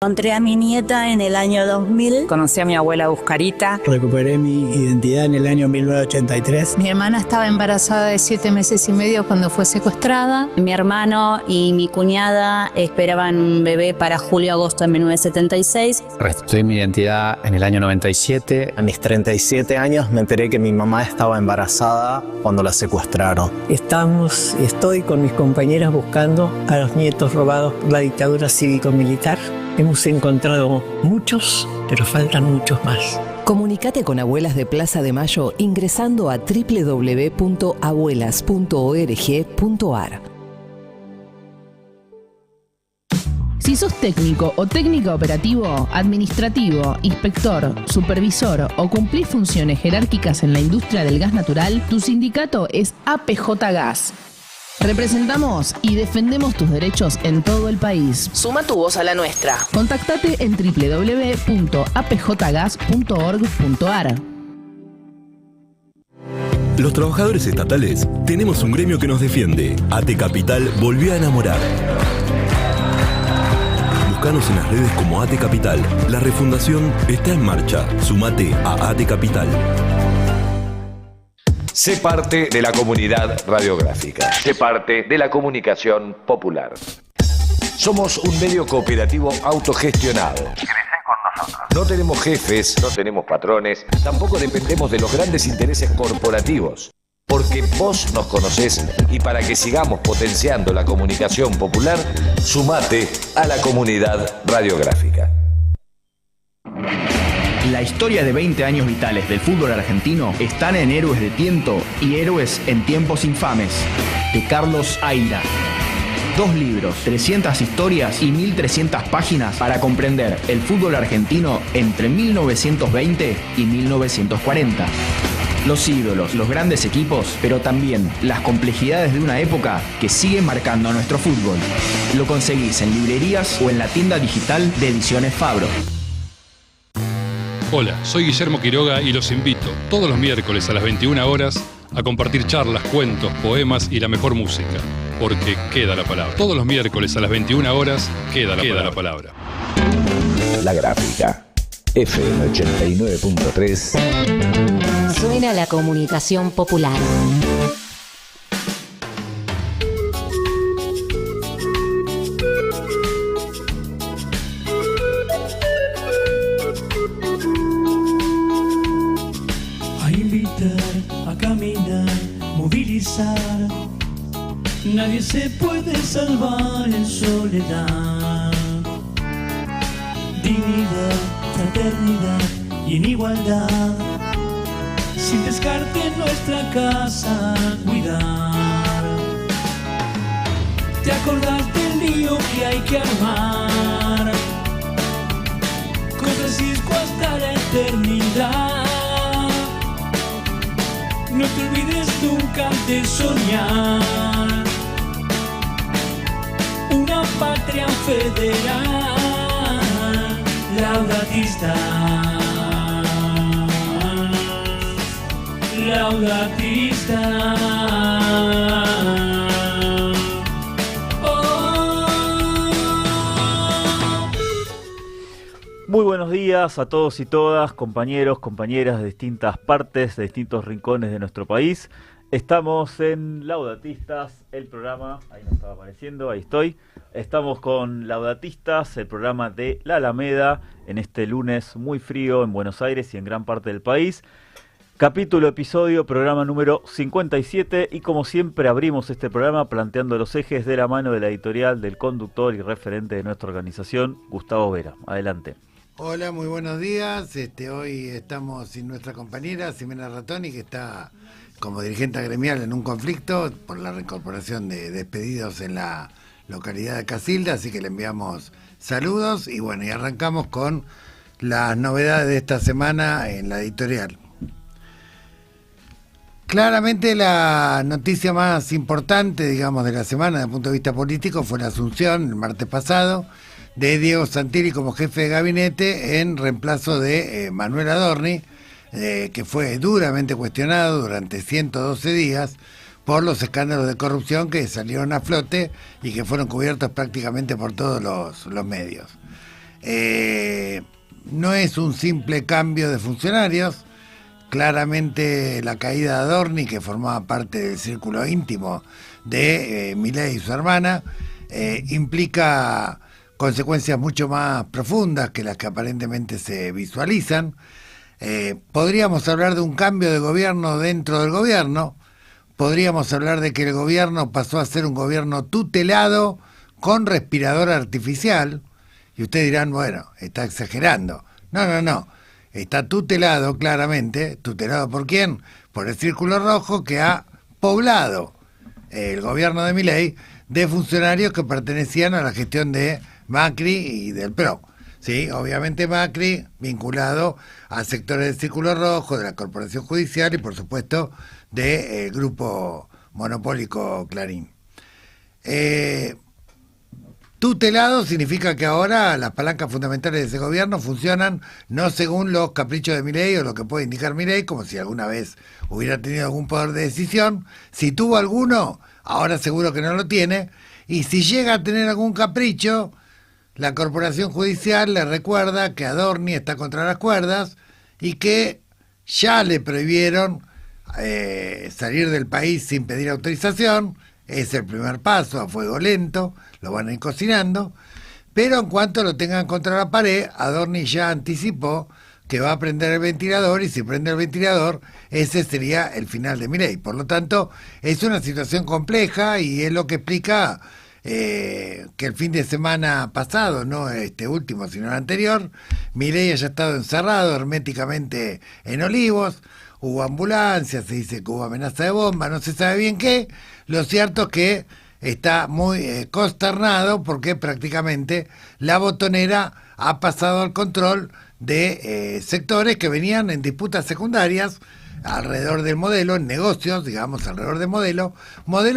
Encontré a mi nieta en el año 2000. Conocí a mi abuela Buscarita. Recuperé mi identidad en el año 1983. Mi hermana estaba embarazada de 7 meses y medio cuando fue secuestrada. Mi hermano y mi cuñada esperaban un bebé para julio-agosto de 1976. Restituí mi identidad en el año 97. A mis 37 años me enteré que mi mamá estaba embarazada cuando la secuestraron. Estoy con mis compañeras buscando a los nietos robados por la dictadura cívico-militar. Hemos encontrado muchos, pero faltan muchos más. Comunicate con Abuelas de Plaza de Mayo ingresando a www.abuelas.org.ar. Si sos técnico o técnica operativo, administrativo, inspector, supervisor o cumplís funciones jerárquicas en la industria del gas natural, tu sindicato es APJ Gas. Representamos y defendemos tus derechos en todo el país. Suma tu voz a la nuestra. Contactate en www.apjgas.org.ar. Los trabajadores estatales tenemos un gremio que nos defiende. AT Capital volvió a enamorar. Búscanos en las redes como AT Capital. La refundación está en marcha. Sumate a AT Capital. Sé parte de la comunidad radiográfica. Sé parte de la comunicación popular. Somos un medio cooperativo autogestionado. Crecé con nosotros. No tenemos jefes, no tenemos patrones, tampoco dependemos de los grandes intereses corporativos. Porque vos nos conocés y para que sigamos potenciando la comunicación popular, sumate a la comunidad radiográfica. La historia de 20 años vitales del fútbol argentino están en Héroes de Tiento y Héroes en Tiempos Infames, de Carlos Aira. 2 libros, 300 historias y 1300 páginas para comprender el fútbol argentino entre 1920 y 1940. Los ídolos, los grandes equipos, pero también las complejidades de una época que sigue marcando a nuestro fútbol. Lo conseguís en librerías o en la tienda digital de Ediciones Fabro. Hola, soy Guillermo Quiroga y los invito todos los miércoles a las 21 horas a compartir charlas, cuentos, poemas y la mejor música, porque queda la palabra. Todos los miércoles a las 21 horas queda la palabra. La Gráfica, FM 89.3. Suena la comunicación popular. Nadie se puede salvar en soledad. Dignidad, fraternidad y en igualdad. Sin descarte en nuestra casa cuidar. ¿Te acordás del lío que hay que armar? Con Francisco hasta la eternidad. No te olvides nunca de soñar una patria federal, laudatista, laudatista. Muy buenos días a todos y todas, compañeros, compañeras de distintas partes, de distintos rincones de nuestro país. Estamos en Laudatistas, el programa, ahí nos estaba apareciendo, ahí estoy. Estamos con Laudatistas, el programa de La Alameda, en este lunes muy frío en Buenos Aires y en gran parte del país. Capítulo, episodio, programa número 57 y como siempre abrimos este programa planteando los ejes de la mano de la editorial del conductor y referente de nuestra organización, Gustavo Vera. Adelante. Hola, muy buenos días. Hoy estamos sin nuestra compañera Ximena Ratoni, que está como dirigente gremial en un conflicto por la reincorporación de despedidos en la localidad de Casilda, así que le enviamos saludos y bueno, y arrancamos con las novedades de esta semana en la editorial. Claramente la noticia más importante, digamos, de la semana desde el punto de vista político fue la asunción el martes pasado de Diego Santilli como jefe de gabinete en reemplazo de Manuel Adorni, que fue duramente cuestionado durante 112 días por los escándalos de corrupción que salieron a flote y que fueron cubiertos prácticamente por todos los medios. No es un simple cambio de funcionarios. Claramente la caída de Adorni, que formaba parte del círculo íntimo de Milei y su hermana, implica consecuencias mucho más profundas que las que aparentemente se visualizan. Podríamos hablar de un cambio de gobierno dentro del gobierno. Podríamos hablar de que el gobierno pasó a ser un gobierno tutelado con respirador artificial. Y ustedes dirán, bueno, está exagerando. No. Está tutelado claramente. ¿Tutelado por quién? Por el Círculo Rojo, que ha poblado el gobierno de Milei de funcionarios que pertenecían a la gestión de Macri y del PRO. Sí, obviamente Macri vinculado a sectores del Círculo Rojo, de la Corporación Judicial y por supuesto del grupo monopólico Clarín. Tutelado significa que ahora las palancas fundamentales de ese gobierno funcionan no según los caprichos de Milei o lo que puede indicar Milei, como si alguna vez hubiera tenido algún poder de decisión. Si tuvo alguno, ahora seguro que no lo tiene. Y si llega a tener algún capricho, la Corporación Judicial le recuerda que Adorni está contra las cuerdas y que ya le prohibieron salir del país sin pedir autorización. Es el primer paso, a fuego lento, lo van a ir cocinando, pero en cuanto lo tengan contra la pared, Adorni ya anticipó que va a prender el ventilador, y si prende el ventilador, ese sería el final de Milei. Por lo tanto, es una situación compleja y es lo que explica que el fin de semana pasado, no este último, sino el anterior, Milei haya estado encerrado herméticamente en Olivos. Hubo ambulancias, se dice que hubo amenaza de bomba, no se sabe bien qué. Lo cierto es que está muy consternado porque prácticamente la botonera ha pasado al control de sectores que venían en disputas secundarias alrededor del modelo, en negocios, digamos, alrededor del modelo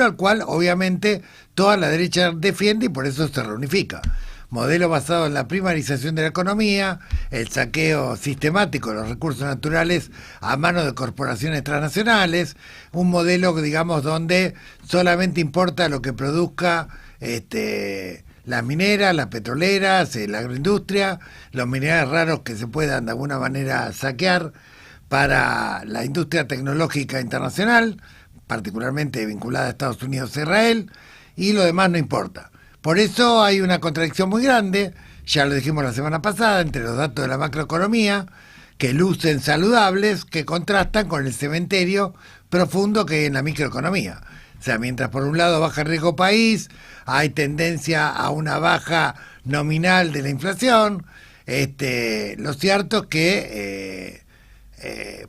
al cual obviamente toda la derecha defiende y por eso se reunifica. Modelo basado en la primarización de la economía, el saqueo sistemático de los recursos naturales a manos de corporaciones transnacionales, un modelo, digamos, donde solamente importa lo que produzca las mineras, las petroleras, la agroindustria, los minerales raros que se puedan de alguna manera saquear para la industria tecnológica internacional, particularmente vinculada a Estados Unidos e Israel, y lo demás no importa. Por eso hay una contradicción muy grande, ya lo dijimos la semana pasada, entre los datos de la macroeconomía, que lucen saludables, que contrastan con el cementerio profundo que hay en la microeconomía. O sea, mientras por un lado baja el riesgo país, hay tendencia a una baja nominal de la inflación, lo cierto es que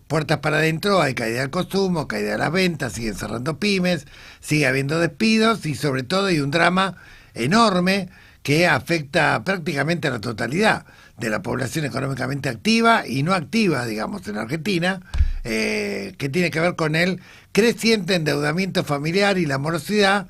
puertas para adentro hay caída del consumo, caída de las ventas, siguen cerrando pymes, sigue habiendo despidos y sobre todo hay un drama enorme que afecta prácticamente a la totalidad de la población económicamente activa y no activa, digamos, en Argentina, que tiene que ver con el creciente endeudamiento familiar y la morosidad,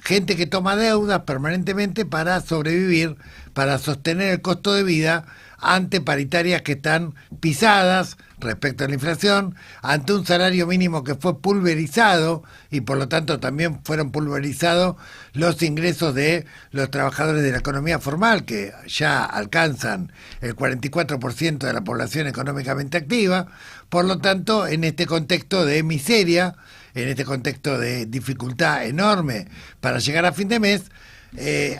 gente que toma deudas permanentemente para sobrevivir, para sostener el costo de vida ante paritarias que están pisadas respecto a la inflación, ante un salario mínimo que fue pulverizado y por lo tanto también fueron pulverizados los ingresos de los trabajadores de la economía formal, que ya alcanzan el 44% de la población económicamente activa. Por lo tanto, en este contexto de miseria, en este contexto de dificultad enorme para llegar a fin de mes,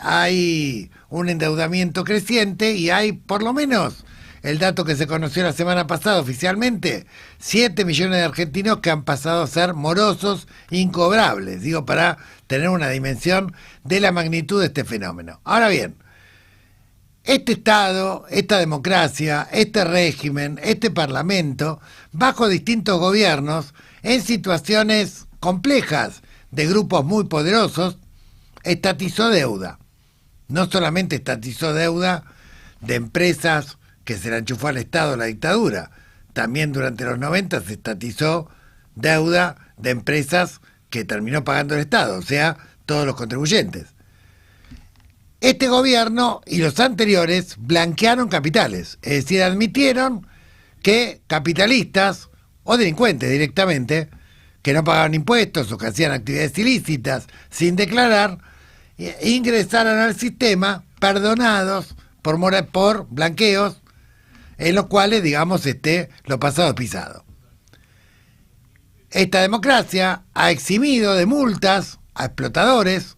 hay un endeudamiento creciente y hay por lo menos el dato que se conoció la semana pasada oficialmente, 7 millones de argentinos que han pasado a ser morosos incobrables, digo, para tener una dimensión de la magnitud de este fenómeno. Ahora bien, este Estado, esta democracia, este régimen, este Parlamento, bajo distintos gobiernos, en situaciones complejas de grupos muy poderosos, estatizó deuda. No solamente estatizó deuda de empresas que se la enchufó al Estado la dictadura, también durante los 90 se estatizó deuda de empresas que terminó pagando el Estado, o sea, todos los contribuyentes. Este gobierno y los anteriores blanquearon capitales, es decir, admitieron que capitalistas o delincuentes directamente, que no pagaban impuestos o que hacían actividades ilícitas sin declarar, ingresaran al sistema perdonados por blanqueos, en los cuales, digamos, lo pasado pisado. Esta democracia ha eximido de multas a explotadores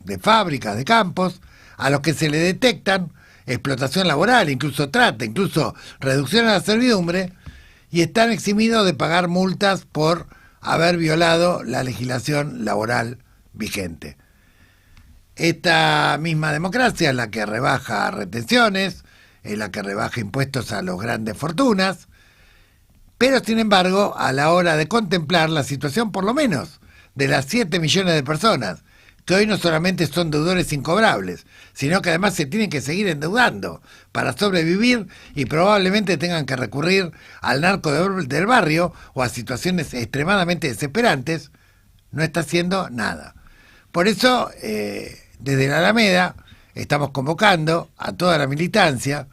de fábricas, de campos, a los que se le detectan explotación laboral, incluso trata, incluso reducción a la servidumbre, y están eximidos de pagar multas por haber violado la legislación laboral vigente. Esta misma democracia es la que rebaja retenciones, es la que rebaja impuestos a las grandes fortunas, pero sin embargo, a la hora de contemplar la situación, por lo menos, de las 7 millones de personas, que hoy no solamente son deudores incobrables, sino que además se tienen que seguir endeudando para sobrevivir y probablemente tengan que recurrir al narco del barrio o a situaciones extremadamente desesperantes, no está haciendo nada. Por eso, desde la Alameda, estamos convocando a toda la militancia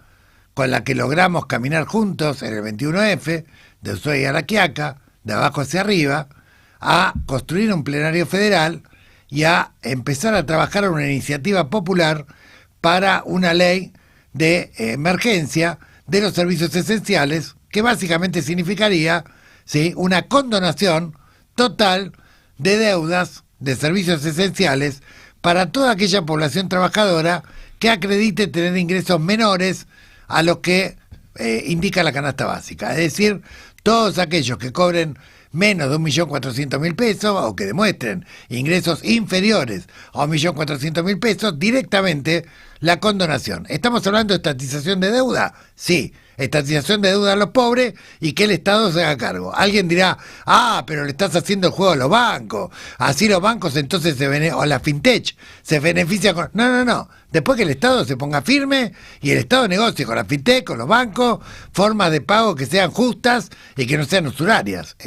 con la que logramos caminar juntos en el 21F, de Ushuaia a La Quiaca, de abajo hacia arriba, a construir un plenario federal y a empezar a trabajar en una iniciativa popular para una ley de emergencia de los servicios esenciales, que básicamente significaría, ¿sí?, una condonación total de deudas de servicios esenciales para toda aquella población trabajadora que acredite tener ingresos menores a los que indica la canasta básica. Es decir, todos aquellos que cobren menos de 1.400.000 pesos o que demuestren ingresos inferiores a 1.400.000 pesos, directamente la condonación. ¿Estamos hablando de estatización de deuda? Sí, estatización de deuda a los pobres y que el Estado se haga cargo. Alguien dirá, pero le estás haciendo el juego a los bancos, así los bancos entonces o la fintech se beneficia con... No. Después que el Estado se ponga firme y el Estado negocie con la fintech, con los bancos, formas de pago que sean justas y que no sean usurarias.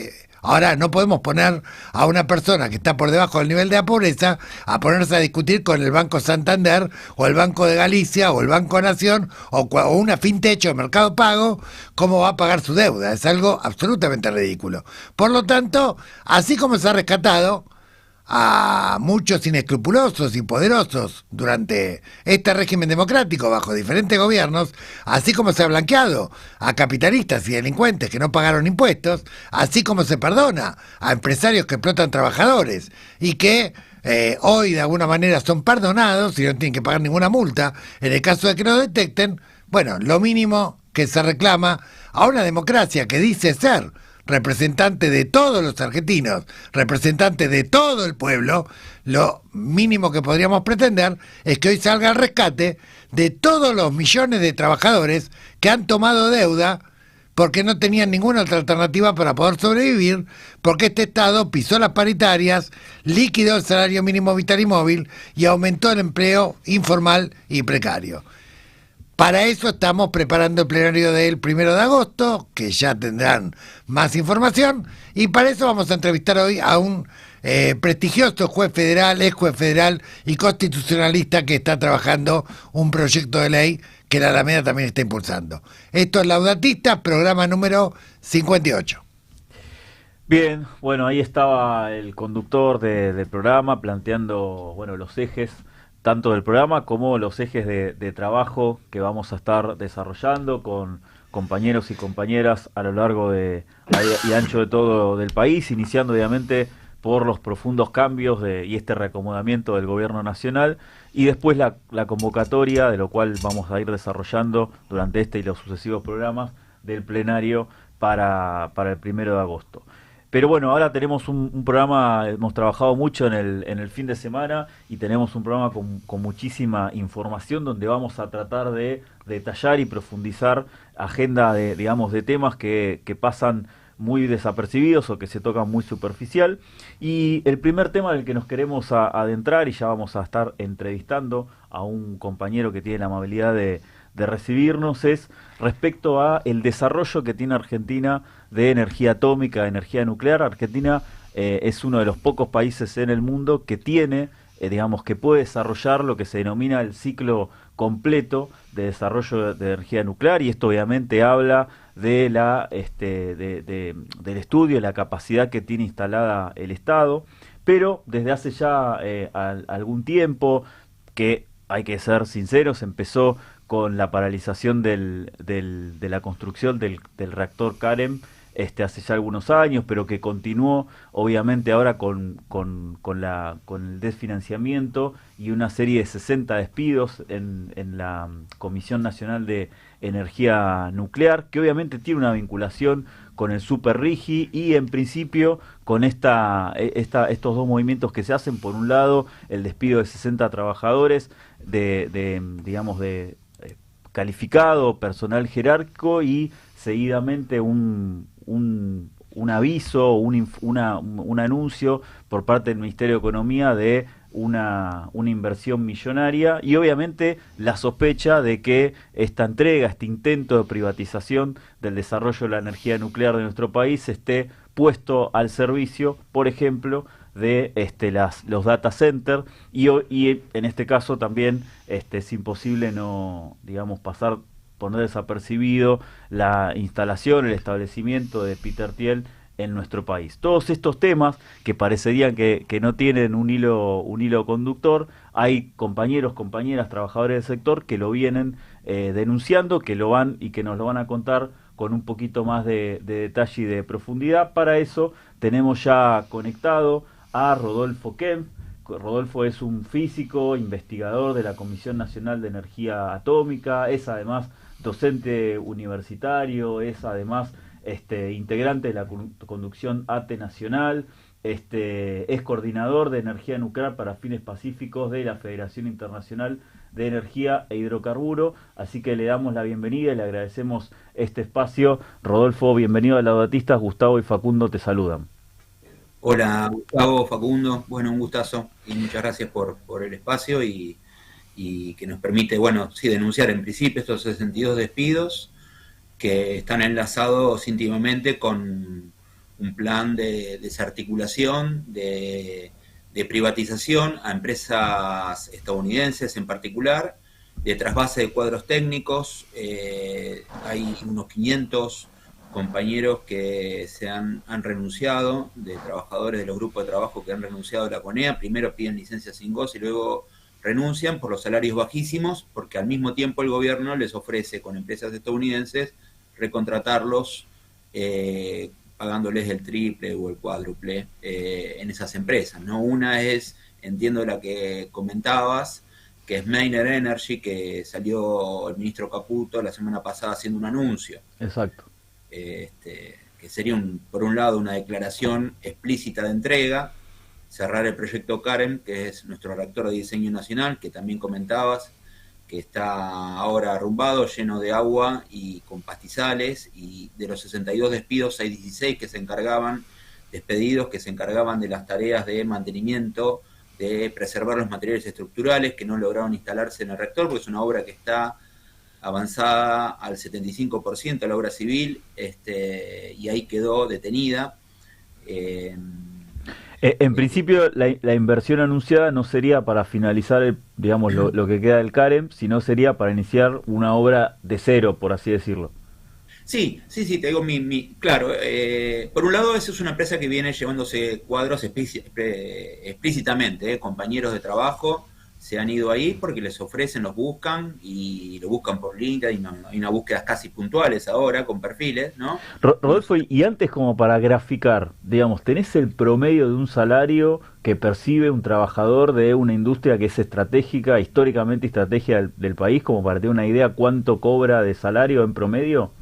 Ahora, no podemos poner a una persona que está por debajo del nivel de la pobreza a ponerse a discutir con el Banco Santander o el Banco de Galicia o el Banco Nación o una fintech o Mercado Pago cómo va a pagar su deuda. Es algo absolutamente ridículo. Por lo tanto, así como se ha rescatado a muchos inescrupulosos y poderosos durante este régimen democrático bajo diferentes gobiernos, así como se ha blanqueado a capitalistas y delincuentes que no pagaron impuestos, así como se perdona a empresarios que explotan trabajadores y que hoy de alguna manera son perdonados y no tienen que pagar ninguna multa en el caso de que no detecten, bueno, lo mínimo que se reclama a una democracia que dice ser representante de todos los argentinos, representante de todo el pueblo, lo mínimo que podríamos pretender es que hoy salga al rescate de todos los millones de trabajadores que han tomado deuda porque no tenían ninguna otra alternativa para poder sobrevivir, porque este Estado pisó las paritarias, liquidó el salario mínimo vital y móvil y aumentó el empleo informal y precario. Para eso estamos preparando el plenario del 1 de agosto, que ya tendrán más información, y para eso vamos a entrevistar hoy a un prestigioso juez federal, ex juez federal y constitucionalista que está trabajando un proyecto de ley que la Alameda también está impulsando. Esto es Laudatista, programa número 58. Bien, bueno, ahí estaba el conductor del programa planteando, bueno, los ejes tanto del programa como los ejes de trabajo que vamos a estar desarrollando con compañeros y compañeras a lo largo y ancho de todo del país, iniciando obviamente por los profundos cambios y este reacomodamiento del gobierno nacional y después la convocatoria, de lo cual vamos a ir desarrollando durante este y los sucesivos programas del plenario para el 1 de agosto. Pero bueno, ahora tenemos un programa, hemos trabajado mucho en el fin de semana y tenemos un programa con muchísima información donde vamos a tratar de detallar y profundizar agenda de temas que pasan muy desapercibidos o que se tocan muy superficial. Y el primer tema del que nos queremos adentrar, y ya vamos a estar entrevistando a un compañero que tiene la amabilidad de recibirnos, es respecto a el desarrollo que tiene Argentina de energía atómica, de energía nuclear. Argentina es uno de los pocos países en el mundo que tiene, que puede desarrollar lo que se denomina el ciclo completo de desarrollo de energía nuclear, y esto obviamente habla de del estudio, la capacidad que tiene instalada el Estado, pero desde hace ya algún tiempo, que hay que ser sinceros, empezó con la paralización de la construcción del reactor CAREM hace ya algunos años, pero que continuó obviamente ahora con el desfinanciamiento y una serie de 60 despidos en la Comisión Nacional de Energía Nuclear, que obviamente tiene una vinculación con el Super Rigi y en principio con estos dos movimientos que se hacen. Por un lado, el despido de 60 trabajadores de calificado, personal jerárquico, y seguidamente un aviso, un anuncio por parte del Ministerio de Economía de una inversión millonaria, y obviamente la sospecha de que esta entrega, este intento de privatización del desarrollo de la energía nuclear de nuestro país esté puesto al servicio, por ejemplo, de los data centers, y en este caso también es imposible poner desapercibido la instalación, el establecimiento de Peter Thiel en nuestro país. Todos estos temas que parecerían que no tienen un hilo conductor, hay compañeros, compañeras, trabajadores del sector que lo vienen denunciando, que nos lo van a contar con un poquito más de detalle y de profundidad. Para eso tenemos ya conectado a Rodolfo Kempf. Rodolfo es un físico, investigador de la Comisión Nacional de Energía Atómica, es además docente universitario, es además integrante de la conducción ATE Nacional, es coordinador de energía nuclear para fines pacíficos de la Federación Internacional de Energía e Hidrocarburo, así que le damos la bienvenida y le agradecemos este espacio. Rodolfo, bienvenido a Laudatistas. Gustavo y Facundo te saludan. Hola Gustavo, Facundo, bueno, un gustazo y muchas gracias por el espacio y que nos permite, denunciar en principio estos 62 despidos que están enlazados íntimamente con un plan de desarticulación, de privatización a empresas estadounidenses en particular, de trasvase de cuadros técnicos. Hay unos 500 compañeros que han renunciado, de trabajadores de los grupos de trabajo que han renunciado a la CONEA. Primero piden licencia sin goce y luego renuncian por los salarios bajísimos, porque al mismo tiempo el gobierno les ofrece con empresas estadounidenses recontratarlos pagándoles el triple o el cuádruple en esas empresas, ¿no? Una es, entiendo la que comentabas, que es Mainer Energy, que salió el ministro Caputo la semana pasada haciendo un anuncio. Exacto. Que sería por un lado una declaración explícita de entrega, cerrar el proyecto CAREM, que es nuestro reactor de diseño nacional, que también comentabas, que está ahora arrumbado, lleno de agua y con pastizales, y de los 62 despidos hay 16 despedidos que se encargaban de las tareas de mantenimiento, de preservar los materiales estructurales que no lograron instalarse en el reactor, porque es una obra que está avanzada al 75% la obra civil, y ahí quedó detenida. En principio, la inversión anunciada no sería para finalizar, lo que queda del CAREM, sino sería para iniciar una obra de cero, por así decirlo. Sí, te digo, claro, por un lado, esa es una empresa que viene llevándose cuadros explícitamente, compañeros de trabajo se han ido ahí porque les ofrecen, los buscan y lo buscan por LinkedIn. Hay unas búsquedas casi puntuales ahora con perfiles, ¿no? Rodolfo, y antes, como para graficar, ¿tenés el promedio de un salario que percibe un trabajador de una industria que es estratégica, históricamente estratégica del país, como para tener una idea cuánto cobra de salario en promedio?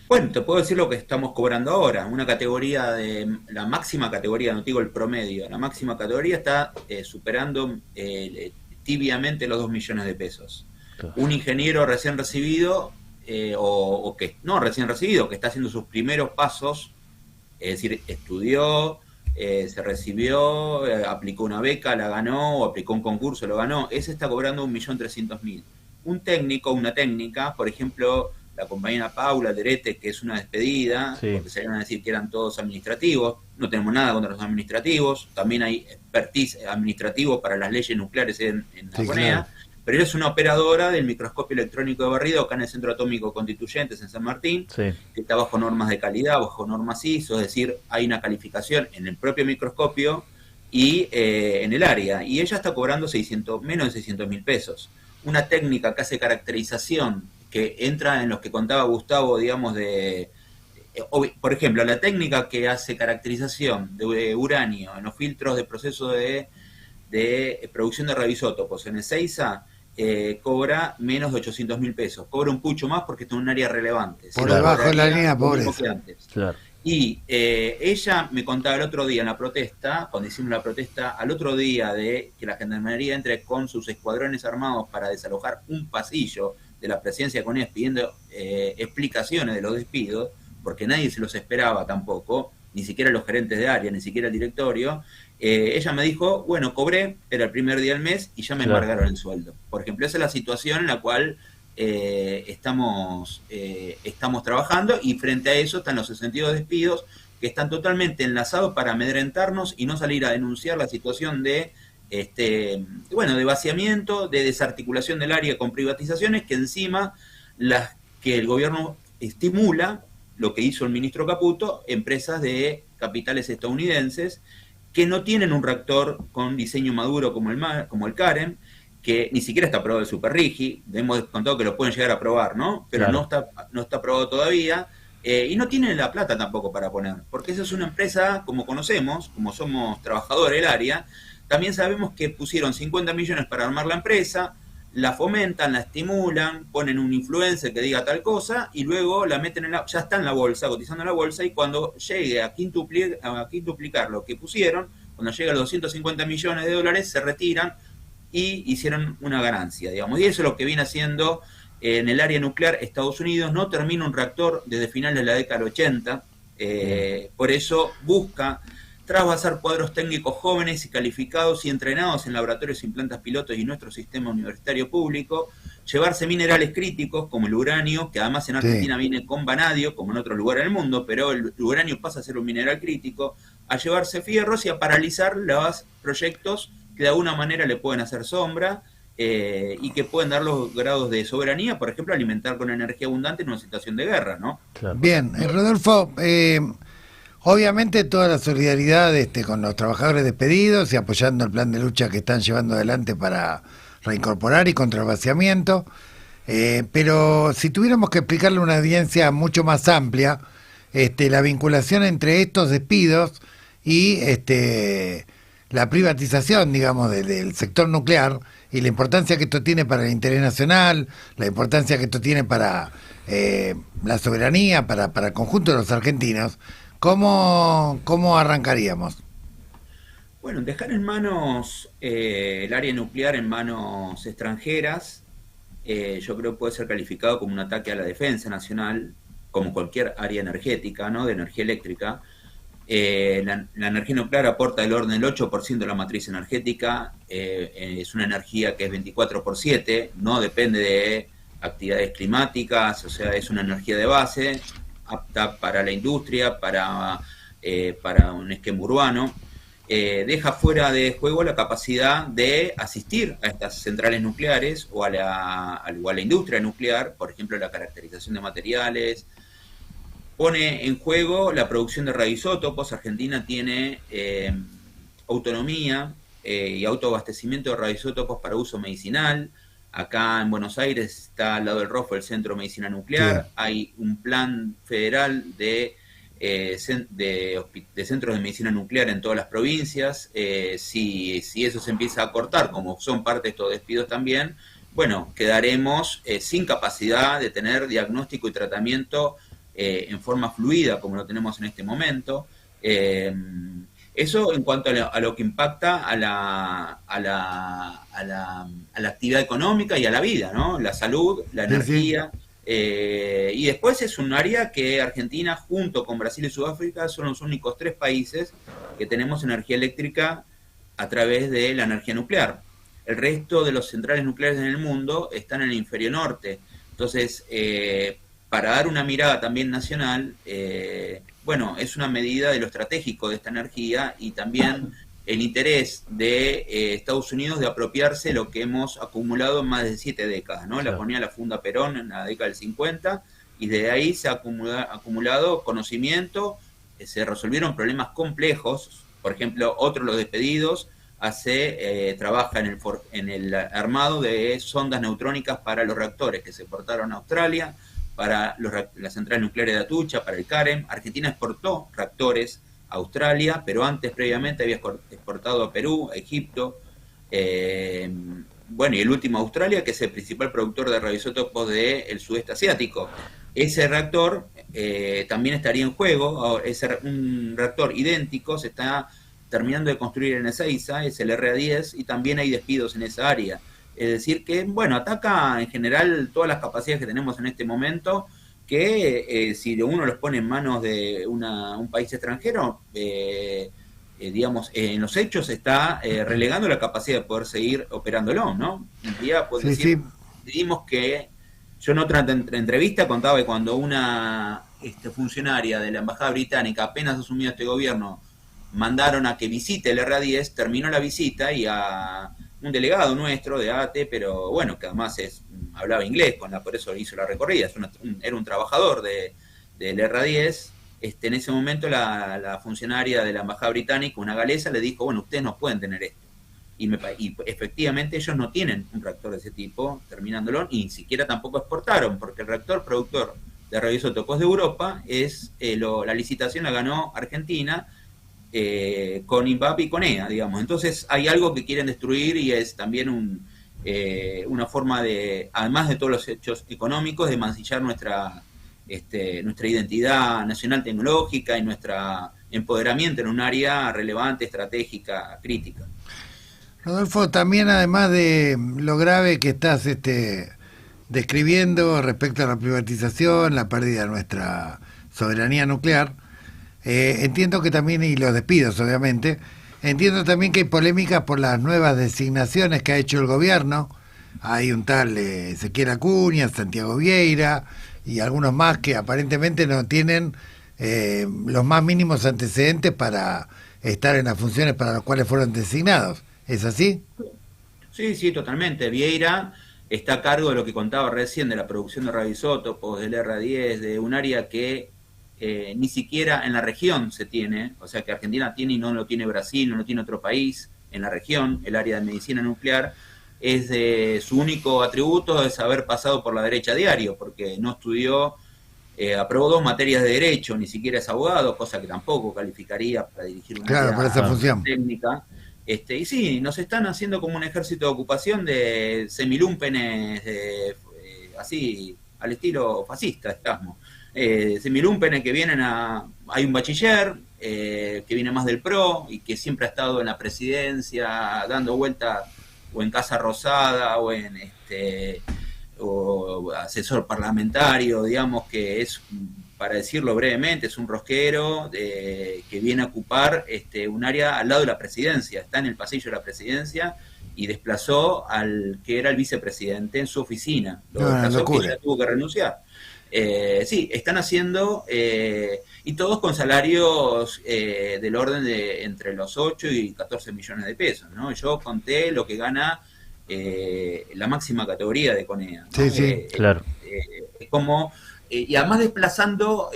Bueno, te puedo decir lo que estamos cobrando ahora. Una categoría la máxima categoría, no digo el promedio, la máxima categoría está superando tibiamente los 2 millones de pesos. Claro. Un ingeniero recién recibido, que está haciendo sus primeros pasos, es decir, estudió, se recibió, aplicó una beca, la ganó, o aplicó un concurso, lo ganó, ese está cobrando 1.300.000. Un técnico, una técnica, por ejemplo, la compañera Paula Terete, que es una despedida, sí, porque se iban a decir que eran todos administrativos. No tenemos nada contra los administrativos, también hay expertise administrativo para las leyes nucleares en la CONEA, claro. Pero ella es una operadora del microscopio electrónico de barrido acá en el Centro Atómico Constituyentes en San Martín, sí, que está bajo normas de calidad, bajo normas ISO, es decir, hay una calificación en el propio microscopio y en el área, y ella está cobrando menos de 600.000 pesos. una técnica que hace caracterización, que entra en los que contaba Gustavo, digamos, por ejemplo, la técnica que hace caracterización de uranio en los filtros de proceso de producción de radioisótopos en Ezeiza, cobra menos de 800.000 pesos. Cobra un pucho más porque está en un área relevante. Por debajo de la línea de pobreza. Claro. Y ella me contaba el otro día en la protesta, cuando hicimos la protesta, al otro día de que la Gendarmería entre con sus escuadrones armados para desalojar un pasillo de la presidencia con ellas pidiendo explicaciones de los despidos, porque nadie se los esperaba tampoco, ni siquiera los gerentes de área, ni siquiera el directorio. Ella me dijo, bueno, cobré, era el primer día del mes y ya me embargaron el sueldo. Por ejemplo, esa es la situación en la cual estamos trabajando, y frente a eso están los 62 despidos que están totalmente enlazados para amedrentarnos y no salir a denunciar la situación de vaciamiento, de desarticulación del área con privatizaciones, que encima las que el gobierno estimula, lo que hizo el ministro Caputo, empresas de capitales estadounidenses que no tienen un reactor con diseño maduro como el CAREM, que ni siquiera está aprobado el Superrigi. Hemos contado que lo pueden llegar a aprobar, ¿no? Pero claro, no está aprobado todavía, y no tienen la plata tampoco para poner, porque esa es una empresa, como conocemos, como somos trabajadores del área, también sabemos que pusieron 50 millones para armar la empresa, la fomentan, la estimulan, ponen un influencer que diga tal cosa y luego la meten ya está en la bolsa, cotizando en la bolsa, y cuando llegue a quintuplicar lo que pusieron, cuando llegue a los 250 millones de dólares, se retiran y hicieron una ganancia, digamos. Y eso es lo que viene haciendo en el área nuclear Estados Unidos. No termina un reactor desde finales de la década del 80, por eso busca trasvasar cuadros técnicos jóvenes y calificados y entrenados en laboratorios y plantas pilotos y nuestro sistema universitario público, llevarse minerales críticos como el uranio, que además en Argentina viene con vanadio, como en otros lugares del mundo, pero el uranio pasa a ser un mineral crítico, a llevarse fierros y a paralizar los proyectos que de alguna manera le pueden hacer sombra, y que pueden dar los grados de soberanía, por ejemplo, alimentar con energía abundante en una situación de guerra, ¿no? Claro. Bien, Rodolfo, obviamente toda la solidaridad con los trabajadores despedidos y apoyando el plan de lucha que están llevando adelante para reincorporar y contra el vaciamiento, pero si tuviéramos que explicarle a una audiencia mucho más amplia la vinculación entre estos despidos y la privatización, digamos, del sector nuclear, y la importancia que esto tiene para el interés nacional, la importancia que esto tiene para la soberanía, para el conjunto de los argentinos, ¿cómo arrancaríamos? Bueno, dejar en manos el área nuclear en manos extranjeras, yo creo que puede ser calificado como un ataque a la defensa nacional, como cualquier área energética, ¿no? De energía eléctrica. La energía nuclear aporta el orden del 8% de la matriz energética, es una energía que es 24/7, no depende de actividades climáticas, o sea, es una energía de base, apta para la industria, para un esquema urbano. Deja fuera de juego la capacidad de asistir a estas centrales nucleares o a la industria nuclear, por ejemplo, la caracterización de materiales. Pone en juego la producción de radioisótopos. Argentina tiene autonomía y autoabastecimiento de radioisótopos para uso medicinal. Acá en Buenos Aires está al lado del ROFO el Centro de Medicina Nuclear. Sí. Hay un plan federal de centros de medicina nuclear en todas las provincias. Si eso se empieza a cortar, como son parte de estos despidos también, bueno, quedaremos sin capacidad de tener diagnóstico y tratamiento en forma fluida como lo tenemos en este momento. Eso en cuanto a lo que impacta a la actividad económica y a la vida, ¿no? La salud, la energía. Y después es un área que Argentina, junto con Brasil y Sudáfrica, son los únicos 3 países que tenemos energía eléctrica a través de la energía nuclear. El resto de los centrales nucleares en el mundo están en el hemisferio norte. Entonces, para dar una mirada también nacional, bueno, es una medida de lo estratégico de esta energía y también el interés de Estados Unidos de apropiarse lo que hemos acumulado en más de 7 décadas, ¿no? La ponía la Funda Perón en la década del 50 y desde ahí se ha acumulado conocimiento, se resolvieron problemas complejos, por ejemplo, otro los despedidos, trabaja en el armado de sondas neutrónicas para los reactores que se exportaron a Australia, para las centrales nucleares de Atucha, para el CAREM. Argentina exportó reactores a Australia, pero previamente había exportado a Perú, a Egipto, y el último a Australia, que es el principal productor de radioisótopos del sudeste asiático. Ese reactor también estaría en juego. Es un reactor idéntico, se está terminando de construir en Ezeiza, es el RA-10, y también hay despidos en esa área. Es decir que, ataca en general todas las capacidades que tenemos en este momento, que si uno los pone en manos de un país extranjero, en los hechos está relegando la capacidad de poder seguir operándolo, ¿no? Un día, decidimos que, yo en otra entrevista contaba que cuando una funcionaria de la Embajada Británica apenas asumió este gobierno, mandaron a que visite el RA-10, terminó la visita y a un delegado nuestro de ATE, pero que además hablaba inglés, por eso hizo la recorrida, era un trabajador del RA-10, en ese momento la funcionaria de la Embajada Británica, una galesa, le dijo, ustedes no pueden tener esto. Y efectivamente ellos no tienen un reactor de ese tipo, terminándolo, y ni siquiera tampoco exportaron, porque el reactor productor de radioisótopos de Europa la licitación la ganó Argentina, con INVAP y con EA, digamos. Entonces hay algo que quieren destruir y es también una forma de, además de todos los hechos económicos, de mancillar nuestra identidad nacional tecnológica y nuestro empoderamiento en un área relevante, estratégica, crítica. Rodolfo, también además de lo grave que estás describiendo respecto a la privatización, la pérdida de nuestra soberanía nuclear, entiendo que también, y los despidos obviamente, entiendo también que hay polémicas por las nuevas designaciones que ha hecho el gobierno. Hay un tal Ezequiel Acuña, Santiago Vieira y algunos más que aparentemente no tienen los más mínimos antecedentes para estar en las funciones para las cuales fueron designados. ¿Es así? Sí, totalmente. Vieira está a cargo de lo que contaba recién, de la producción de radioisótopos, del RA-10, de un área que ni siquiera en la región se tiene, o sea que Argentina tiene y no lo tiene Brasil, no lo tiene otro país en la región. El área de medicina nuclear su único atributo es haber pasado por la derecha a diario, porque no estudió, aprobó 2 materias de derecho, ni siquiera es abogado, cosa que tampoco calificaría para dirigir una área para esa función técnica. Y sí, nos están haciendo como un ejército de ocupación de semilúmpenes, así al estilo fascista, digamos. Semilúmpenes que vienen hay un bachiller que viene más del PRO y que siempre ha estado en la presidencia dando vueltas, o en Casa Rosada, o o asesor parlamentario, digamos, que es, para decirlo brevemente, es un rosquero que viene a ocupar un área al lado de la presidencia, está en el pasillo de la presidencia y desplazó al que era el vicepresidente en su oficina, lo desplazó, que ya tuvo que renunciar. Sí, están haciendo, y todos con salarios del orden de entre los 8 y 14 millones de pesos, ¿no? Yo conté lo que gana la máxima categoría de CONEA, ¿no? Sí, claro. Es como, y además desplazando,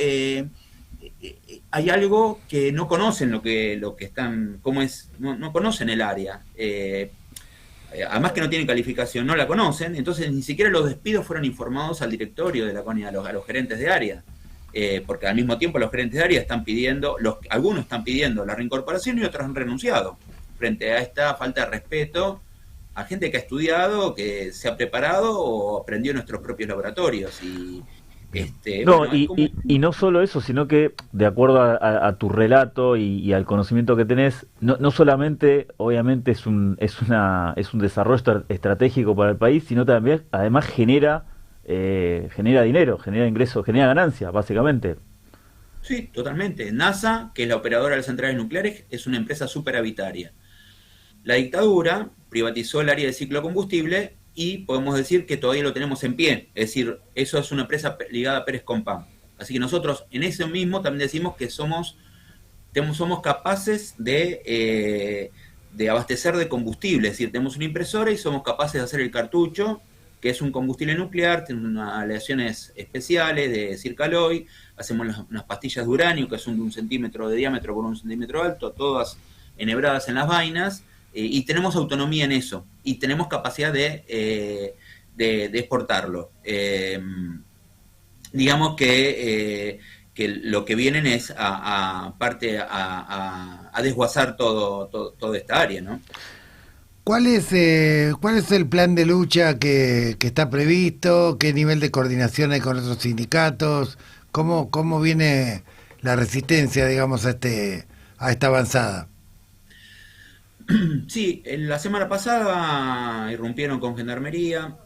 hay algo que no conocen lo que están, cómo es, no conocen el área. Además que no tienen calificación, no la conocen, entonces ni siquiera los despidos fueron informados al directorio de la CONEA, a los gerentes de área, porque al mismo tiempo los gerentes de área están pidiendo, algunos están pidiendo la reincorporación y otros han renunciado, frente a esta falta de respeto a gente que ha estudiado, que se ha preparado o aprendió en nuestros propios laboratorios. Y no solo eso, sino que de acuerdo a tu relato y al conocimiento que tenés, no solamente obviamente es un desarrollo estratégico para el país, sino también además genera dinero, genera ingresos, genera ganancias, básicamente. Sí, totalmente. NASA, que es la operadora de las centrales nucleares, es una empresa superavitaria. La dictadura privatizó el área de ciclo de combustible y podemos decir que todavía lo tenemos en pie. Es decir, eso es una empresa ligada a Pérez Compán. Así que nosotros en eso mismo también decimos que somos capaces de abastecer de combustible. Es decir, tenemos una impresora y somos capaces de hacer el cartucho, que es un combustible nuclear, tiene unas aleaciones especiales de Circaloy, hacemos unas pastillas de uranio que son de 1 centímetro de diámetro por 1 centímetro alto, todas enhebradas en las vainas, y tenemos autonomía en eso, y tenemos capacidad de exportarlo. Digamos que lo que vienen es a desguazar toda esta área, ¿no? ¿Cuál es el plan de lucha que está previsto? ¿Qué nivel de coordinación hay con otros sindicatos? ¿Cómo viene la resistencia, digamos, a esta avanzada? Sí, la semana pasada irrumpieron con Gendarmería.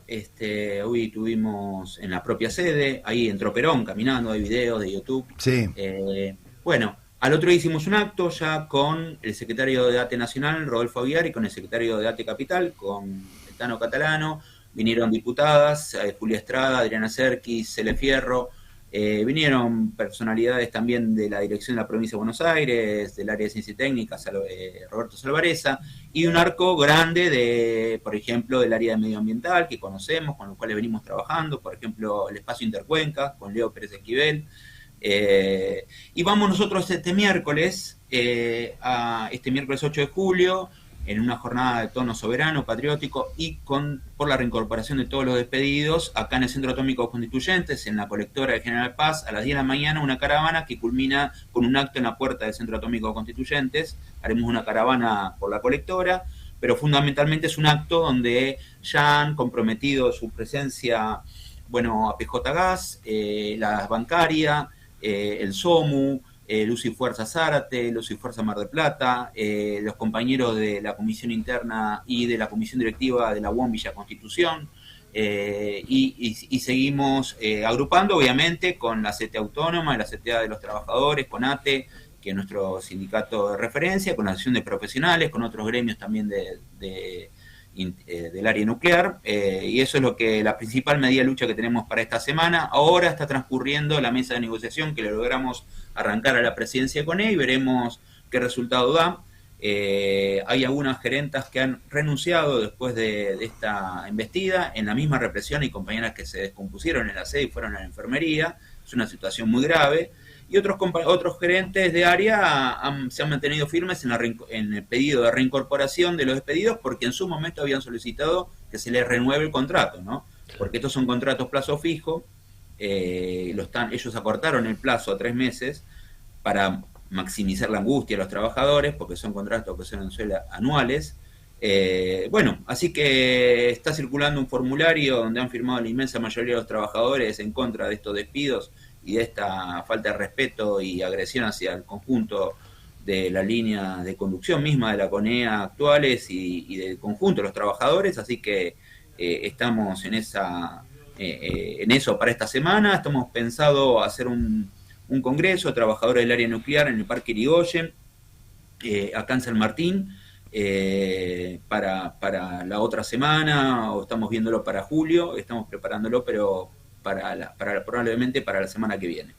Hoy tuvimos en la propia sede, ahí entró Perón caminando, hay videos de YouTube. Sí. Bueno, al otro día hicimos un acto ya con el secretario de ATE Nacional, Rodolfo Aguiar, y con el secretario de ATE Capital, con el Tano Catalano. Vinieron diputadas, Julia Estrada, Adriana Serkis, Cele Fierro. Vinieron personalidades también de la dirección de la provincia de Buenos Aires, del área de ciencia y técnica, Roberto Salvareza, y un arco grande por ejemplo, del área de medioambiental que conocemos, con los cuales venimos trabajando, por ejemplo, el espacio Intercuenca, con Leo Pérez Esquivel. Y vamos nosotros este miércoles 8 de julio, en una jornada de tono soberano, patriótico, y por la reincorporación de todos los despedidos, acá en el Centro Atómico Constituyentes, en la colectora de General Paz, a las 10 de la mañana, una caravana que culmina con un acto en la puerta del Centro Atómico Constituyentes. Haremos una caravana por la colectora, pero fundamentalmente es un acto donde ya han comprometido su presencia, a PJ Gas, la bancaria, el SOMU, Luz y Fuerza Zárate, Luz y Fuerza Mar del Plata, los compañeros de la Comisión Interna y de la Comisión Directiva de la UOM Villa Constitución, y seguimos agrupando, obviamente, con la CTA Autónoma, la CTA de los Trabajadores, con ATE, que es nuestro sindicato de referencia, con la Asociación de Profesionales, con otros gremios también del área nuclear, y eso es la principal medida de lucha que tenemos para esta semana. Ahora está transcurriendo la mesa de negociación que le logramos arrancar a la presidencia con él, y veremos qué resultado da. Hay algunas gerentas que han renunciado después de esta embestida. En la misma represión hay compañeras que se descompusieron en la sede y fueron a la enfermería. Es una situación muy grave. Y otros gerentes de área se han mantenido firmes en el pedido de reincorporación de los despedidos, porque en su momento habían solicitado que se les renueve el contrato, ¿no? Porque estos son contratos plazo fijo. Ellos acortaron el plazo a 3 meses para maximizar la angustia de los trabajadores, porque son contratos que son anuales. Así que está circulando un formulario donde han firmado la inmensa mayoría de los trabajadores en contra de estos despidos y de esta falta de respeto y agresión hacia el conjunto de la línea de conducción misma de la CONEA actuales y del conjunto de los trabajadores. Así que estamos en eso para esta semana. Estamos pensado hacer un congreso de trabajadores del área nuclear en el Parque Irigoyen, acá en San Martín, para la otra semana, o estamos viéndolo para julio, estamos preparándolo, pero probablemente para la semana que viene.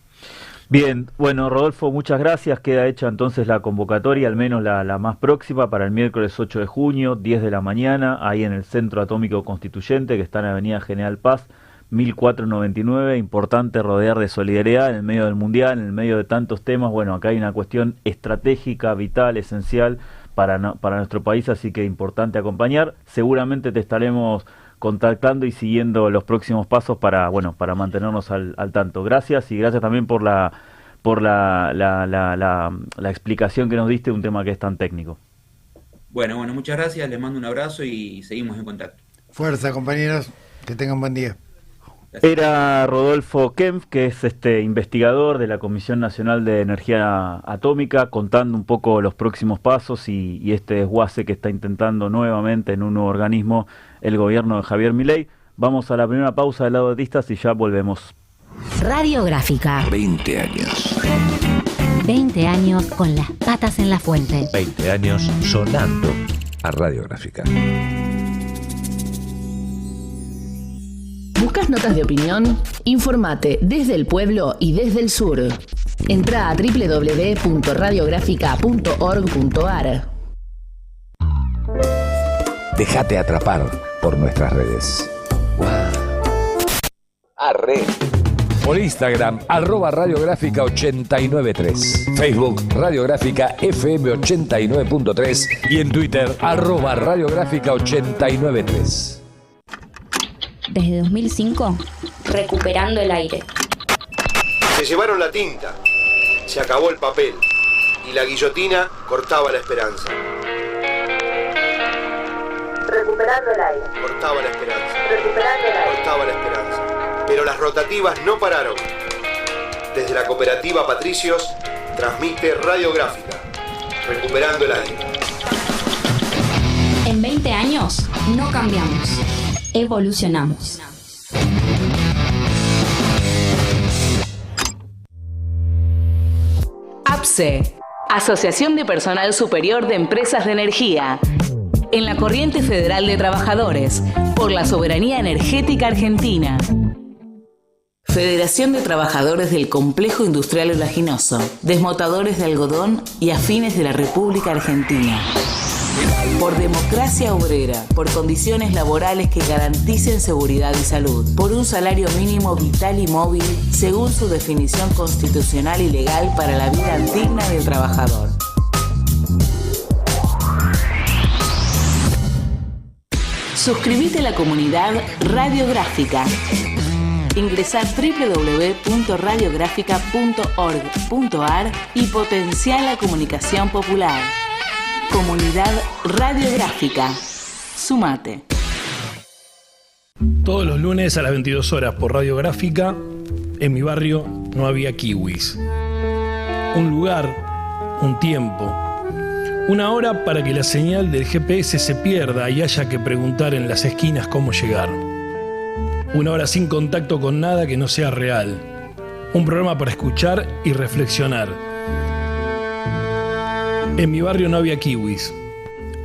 Bien, bueno, Rodolfo, muchas gracias. Queda hecha entonces la convocatoria, al menos la más próxima, para el miércoles 8 de junio, 10 de la mañana, ahí en el Centro Atómico Constituyente, que está en Avenida General Paz, 1499. Importante rodear de solidaridad en el medio del Mundial, en el medio de tantos temas. Bueno, acá hay una cuestión estratégica, vital, esencial para nuestro país, así que importante acompañar. Seguramente te estaremos contactando y siguiendo los próximos pasos para mantenernos al tanto. Gracias, y gracias también por la explicación que nos diste de un tema que es tan técnico. Bueno, muchas gracias, les mando un abrazo y seguimos en contacto. Fuerza, compañeros, que tengan buen día. Era Rodolfo Kempf, que es investigador de la Comisión Nacional de Energía Atómica, contando un poco los próximos pasos y este desguace que está intentando nuevamente en un nuevo organismo el gobierno de Javier Milei. Vamos a la primera pausa de Laudatistas y ya volvemos. Radiográfica. 20 años. 20 años con las patas en la fuente. 20 años sonando a Radiográfica. ¿Buscas notas de opinión? Informate desde el pueblo y desde el sur. Entra a www.radiografica.org.ar. Déjate atrapar por nuestras redes. Arre. Por Instagram, @Radiográfica 893. Facebook, Radiográfica FM 89.3. Y en Twitter, @Radiográfica 893. Desde 2005, recuperando el aire. Se llevaron la tinta, se acabó el papel y la guillotina cortaba la esperanza. Recuperando el aire. Cortaba la esperanza. Recuperando el aire. Cortaba la esperanza. Pero las rotativas no pararon. Desde la cooperativa Patricios transmite Radiográfica, recuperando el aire. En 20 años, no cambiamos, evolucionamos. APSE, Asociación de Personal Superior de Empresas de Energía. En la Corriente Federal de Trabajadores, por la soberanía energética argentina. Federación de Trabajadores del Complejo Industrial Oleaginoso, Desmotadores de Algodón y Afines de la República Argentina. Por democracia obrera, por condiciones laborales que garanticen seguridad y salud, por un salario mínimo vital y móvil, según su definición constitucional y legal para la vida digna del trabajador. Suscríbete a la comunidad Radiográfica. Ingresá a www.radiográfica.org.ar y potenciar la comunicación popular. Comunidad Radiográfica. Sumate. Todos los lunes a las 22 horas por Radiográfica, en mi barrio no había kiwis. Un lugar, un tiempo, una hora para que la señal del GPS se pierda y haya que preguntar en las esquinas cómo llegar. Una hora sin contacto con nada que no sea real. Un programa para escuchar y reflexionar. En mi barrio no había kiwis.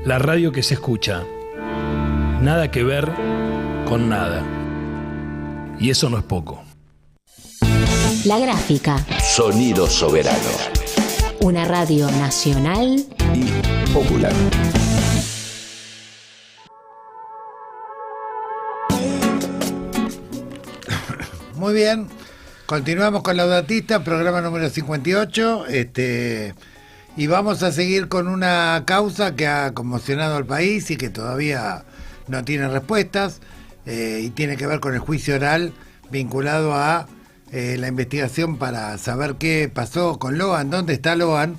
La radio que se escucha. Nada que ver con nada. Y eso no es poco. La Gráfica. Sonido soberano. Una radio nacional y popular. Muy bien, continuamos con Laudatista, programa número 58, y vamos a seguir con una causa que ha conmocionado al país y que todavía no tiene respuestas, y tiene que ver con el juicio oral vinculado a la investigación para saber qué pasó con Loan, dónde está Loan.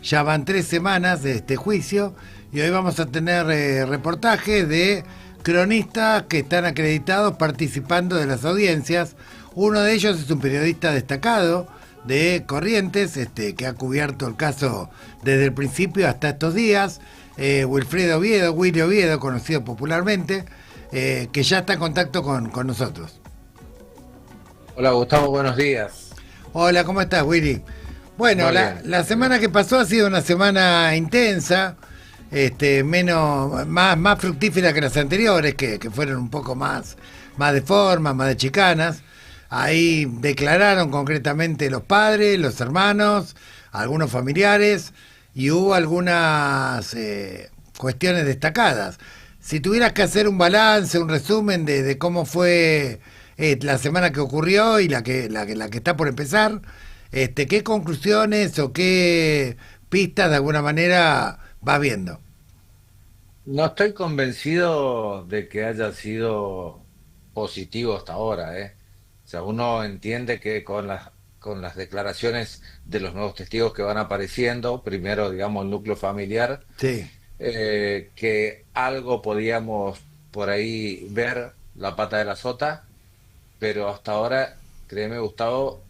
Ya van 3 semanas de este juicio y hoy vamos a tener reportajes de cronistas que están acreditados participando de las audiencias. Uno de ellos es un periodista destacado de Corrientes, que ha cubierto el caso desde el principio hasta estos días, Willy Oviedo, conocido popularmente, que ya está en contacto con nosotros. Hola Gustavo, buenos días. Hola, ¿cómo estás, Willy? Bueno, la semana que pasó ha sido una semana intensa, más fructífera que las anteriores, que fueron un poco más de forma, más de chicanas. Ahí declararon concretamente los padres, los hermanos, algunos familiares, y hubo algunas cuestiones destacadas. Si tuvieras que hacer un balance, un resumen de cómo fue la semana que ocurrió y la que está por empezar, ¿qué conclusiones o qué pistas de alguna manera vas viendo? No estoy convencido de que haya sido positivo hasta ahora, O sea, uno entiende que con las declaraciones de los nuevos testigos que van apareciendo, primero, digamos, el núcleo familiar, sí, que algo podíamos por ahí ver la pata de la sota, pero hasta ahora, créeme, Gustavo,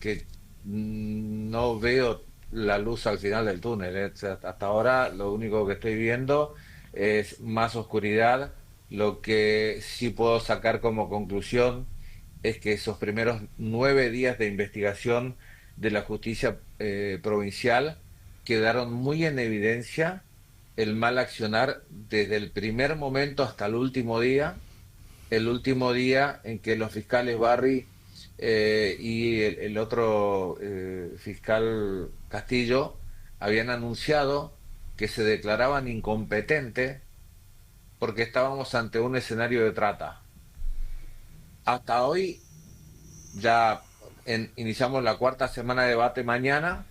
que no veo la luz al final del túnel. O sea, hasta ahora lo único que estoy viendo es más oscuridad. Lo que sí puedo sacar como conclusión es que esos primeros 9 días de investigación de la justicia provincial quedaron muy en evidencia el mal accionar desde el primer momento hasta el último día en que los fiscales Barri y el otro fiscal Castillo habían anunciado que se declaraban incompetentes porque estábamos ante un escenario de trata. Hasta hoy ya iniciamos la 4ª semana de debate mañana.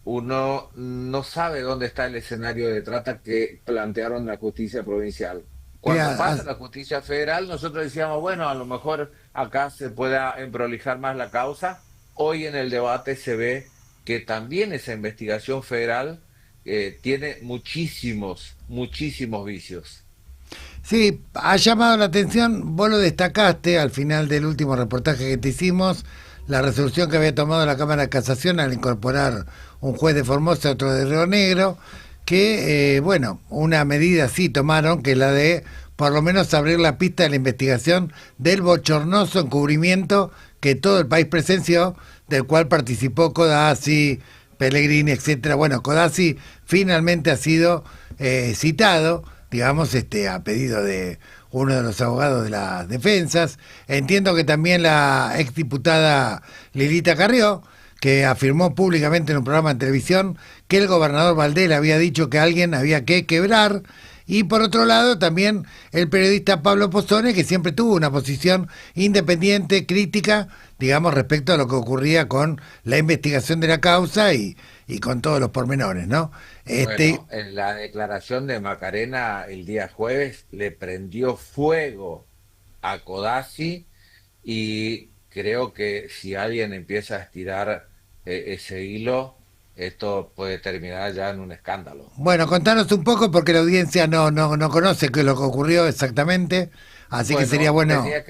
Uno no sabe dónde está el escenario de trata que plantearon la justicia provincial. Cuando pasa la justicia federal, nosotros decíamos, bueno, a lo mejor acá se pueda emprolijar más la causa. Hoy en el debate se ve que también esa investigación federal tiene muchísimos vicios. Sí, ha llamado la atención, vos lo destacaste al final del último reportaje que te hicimos, la resolución que había tomado la Cámara de Casación al incorporar un juez de Formosa y otro de Río Negro, que, una medida sí tomaron, que es la de por lo menos abrir la pista de la investigación del bochornoso encubrimiento que todo el país presenció, del cual participó Codazzi, Pellegrini, etcétera. Bueno, Codazzi finalmente ha sido citado, digamos, a pedido de uno de los abogados de las defensas. Entiendo que también la exdiputada Lilita Carrió, que afirmó públicamente en un programa de televisión que el gobernador Valdés le había dicho que alguien había que quebrar. Y por otro lado también el periodista Pablo Pozzone, que siempre tuvo una posición independiente, crítica, digamos, respecto a lo que ocurría con la investigación de la causa y con todos los pormenores, ¿no? Bueno, en la declaración de Macarena el día jueves le prendió fuego a Codazzi, y creo que si alguien empieza a estirar ese hilo, esto puede terminar ya en un escándalo. Bueno, contanos un poco, porque la audiencia no conoce qué es lo que ocurrió exactamente, así que sería bueno. Tenía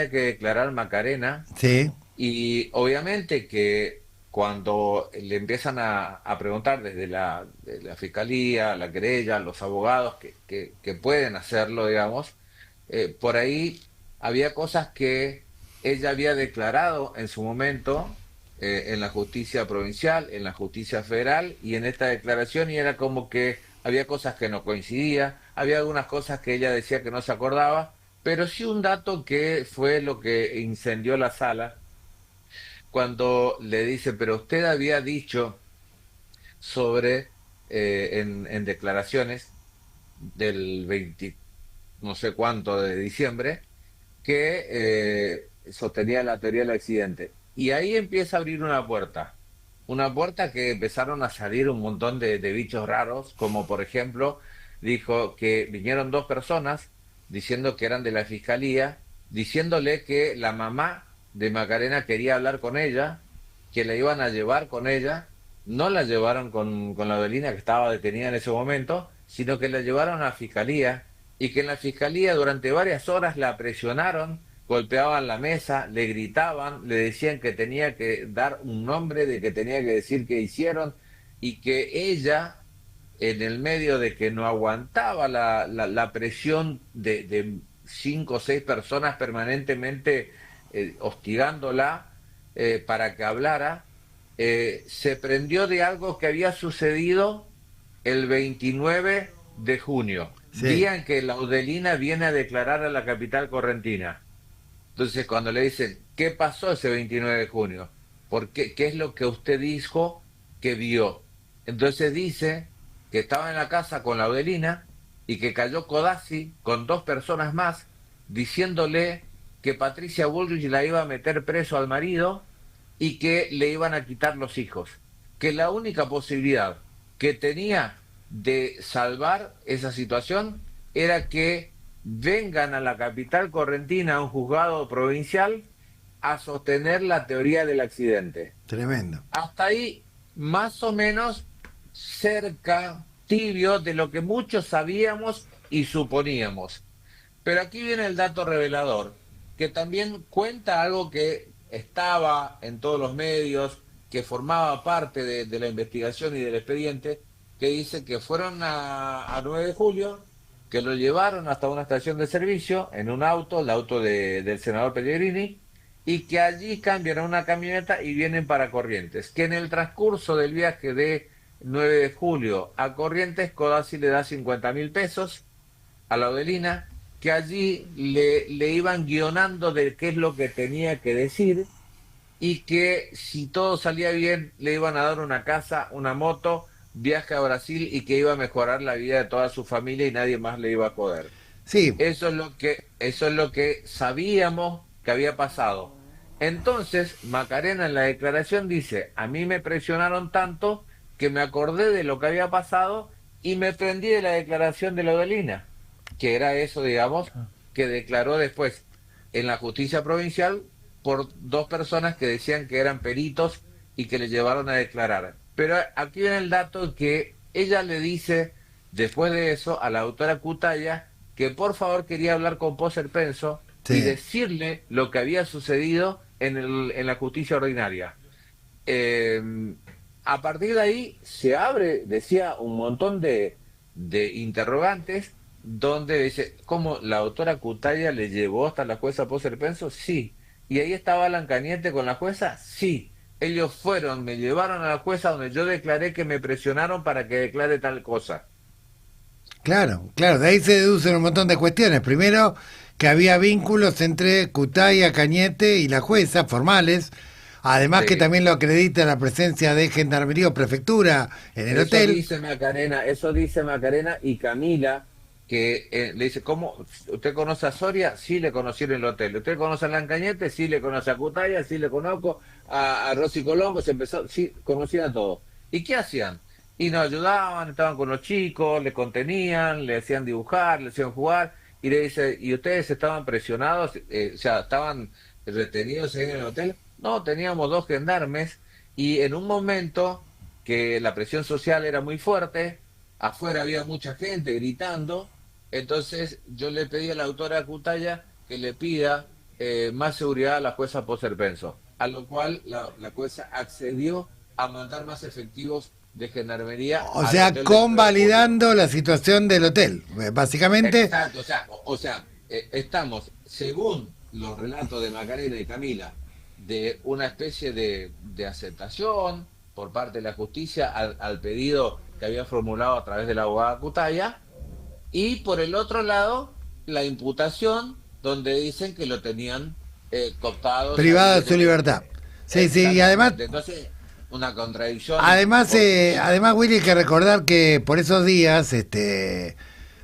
que declarar Macarena. Sí. Y obviamente que cuando le empiezan a preguntar desde la fiscalía, la querella, los abogados que pueden hacerlo, digamos, por ahí había cosas que ella había declarado en su momento en la justicia provincial, en la justicia federal y en esta declaración, y era como que había cosas que no coincidían, había algunas cosas que ella decía que no se acordaba, pero sí un dato que fue lo que incendió la sala, cuando le dice, pero usted había dicho sobre, en declaraciones del 20 no sé cuánto de diciembre, que sostenía la teoría del accidente. Y ahí empieza a abrir una puerta que empezaron a salir un montón de bichos raros, como por ejemplo, dijo que vinieron 2 personas diciendo que eran de la fiscalía, diciéndole que la mamá de Macarena quería hablar con ella, que la iban a llevar con ella. No la llevaron con la Adelina, que estaba detenida en ese momento, sino que la llevaron a la fiscalía, y que en la fiscalía durante varias horas la presionaron, golpeaban la mesa, le gritaban, le decían que tenía que dar un nombre, de que tenía que decir qué hicieron, y que ella, en el medio de que no aguantaba la presión de 5 o 6 personas permanentemente hostigándola para que hablara, se prendió de algo que había sucedido el 29 de junio, sí, día en que la Adelina viene a declarar a la capital correntina. Entonces cuando le dicen, ¿qué pasó ese 29 de junio? ¿Qué es lo que usted dijo que vio? Entonces dice que estaba en la casa con la Adelina y que cayó Codazzi con 2 personas más, diciéndole que Patricia Bullrich la iba a meter preso al marido y que le iban a quitar los hijos. Que la única posibilidad que tenía de salvar esa situación era que vengan a la capital correntina, a un juzgado provincial, a sostener la teoría del accidente. Tremendo. Hasta ahí, más o menos, cerca, tibio, de lo que muchos sabíamos y suponíamos. Pero aquí viene el dato revelador, que también cuenta algo que estaba en todos los medios, que formaba parte de la investigación y del expediente, que dice que fueron a 9 de julio, que lo llevaron hasta una estación de servicio en un auto, el auto del senador Pellegrini, y que allí cambian a una camioneta y vienen para Corrientes. Que en el transcurso del viaje de 9 de julio a Corrientes, Codazzi le da 50.000 pesos a la Adelina, que allí le iban guionando de qué es lo que tenía que decir, y que si todo salía bien le iban a dar una casa, una moto, viaje a Brasil, y que iba a mejorar la vida de toda su familia y nadie más le iba a joder. Sí. Eso es lo que sabíamos que había pasado. Entonces, Macarena en la declaración dice, a mí me presionaron tanto que me acordé de lo que había pasado y me prendí de la declaración de Laudelina, que era eso, digamos, que declaró después en la justicia provincial por 2 personas que decían que eran peritos y que le llevaron a declarar. Pero aquí viene el dato que ella le dice, después de eso, a la doctora Cutaya, que por favor quería hablar con Poser Penso y decirle lo que había sucedido en la justicia ordinaria. A partir de ahí se abre, decía, un montón de interrogantes, donde dice, ¿cómo la doctora Cutaya le llevó hasta la jueza Poser Penso? Sí. ¿Y ahí estaba Alan Cañete con la jueza? Sí. Ellos fueron, me llevaron a la jueza donde yo declaré que me presionaron para que declare tal cosa. Claro, de ahí se deducen un montón de cuestiones. Primero, que había vínculos entre Cutaya, Cañete y la jueza, formales. Además que también lo acredita la presencia de Gendarmería o Prefectura en el hotel. Eso dice Macarena y Camila, que le dice, ¿cómo? ¿Usted conoce a Soria? Sí, le conocí en el hotel. ¿Usted conoce a Alan Cañete? Sí, le conoce a Cutaya, sí, le conozco. A Rosy Colombo, sí, conocían a todos. ¿Y qué hacían? Y nos ayudaban, estaban con los chicos, les contenían, le hacían dibujar, le hacían jugar. Y le dice, ¿y ustedes estaban presionados? O sea, ¿estaban retenidos ahí en el hotel? No, teníamos 2 gendarmes y en un momento que la presión social era muy fuerte, afuera había mucha gente gritando, entonces yo le pedí a la doctora Cutaya que le pida más seguridad a la jueza Poser Penso, a lo cual la jueza accedió a mandar más efectivos de gendarmería. O sea, convalidando la situación del hotel, básicamente. Exacto, o sea, estamos, según los relatos de Macarena y Camila, de una especie de aceptación por parte de la justicia al pedido que había formulado a través de la abogada Cutaya, y por el otro lado, la imputación donde dicen que lo tenían cooptado. Privado de su libertad. Sí, y además... Entonces, una contradicción. Además, Willy, hay que recordar que por esos días,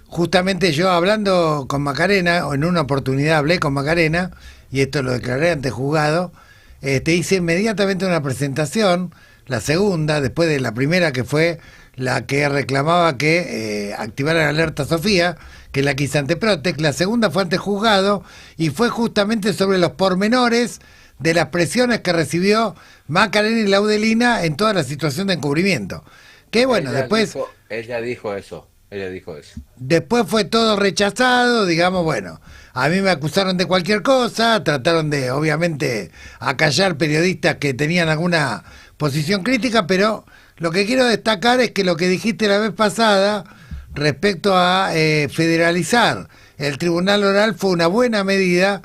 justamente yo hablando con Macarena, o en una oportunidad hablé con Macarena, y esto lo declaré ante juzgado, hice inmediatamente una presentación, la segunda, después de la primera que fue la que reclamaba que activara la alerta Sofía, que es la que hice ante Protec. La segunda fue ante juzgado y fue justamente sobre los pormenores de las presiones que recibió Macarena y Laudelina en toda la situación de encubrimiento. Que bueno, ella dijo eso. Después fue todo rechazado, digamos, bueno, a mí me acusaron de cualquier cosa, trataron de, obviamente, acallar periodistas que tenían alguna posición crítica, pero lo que quiero destacar es que lo que dijiste la vez pasada respecto a federalizar el tribunal oral fue una buena medida,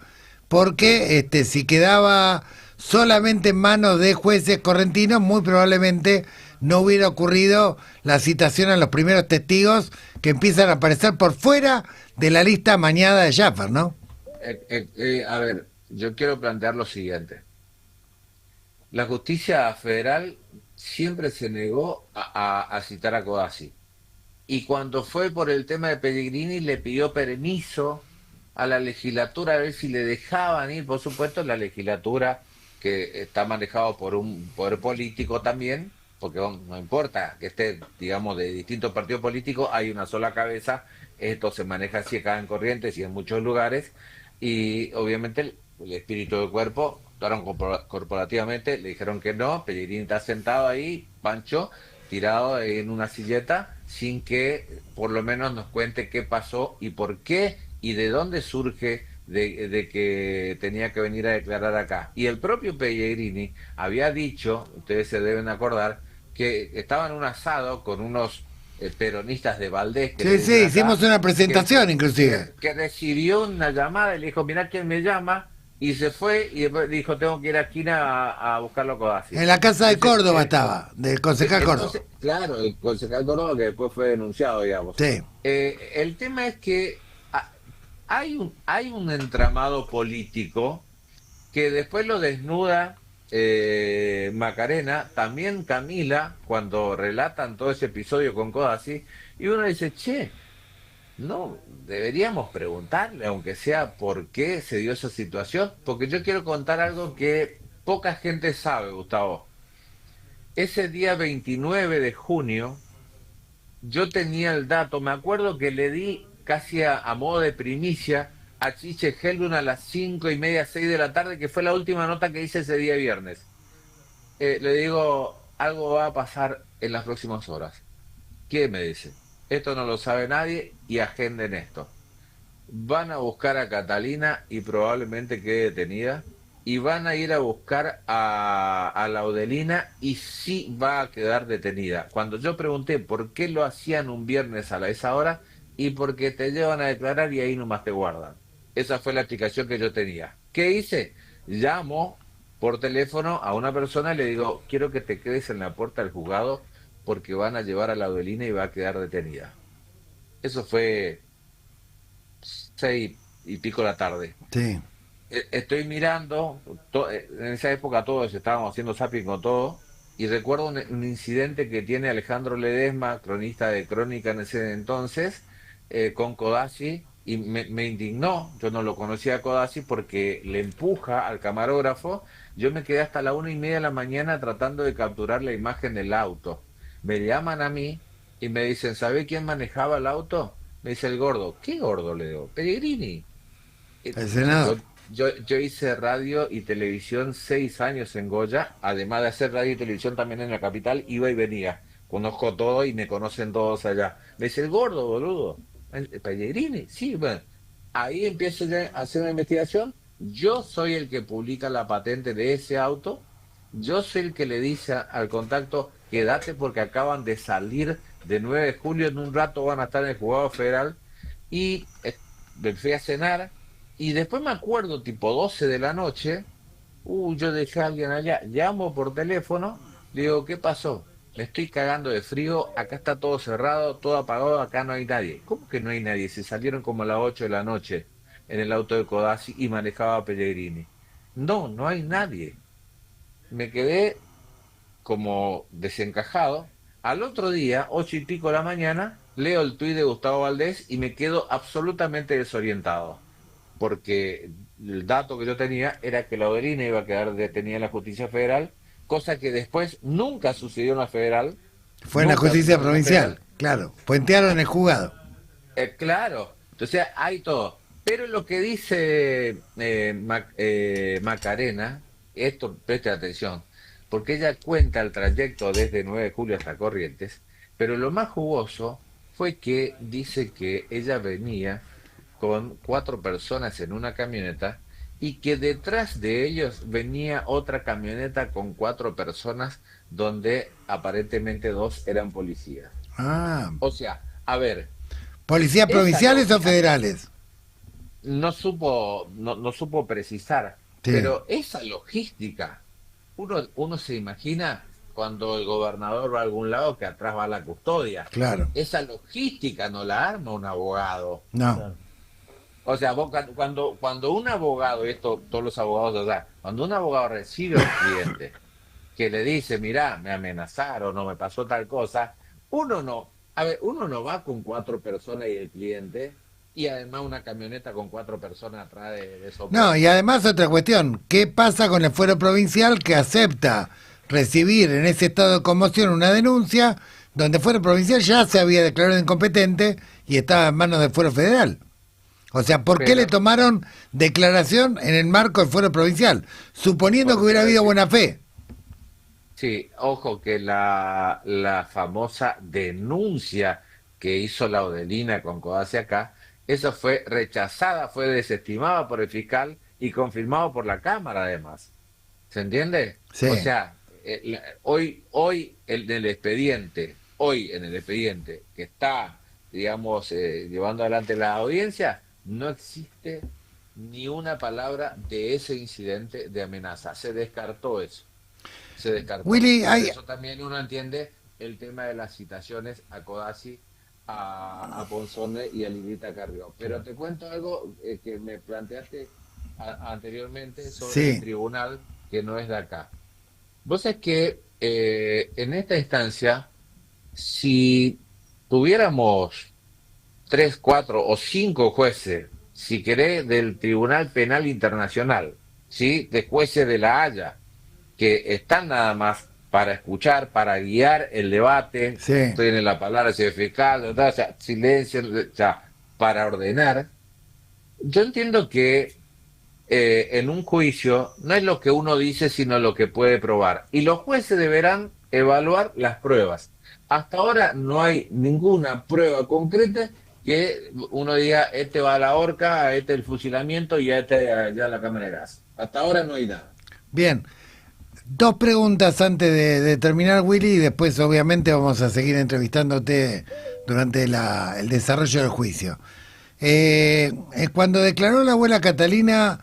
porque si quedaba solamente en manos de jueces correntinos, muy probablemente no hubiera ocurrido la citación a los primeros testigos que empiezan a aparecer por fuera de la lista amañada de Jaffer, ¿no? A ver, yo quiero plantear lo siguiente. La justicia federal siempre se negó a citar a Codazzi. Y cuando fue por el tema de Pellegrini, le pidió permiso a la legislatura a ver si le dejaban ir. Por supuesto, la legislatura, que está manejado por un poder político también, porque no importa que esté, digamos, de distintos partidos políticos, hay una sola cabeza, esto se maneja así acá en Corrientes y en muchos lugares, y obviamente el espíritu del cuerpo actuaron corporativamente, le dijeron que no, Pellegrini está sentado ahí, Pancho, tirado en una silleta, sin que por lo menos nos cuente qué pasó y por qué y de dónde surge de que tenía que venir a declarar acá. Y el propio Pellegrini había dicho, ustedes se deben acordar, que estaba en un asado con unos peronistas de Valdés. Sí, hicimos una presentación inclusive. Que recibió una llamada y le dijo, mirá quién me llama, y se fue y después dijo, tengo que ir a esquina a buscarlo a Codazzi. En la casa de Córdoba estaba, del concejal Córdoba. Claro, el concejal Córdoba que después fue denunciado, digamos. Sí. El tema es que hay un entramado político que después lo desnuda Macarena, también Camila, cuando relatan todo ese episodio con Codazzi, y uno dice, che, no, deberíamos preguntarle, aunque sea por qué se dio esa situación, porque yo quiero contar algo que poca gente sabe, Gustavo. Ese día 29 de junio, yo tenía el dato, me acuerdo que le di casi a modo de primicia a Chiche Helbun a las 5:30, 6 de la tarde, que fue la última nota que hice ese día viernes. Le digo, algo va a pasar en las próximas horas. ¿Qué me dice? Esto no lo sabe nadie y agenden esto. Van a buscar a Catalina y probablemente quede detenida. Y van a ir a buscar a Laudelina y sí va a quedar detenida. Cuando yo pregunté por qué lo hacían un viernes a esa hora, y porque te llevan a declarar y ahí nomás te guardan. Esa fue la explicación que yo tenía. ¿Qué hice? Llamo por teléfono a una persona y le digo, quiero que te quedes en la puerta del juzgado porque van a llevar a Laudelina y va a quedar detenida. Eso fue 6:00 de la tarde. Sí. Estoy mirando, en esa época todos estábamos haciendo zapping con todo, y recuerdo un incidente que tiene Alejandro Ledesma, cronista de Crónica en ese entonces, con Codazzi, y me indignó. Yo no lo conocía a Codazzi porque le empuja al camarógrafo. Yo me quedé hasta la 1:30 de la mañana tratando de capturar la imagen del auto. Me llaman a mí y me dicen, ¿sabe quién manejaba el auto? Me dice el gordo. ¿Qué gordo? Le digo, Pellegrini. El senador. Yo hice radio y televisión 6 años en Goya, además de hacer radio y televisión también en la capital, iba y venía. Conozco todo y me conocen todos allá. Me dice, el gordo, boludo. Pellegrini, sí, bueno. Ahí empiezo ya a hacer una investigación. Yo soy el que publica la patente de ese auto. Yo soy el que le dice al contacto, quédate porque acaban de salir de 9 de julio, en un rato van a estar en el juzgado federal. Y me fui a cenar. Y después me acuerdo, tipo 12 de la noche, yo dejé a alguien allá, llamo por teléfono, le digo, ¿qué pasó? Me estoy cagando de frío, acá está todo cerrado, todo apagado, acá no hay nadie. ¿Cómo que no hay nadie? Se salieron como a las 8 de la noche en el auto de Codazzi y manejaba Pellegrini. No hay nadie. Me quedé como desencajado. Al otro día, 8:00 de la mañana, leo el tuit de Gustavo Valdés y me quedo absolutamente desorientado. Porque el dato que yo tenía era que Laudelina iba a quedar detenida en la justicia federal, cosa que después nunca sucedió en la federal. Fue en la justicia provincial, claro. Puentearon el juzgado. Claro, entonces hay todo. Pero lo que dice Macarena, esto preste atención, porque ella cuenta el trayecto desde 9 de julio hasta Corrientes, pero lo más jugoso fue que dice que ella venía con 4 personas en una camioneta y que detrás de ellos venía otra camioneta con 4 personas donde aparentemente 2 eran policías. O sea, a ver. ¿Policías provinciales o federales? No supo precisar, sí. Pero esa logística, uno se imagina cuando el gobernador va a algún lado que atrás va la custodia. Claro. Esa logística no la arma un abogado. No. Claro. O sea, vos, cuando un abogado, y esto todos los abogados, o sea, cuando un abogado recibe a un cliente que le dice, mirá, me amenazaron o me pasó tal cosa, uno no va con 4 personas y el cliente, y además una camioneta con 4 personas atrás de eso. No, y además otra cuestión, ¿qué pasa con el fuero provincial que acepta recibir en ese estado de conmoción una denuncia donde el fuero provincial ya se había declarado incompetente y estaba en manos del fuero federal? O sea, ¿por qué le tomaron declaración en el marco del fuero provincial? Suponiendo que hubiera habido buena fe. Sí, ojo que la famosa denuncia que hizo Laudelina con Codazzi acá, esa fue rechazada, fue desestimada por el fiscal y confirmado por la Cámara además. ¿Se entiende? Sí. O sea, hoy en el expediente que está, digamos, llevando adelante la audiencia, no existe ni una palabra de ese incidente de amenaza. Se descartó eso. Se descartó. Willy, por eso también uno entiende el tema de las citaciones a Codazzi, a Ponzone y a Lilita Carrió. Pero te cuento algo que me planteaste anteriormente sobre el tribunal, que no es de acá. Vos sabés que en esta instancia, si tuviéramos 3, 4 o 5 jueces, si querés, del Tribunal Penal Internacional, ¿sí? De jueces de La Haya, que están nada más para escuchar, para guiar el debate, tienen la palabra señor fiscal, o sea, silencio, o sea, para ordenar. Yo entiendo que en un juicio no es lo que uno dice, sino lo que puede probar. Y los jueces deberán evaluar las pruebas. Hasta ahora no hay ninguna prueba concreta que uno diga, este va a la horca, a este el fusilamiento y a este ya la cámara de gas. Hasta ahora no hay nada. Bien. 2 preguntas antes de terminar, Willy, y después obviamente vamos a seguir entrevistándote durante el desarrollo del juicio. Cuando declaró la abuela Catalina,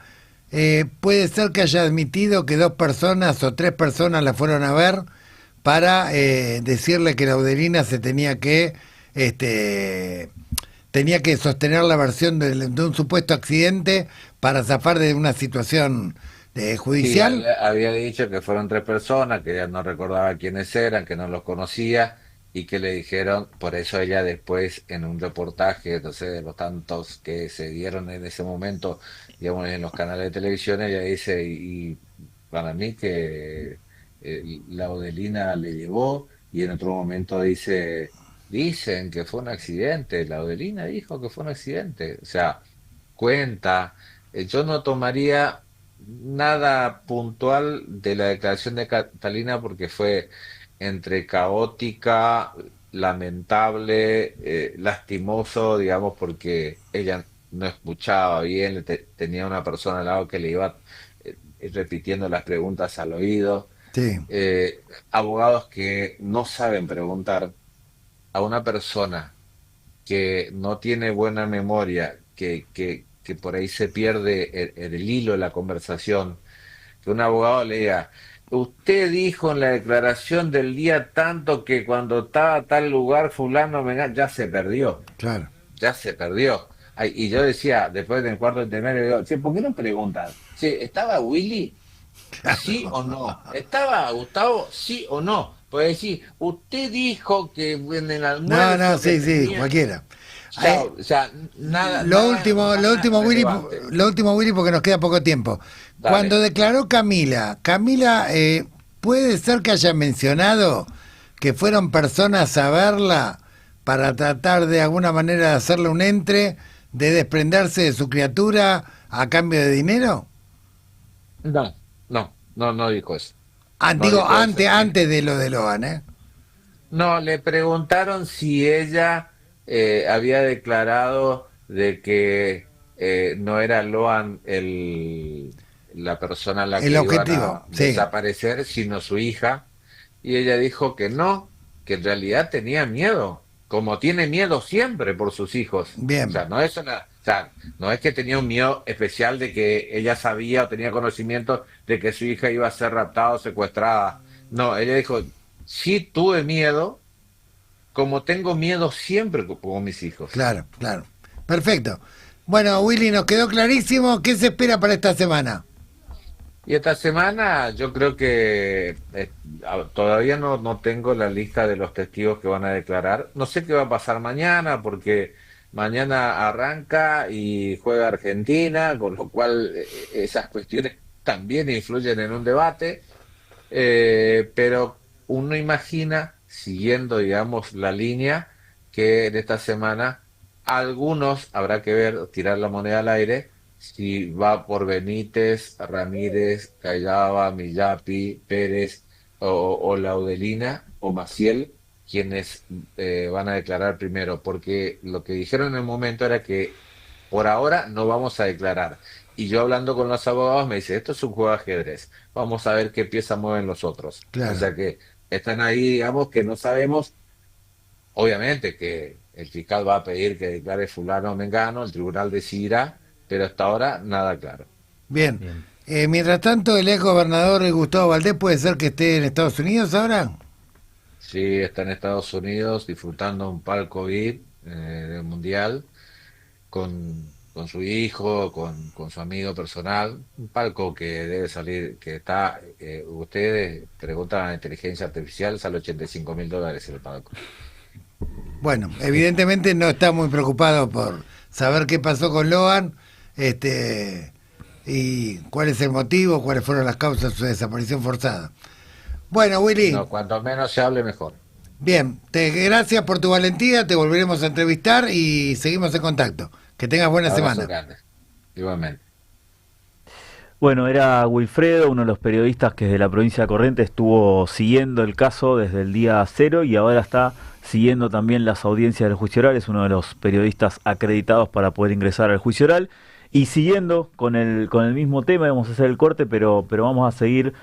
puede ser que haya admitido que 2 personas o 3 personas la fueron a ver para decirle que Laudelina se tenía que sostener la versión de un supuesto accidente para zafar de una situación judicial. Sí, había dicho que fueron 3 personas, que ella no recordaba quiénes eran, que no los conocía y que le dijeron, por eso ella después en un reportaje, no sé, de los tantos que se dieron en ese momento, digamos, en los canales de televisión, ella dice, y para mí que Laudelina le llevó, y en otro momento dicen que fue un accidente, Laudelina dijo que fue un accidente, o sea, cuenta, yo no tomaría nada puntual de la declaración de Catalina porque fue entre caótica, lamentable, lastimoso, digamos, porque ella no escuchaba bien, tenía una persona al lado que le iba repitiendo las preguntas al oído. Sí. Abogados que no saben preguntar a una persona que no tiene buena memoria, que por ahí se pierde el hilo de la conversación, que un abogado le diga, usted dijo en la declaración del día tanto que cuando estaba a tal lugar fulano, ya se perdió. Claro. Ya se perdió. Ay, y yo decía, después del cuarto intermedio, digo, che, ¿por qué no preguntan? Che, ¿estaba Willy? ¿Sí o no? ¿Estaba Gustavo? ¿Sí o no? Puede decir, usted dijo que en el almuerzo... No, sí, cualquiera. O sea, nada. Lo último, Willy, porque nos queda poco tiempo. Dale. Cuando declaró Camila, ¿puede ser que haya mencionado que fueron personas a verla para tratar de alguna manera de hacerle un entre, de desprenderse de su criatura a cambio de dinero? No dijo eso. Antes de lo de Loan, ¿eh? No, le preguntaron si ella había declarado de que no era Loan la persona a la que el iban objetivo, a desaparecer, sino su hija, y ella dijo que no, que en realidad tenía miedo, como tiene miedo siempre por sus hijos. Bien. O sea, no es que tenía un miedo especial de que ella sabía o tenía conocimiento de que su hija iba a ser raptada o secuestrada. No, ella dijo, sí tuve miedo, como tengo miedo siempre con mis hijos. Claro. Perfecto. Bueno, Willy, nos quedó clarísimo. ¿Qué se espera para esta semana? Y esta semana yo creo que todavía no tengo la lista de los testigos que van a declarar. No sé qué va a pasar mañana, porque mañana arranca y juega Argentina, con lo cual esas cuestiones también influyen en un debate. Pero uno imagina, siguiendo, digamos, la línea, que en esta semana algunos, habrá que ver, tirar la moneda al aire, si va por Benítez, Ramírez, Callaba, Millapi, Pérez o Laudelina o Maciel, quienes van a declarar primero, porque lo que dijeron en el momento era que por ahora no vamos a declarar. Y yo hablando con los abogados me dice, esto es un juego de ajedrez, vamos a ver qué pieza mueven los otros. Claro. O sea que están ahí, digamos, que no sabemos, obviamente que el fiscal va a pedir que declare fulano o mengano, el tribunal decidirá, pero hasta ahora nada claro. Bien. Mientras tanto, el ex gobernador Gustavo Valdés puede ser que esté en Estados Unidos ahora. Sí, está en Estados Unidos disfrutando un palco VIP del Mundial con su hijo, con su amigo personal, un palco que debe salir, que está, ustedes preguntan a la inteligencia artificial, sale $85.000 el palco. Bueno, evidentemente no está muy preocupado por saber qué pasó con Loan, y cuál es el motivo, cuáles fueron las causas de su desaparición forzada. Bueno, Willy. No, cuanto menos se hable, mejor. Bien, gracias por tu valentía, te volveremos a entrevistar y seguimos en contacto. Que tengas buena semana. Grande. Igualmente. Bueno, era Wilfredo, uno de los periodistas que desde la provincia de Corrientes estuvo siguiendo el caso desde el día 0 y ahora está siguiendo también las audiencias del juicio oral. Es uno de los periodistas acreditados para poder ingresar al juicio oral. Y siguiendo con el mismo tema, vamos a hacer el corte, pero vamos a seguir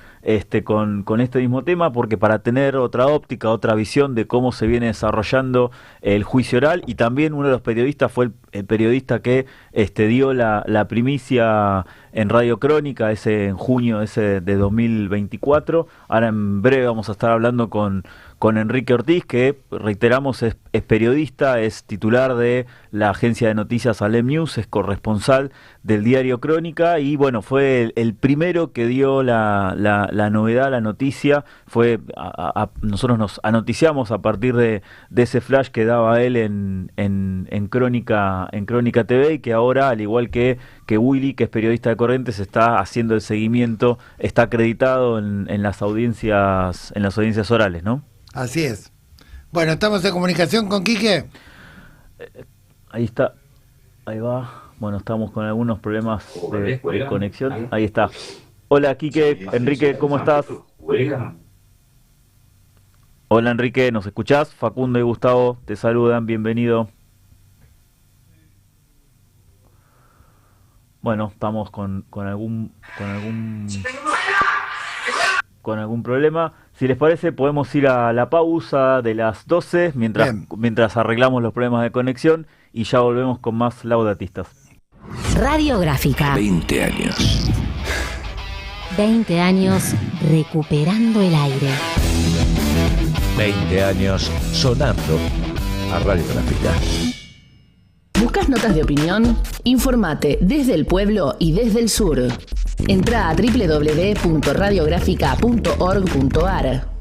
con este mismo tema, porque para tener otra óptica, otra visión de cómo se viene desarrollando el juicio oral, y también uno de los periodistas fue el periodista que dio la primicia en Radio Crónica en junio de 2024. Ahora en breve vamos a estar hablando con Enrique Ortiz, que reiteramos es periodista, es titular de la agencia de noticias Alem News, es corresponsal del diario Crónica, y bueno, fue el primero que dio la novedad, la noticia. Nosotros nos anoticiamos a partir de ese flash que daba él en Crónica TV, y que ahora, al igual que Willy, que es periodista de Corrientes, está haciendo el seguimiento, está acreditado en las audiencias orales, ¿no? Así es. Bueno, estamos en comunicación con Quique. Ahí está, ahí va. Bueno, estamos con algunos problemas de conexión. Ahí está. Hola, Quique. Enrique, ¿cómo estás? Hola, Enrique, ¿nos escuchás? Facundo y Gustavo te saludan, bienvenido. Bueno, estamos con algún problema. Si les parece, podemos ir a la pausa de las 12 mientras arreglamos los problemas de conexión, y ya volvemos con más laudatistas. Radiográfica. 20 años. 20 años recuperando el aire. 20 años sonando a Radiográfica. ¿Buscas notas de opinión? Informate desde el pueblo y desde el sur. Entra a www.radiografica.org.ar.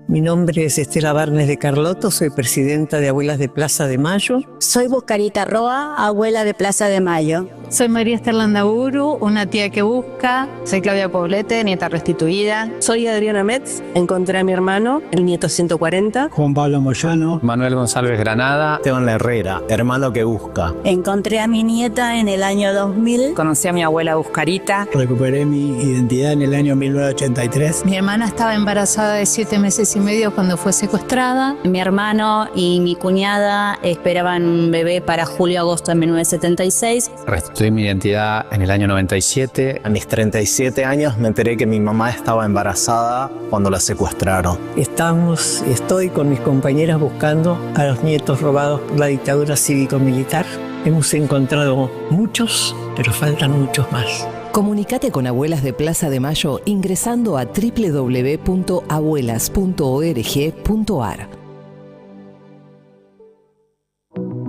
Mi nombre es Estela Barnes de Carlotto, soy presidenta de Abuelas de Plaza de Mayo. Soy Buscarita Roa, abuela de Plaza de Mayo. Soy María Esther Landaburu, una tía que busca. Soy Claudia Poblete, nieta restituida. Soy Adriana Metz, encontré a mi hermano, el nieto 140. Juan Pablo Moyano. Manuel González Granada. Esteban Herrera, hermano que busca. Encontré a mi nieta en el año 2000. Conocí a mi abuela Buscarita. Recuperé mi identidad en el año 1983. Mi hermana estaba embarazada de 7 meses y medio cuando fue secuestrada. Mi hermano y mi cuñada esperaban un bebé para julio-agosto de 1976. Restituí mi identidad en el año 97. A mis 37 años me enteré que mi mamá estaba embarazada cuando la secuestraron. Estoy con mis compañeras buscando a los nietos robados por la dictadura cívico-militar. Hemos encontrado muchos, pero faltan muchos más. Comunicate con Abuelas de Plaza de Mayo ingresando a www.abuelas.org.ar.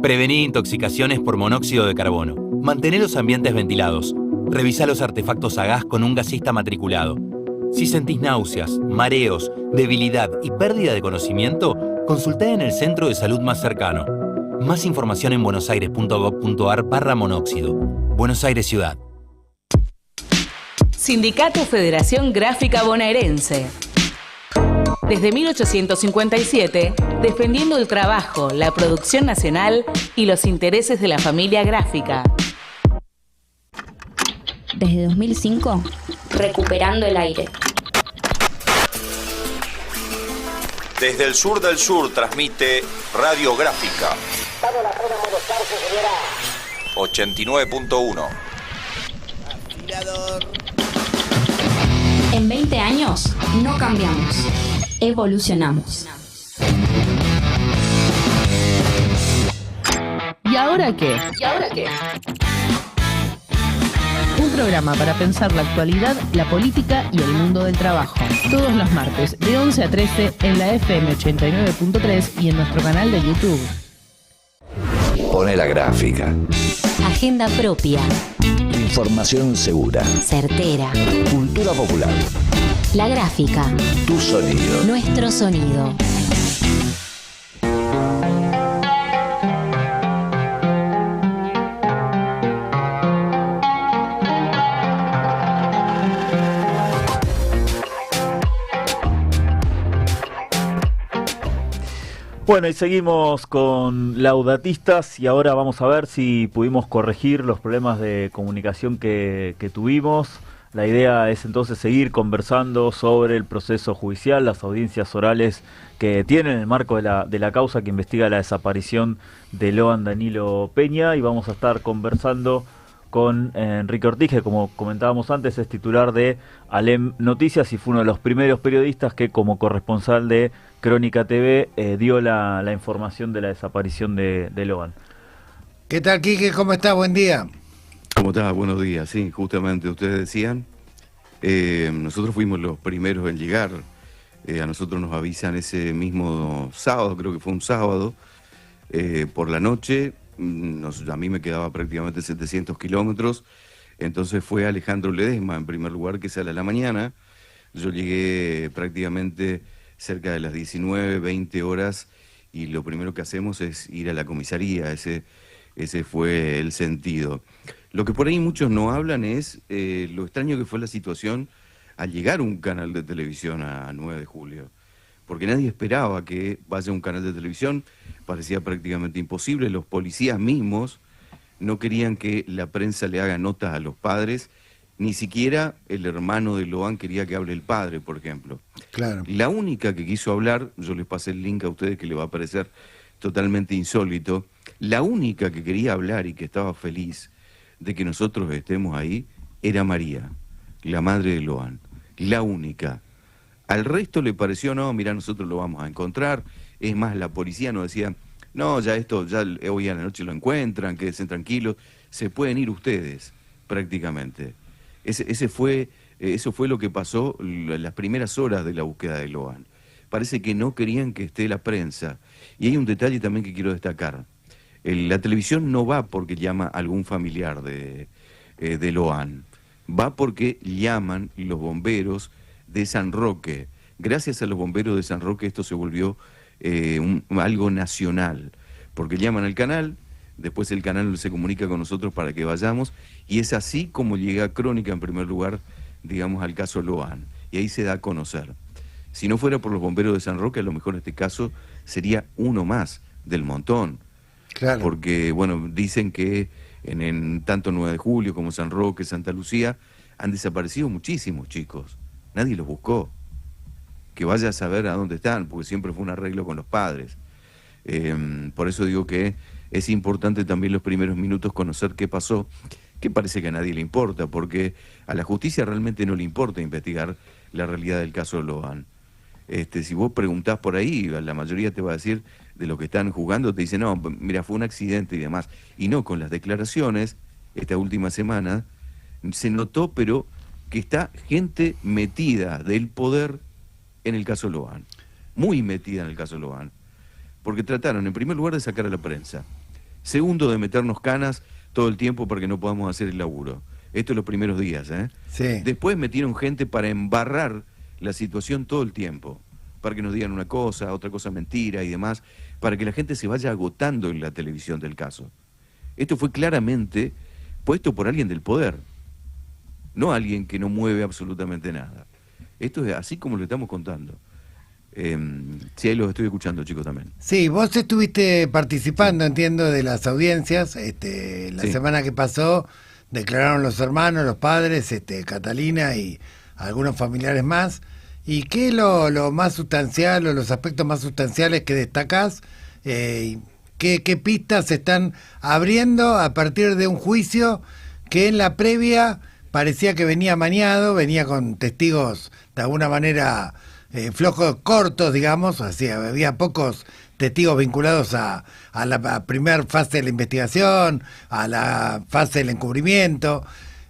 Prevenir intoxicaciones por monóxido de carbono. Mantener los ambientes ventilados. Revisa los artefactos a gas con un gasista matriculado. Si sentís náuseas, mareos, debilidad y pérdida de conocimiento, consultá en el centro de salud más cercano. Más información en buenosaires.gov.ar/monóxido. Buenos Aires Ciudad. Sindicato Federación Gráfica Bonaerense. Desde 1857, defendiendo el trabajo, la producción nacional y los intereses de la familia gráfica. Desde 2005, recuperando el aire. Desde el sur del sur transmite Radiográfica 89.1. En 20 años, no cambiamos, evolucionamos. ¿Y ahora qué? Un programa para pensar la actualidad, la política y el mundo del trabajo. Todos los martes, de 11 a 13, en la FM 89.3 y en nuestro canal de YouTube. Pone la gráfica. Agenda propia. Información segura. Certera. Cultura popular. La gráfica. Tu sonido. Nuestro sonido. Bueno, y seguimos con Laudatistas y ahora vamos a ver si pudimos corregir los problemas de comunicación que tuvimos. La idea es entonces seguir conversando sobre el proceso judicial, las audiencias orales que tienen en el marco de la causa que investiga la desaparición de Loan Danilo Peña, y vamos a estar conversando con Enrique Ortiz, que como comentábamos antes es titular de Alem Noticias y fue uno de los primeros periodistas que como corresponsal de Crónica TV dio la información de la desaparición de Loan. ¿Qué tal, Quique? ¿Cómo estás? Buen día. ¿Cómo estás? Buenos días. Sí, justamente ustedes decían, nosotros fuimos los primeros en llegar. A nosotros nos avisan ese mismo sábado, creo que fue un sábado, por la noche. A mí me quedaba prácticamente 700 kilómetros, entonces fue Alejandro Ledesma en primer lugar que sale a la mañana. Yo llegué prácticamente cerca de las 19, 20 horas y lo primero que hacemos es ir a la comisaría, ese fue el sentido. Lo que por ahí muchos no hablan es lo extraño que fue la situación al llegar un canal de televisión a 9 de julio. Porque nadie esperaba que vaya un canal de televisión, parecía prácticamente imposible. Los policías mismos no querían que la prensa le haga notas a los padres, ni siquiera el hermano de Loan quería que hable el padre, por ejemplo. Claro. La única que quiso hablar, yo les pasé el link a ustedes que le va a parecer totalmente insólito, la única que quería hablar y que estaba feliz de que nosotros estemos ahí, era María, la madre de Loan, la única. Al resto le pareció, no, mira, nosotros lo vamos a encontrar. Es más, la policía nos decía, no, ya hoy a la noche lo encuentran, quédense tranquilos, se pueden ir ustedes, prácticamente. Eso fue lo que pasó en las primeras horas de la búsqueda de Loan. Parece que no querían que esté la prensa. Y hay un detalle también que quiero destacar. La televisión no va porque llama a algún familiar de Loan. Va porque llaman los bomberos de San Roque. Gracias a los bomberos de San Roque esto se volvió algo nacional, porque llaman al canal, después el canal se comunica con nosotros para que vayamos, y es así como llega Crónica en primer lugar, digamos, al caso Loan, y ahí se da a conocer. Si no fuera por los bomberos de San Roque, a lo mejor este caso sería uno más del montón. Claro. Porque, bueno, dicen que en tanto 9 de julio como San Roque, Santa Lucía, han desaparecido muchísimos chicos. Nadie los buscó. Que vaya a saber a dónde están, porque siempre fue un arreglo con los padres. Por eso digo que es importante también los primeros minutos conocer qué pasó, que parece que a nadie le importa, porque a la justicia realmente no le importa investigar la realidad del caso Loan. Si vos preguntás por ahí, la mayoría te va a decir de lo que están jugando, te dicen, no, mira, fue un accidente y demás. Y no, con las declaraciones, esta última semana, se notó, pero que está gente metida del poder en el caso Loan, muy metida en el caso Loan, porque trataron en primer lugar de sacar a la prensa, segundo de meternos canas todo el tiempo para que no podamos hacer el laburo. Esto es los primeros días, ¿eh? Sí. Después metieron gente para embarrar la situación todo el tiempo, para que nos digan una cosa, otra cosa mentira y demás, para que la gente se vaya agotando en la televisión del caso. Esto fue claramente puesto por alguien del poder, no alguien que no mueve absolutamente nada. Esto es así como lo estamos contando. Sí, ahí los estoy escuchando, chicos, también. Sí, vos estuviste participando, entiendo, de las audiencias. La semana que pasó declararon los hermanos, los padres, Catalina y algunos familiares más. ¿Y qué es lo más sustancial o los aspectos más sustanciales que destacás? ¿Qué pistas se están abriendo a partir de un juicio que en la previa parecía que venía maniado, venía con testigos de alguna manera flojos, cortos, digamos, así, había pocos testigos vinculados a la primera fase de la investigación, a la fase del encubrimiento?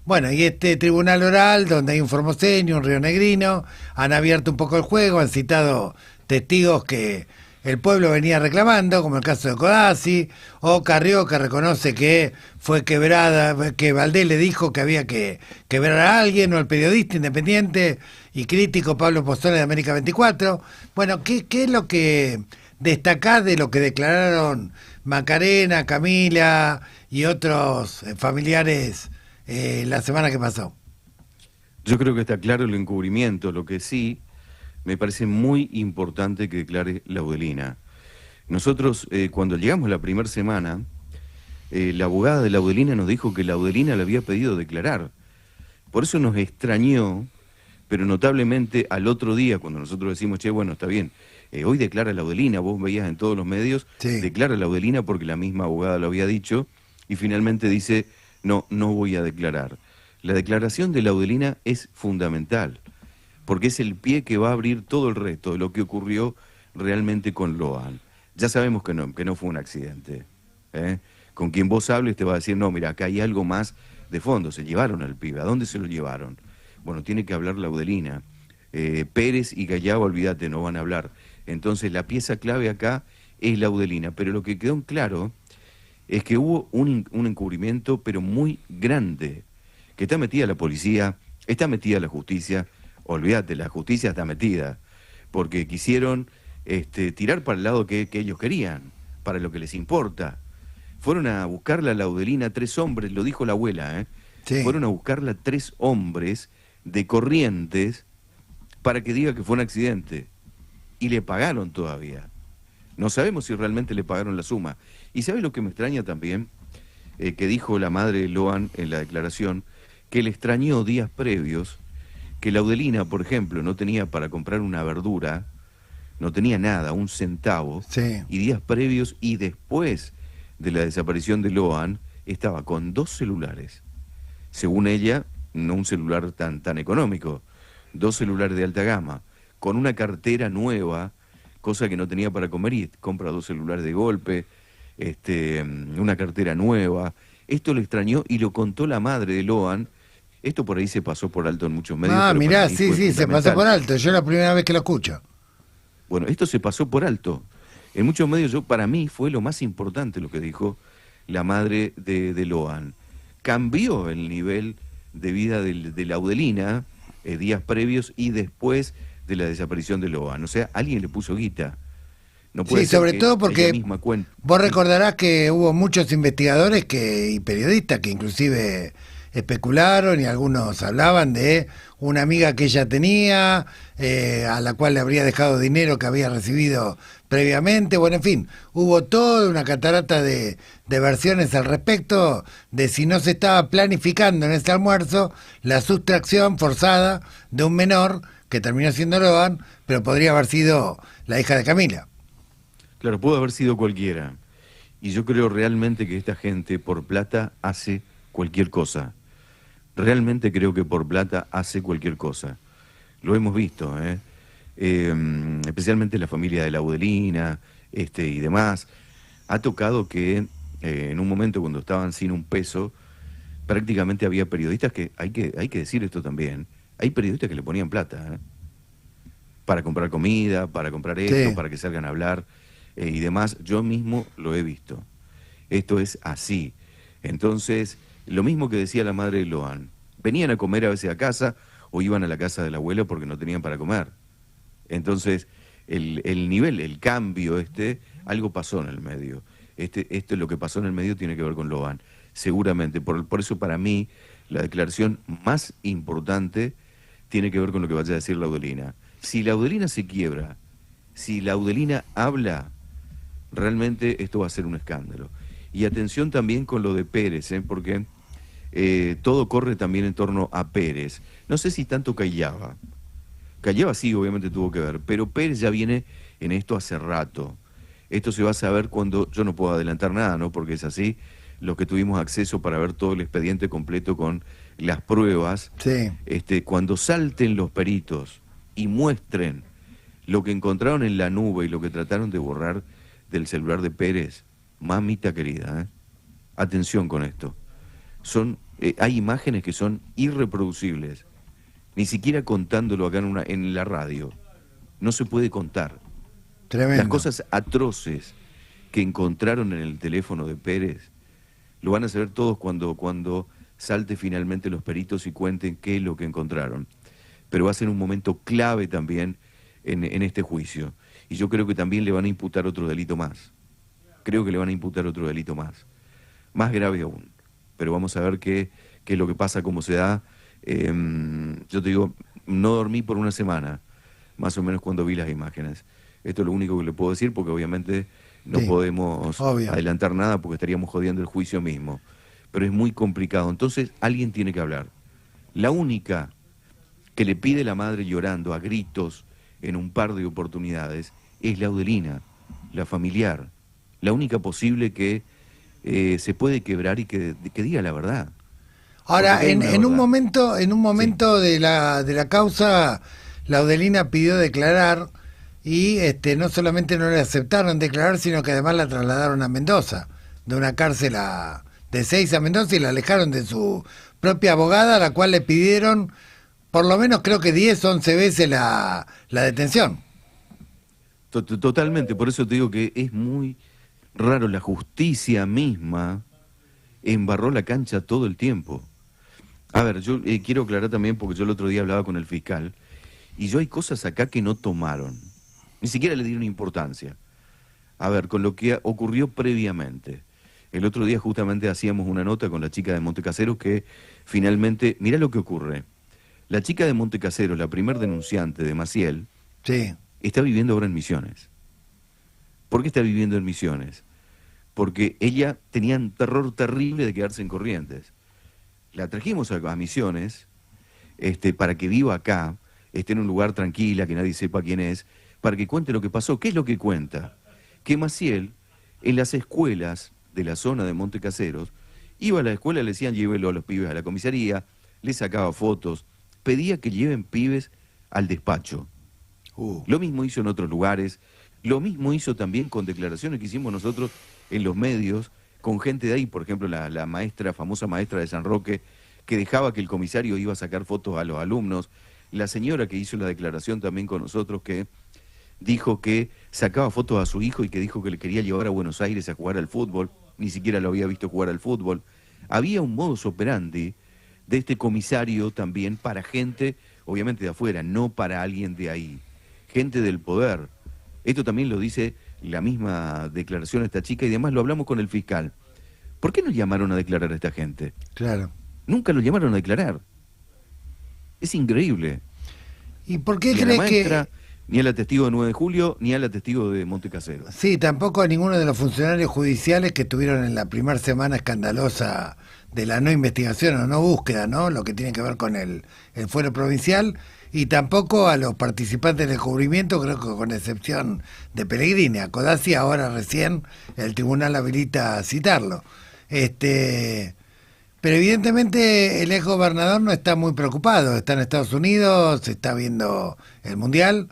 Bueno, y este tribunal oral, donde hay un formoseño, un rionegrino, han abierto un poco el juego, han citado testigos que el pueblo venía reclamando, como el caso de Codazzi, o Carrió, que reconoce que fue quebrada, que Valdés le dijo que había que quebrar a alguien, o el periodista independiente y crítico Pablo Pozzone de América 24. Bueno, ¿qué es lo que destacás de lo que declararon Macarena, Camila y otros familiares la semana que pasó? Yo creo que está claro el encubrimiento. Lo que sí me parece muy importante que declare Laudelina. Nosotros, cuando llegamos la primera semana, la abogada de Laudelina nos dijo que Laudelina le había pedido declarar. Por eso nos extrañó, pero notablemente al otro día, cuando nosotros decimos, che, bueno, está bien, hoy declara Laudelina, vos veías en todos los medios, declara Laudelina porque la misma abogada lo había dicho, y finalmente dice, no voy a declarar. La declaración de Laudelina es fundamental, porque es el pie que va a abrir todo el resto de lo que ocurrió realmente con Loan. Ya sabemos que no fue un accidente. Con quien vos hables te va a decir, no, mira, acá hay algo más de fondo. Se llevaron al pibe. ¿A dónde se lo llevaron? Bueno, tiene que hablar Laudelina. Pérez y Gallego, olvídate, no van a hablar. Entonces la pieza clave acá es Laudelina. Pero lo que quedó en claro es que hubo un encubrimiento, pero muy grande, que está metida la policía, está metida la justicia. Olvídate, la justicia está metida, porque quisieron tirar para el lado que ellos querían, para lo que les importa. Fueron a buscarla a Laudelina 3 hombres, lo dijo la abuela, sí. Fueron a buscarla 3 hombres de Corrientes para que diga que fue un accidente. Y le pagaron todavía. No sabemos si realmente le pagaron la suma. Y ¿sabes lo que me extraña también? Que dijo la madre de Loan en la declaración, que le extrañó días previos, que Laudelina, por ejemplo, no tenía para comprar una verdura, no tenía nada, un centavo, sí. Y días previos y después de la desaparición de Loan, estaba con 2 celulares. Según ella, no un celular tan económico, 2 celulares de alta gama, con una cartera nueva, cosa que no tenía para comer, y compra 2 celulares de golpe, una cartera nueva. Esto le extrañó y lo contó la madre de Loan. Esto por ahí se pasó por alto en muchos medios. Ah, mirá, sí, se pasó por alto. Yo la primera vez que lo escucho. Bueno, esto se pasó por alto. En muchos medios, para mí, fue lo más importante lo que dijo la madre de Loan. Cambió el nivel de vida de Laudelina días previos y después de la desaparición de Loan. O sea, alguien le puso guita. No puede ser sobre todo porque misma vos recordarás que hubo muchos investigadores y periodistas que inclusive especularon y algunos hablaban de una amiga que ella tenía, a la cual le habría dejado dinero que había recibido previamente. Bueno, en fin, hubo toda una catarata de versiones al respecto de si no se estaba planificando en este almuerzo la sustracción forzada de un menor que terminó siendo Loan, pero podría haber sido la hija de Camila. Claro, pudo haber sido cualquiera. Y yo creo realmente que esta gente por plata hace cualquier cosa. Realmente creo que por plata hace cualquier cosa. Lo hemos visto, especialmente la familia de Laudelina y demás. Ha tocado que en un momento cuando estaban sin un peso, prácticamente había periodistas que, hay que decir esto también, hay periodistas que le ponían plata, para comprar comida, para comprar esto, sí, para que salgan a hablar y demás. Yo mismo lo he visto. Esto es así. Entonces, lo mismo que decía la madre de Loan. Venían a comer a veces a casa o iban a la casa de la abuela porque no tenían para comer. Entonces, el nivel, el cambio, algo pasó en el medio. Esto lo que pasó en el medio tiene que ver con Loan. Seguramente. Por eso, para mí, la declaración más importante tiene que ver con lo que vaya a decir Laudelina. Si Laudelina se quiebra, si Laudelina habla, realmente esto va a ser un escándalo. Y atención también con lo de Pérez, porque todo corre también en torno a Pérez. No sé si tanto Callaba. Callaba sí, obviamente tuvo que ver, pero Pérez ya viene en esto hace rato. Esto se va a saber cuando, yo no puedo adelantar nada, ¿no? Porque es así, los que tuvimos acceso para ver todo el expediente completo con las pruebas, sí, cuando salten los peritos y muestren lo que encontraron en la nube y lo que trataron de borrar del celular de Pérez, mamita querida, atención con esto. Hay imágenes que son irreproducibles, ni siquiera contándolo acá en la radio. No se puede contar. Tremendo. Las cosas atroces que encontraron en el teléfono de Pérez, lo van a saber todos cuando salte finalmente los peritos y cuenten qué es lo que encontraron. Pero va a ser un momento clave también en este juicio. Y yo creo que también le van a imputar otro delito más. Creo que le van a imputar otro delito más. Más grave aún. Pero vamos a ver qué es lo que pasa, cómo se da. Yo te digo, no dormí por una semana, más o menos cuando vi las imágenes. Esto es lo único que le puedo decir, porque obviamente no Sí, podemos obvio. adelantar nada porque estaríamos jodiendo el juicio mismo. Pero es muy complicado. Entonces alguien tiene que hablar. La única que le pide la madre llorando a gritos en un par de oportunidades es Laudelina, la familiar. La única posible que se puede quebrar y que diga la verdad. Ahora, Porque es en una un verdad. momento de la causa, Laudelina pidió declarar y no solamente no le aceptaron declarar, sino que además la trasladaron a Mendoza, de una cárcel de Seiza a Mendoza, y la alejaron de su propia abogada, a la cual le pidieron por lo menos creo que 10, 11 veces la detención. Totalmente, por eso te digo que es muy raro. La justicia misma embarró la cancha todo el tiempo. A ver, yo quiero aclarar también, porque yo el otro día hablaba con el fiscal, y yo hay cosas acá que no tomaron, ni siquiera le dieron importancia. A ver, con lo que ocurrió previamente. El otro día justamente hacíamos una nota con la chica de Montecaseros que finalmente, mirá lo que ocurre. La chica de Montecaseros, la primer denunciante de Maciel, sí, está viviendo ahora en Misiones. ¿Por qué está viviendo en Misiones? Porque ella tenía un terror terrible de quedarse en Corrientes. La trajimos a Misiones para que viva acá, esté en un lugar tranquila, que nadie sepa quién es, para que cuente lo que pasó. ¿Qué es lo que cuenta? Que Maciel, en las escuelas de la zona de Montecaseros, iba a la escuela, le decían llévelo a los pibes a la comisaría, le sacaba fotos, pedía que lleven pibes al despacho. Lo mismo hizo en otros lugares, lo mismo hizo también con declaraciones que hicimos nosotros en los medios, con gente de ahí, por ejemplo la maestra, famosa maestra de San Roque, que dejaba que el comisario iba a sacar fotos a los alumnos, la señora que hizo la declaración también con nosotros, que dijo que sacaba fotos a su hijo y que dijo que le quería llevar a Buenos Aires a jugar al fútbol, ni siquiera lo había visto jugar al fútbol. Había un modus operandi de este comisario también para gente, obviamente de afuera, no para alguien de ahí, gente del poder. Esto también lo dice la misma declaración de esta chica y además lo hablamos con el fiscal. ¿Por qué no llamaron a declarar a esta gente? Claro. Nunca lo llamaron a declarar. Es increíble. ¿Y por qué Ni a la crees maestra, que...? ni a la testigo de 9 de julio, ni a la testigo de Montecaseros. Sí, tampoco a ninguno de los funcionarios judiciales que estuvieron en la primera semana escandalosa de la no investigación o no búsqueda, ¿no? Lo que tiene que ver con el fuero provincial, y tampoco a los participantes del descubrimiento, creo que con excepción de Pellegrini. A Codazzi ahora recién el tribunal habilita a citarlo. Pero evidentemente el ex gobernador no está muy preocupado, está en Estados Unidos, está viendo el Mundial,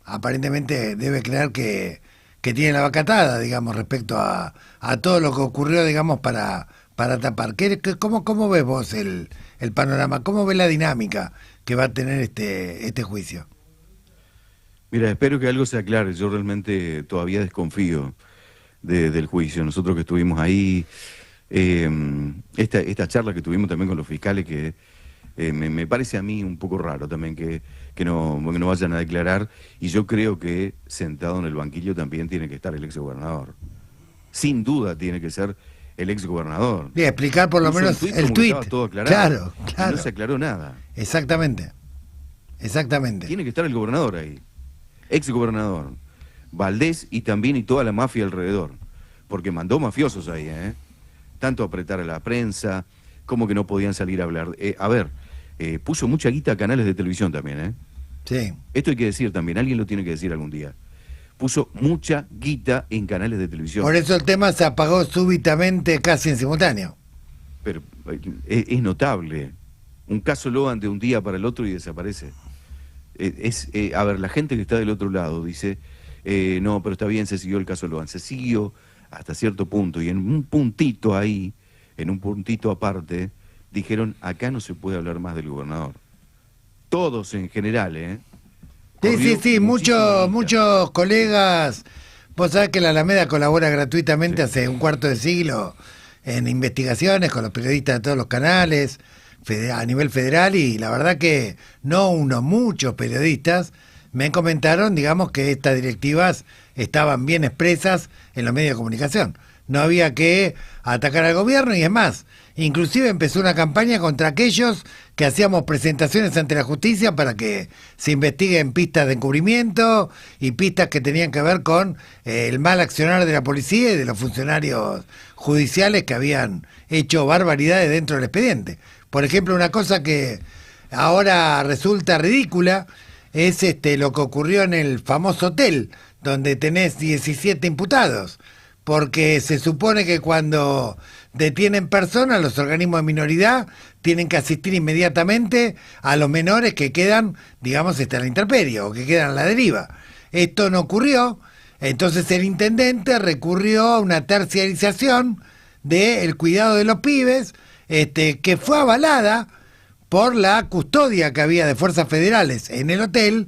aparentemente debe creer que tiene la vaca atada, digamos, respecto a todo lo que ocurrió, digamos, para tapar. ¿Cómo ves vos el panorama? ¿Cómo ves la dinámica que va a tener este juicio? Mira, espero que algo se aclare. Yo realmente todavía desconfío del juicio. Nosotros que estuvimos ahí, esta charla que tuvimos también con los fiscales, que me parece a mí un poco raro también que no vayan a declarar, y yo creo que sentado en el banquillo también tiene que estar el exgobernador. Sin duda tiene que ser el exgobernador. Bien, explicar por lo menos el tuit. Todo aclarado. Claro. No se aclaró nada. Exactamente. Tiene que estar el gobernador ahí. Exgobernador. Valdés y toda la mafia alrededor. Porque mandó mafiosos ahí, tanto a apretar a la prensa, como que no podían salir a hablar. Puso mucha guita a canales de televisión también, Sí. Esto hay que decir también, alguien lo tiene que decir algún día. Puso mucha guita en canales de televisión. Por eso el tema se apagó súbitamente, casi en simultáneo. Pero es notable. Un caso Loan de un día para el otro y desaparece. La gente que está del otro lado dice, no, pero está bien, se siguió el caso Loan. Se siguió hasta cierto punto, y en un puntito ahí, en un puntito aparte, dijeron, acá no se puede hablar más del gobernador. Todos en general, Sí, muchos colegas. Vos sabés que la Alameda colabora gratuitamente hace un cuarto de siglo en investigaciones con los periodistas de todos los canales a nivel federal, y la verdad que muchos periodistas me comentaron, digamos, que estas directivas estaban bien expresas en los medios de comunicación. no había que atacar al gobierno, y es más, inclusive empezó una campaña contra aquellos que hacíamos presentaciones ante la justicia para que se investiguen pistas de encubrimiento y pistas que tenían que ver con el mal accionar de la policía y de los funcionarios judiciales que habían hecho barbaridades dentro del expediente. Por ejemplo, una cosa que ahora resulta ridícula es lo que ocurrió en el famoso hotel, donde tenés 17 imputados, porque se supone que cuando detienen personas, los organismos de minoridad tienen que asistir inmediatamente a los menores que quedan, digamos, a la intemperie o que quedan a la deriva. Esto no ocurrió, entonces el intendente recurrió a una terciarización del cuidado de los pibes, que fue avalada por la custodia que había de fuerzas federales en el hotel,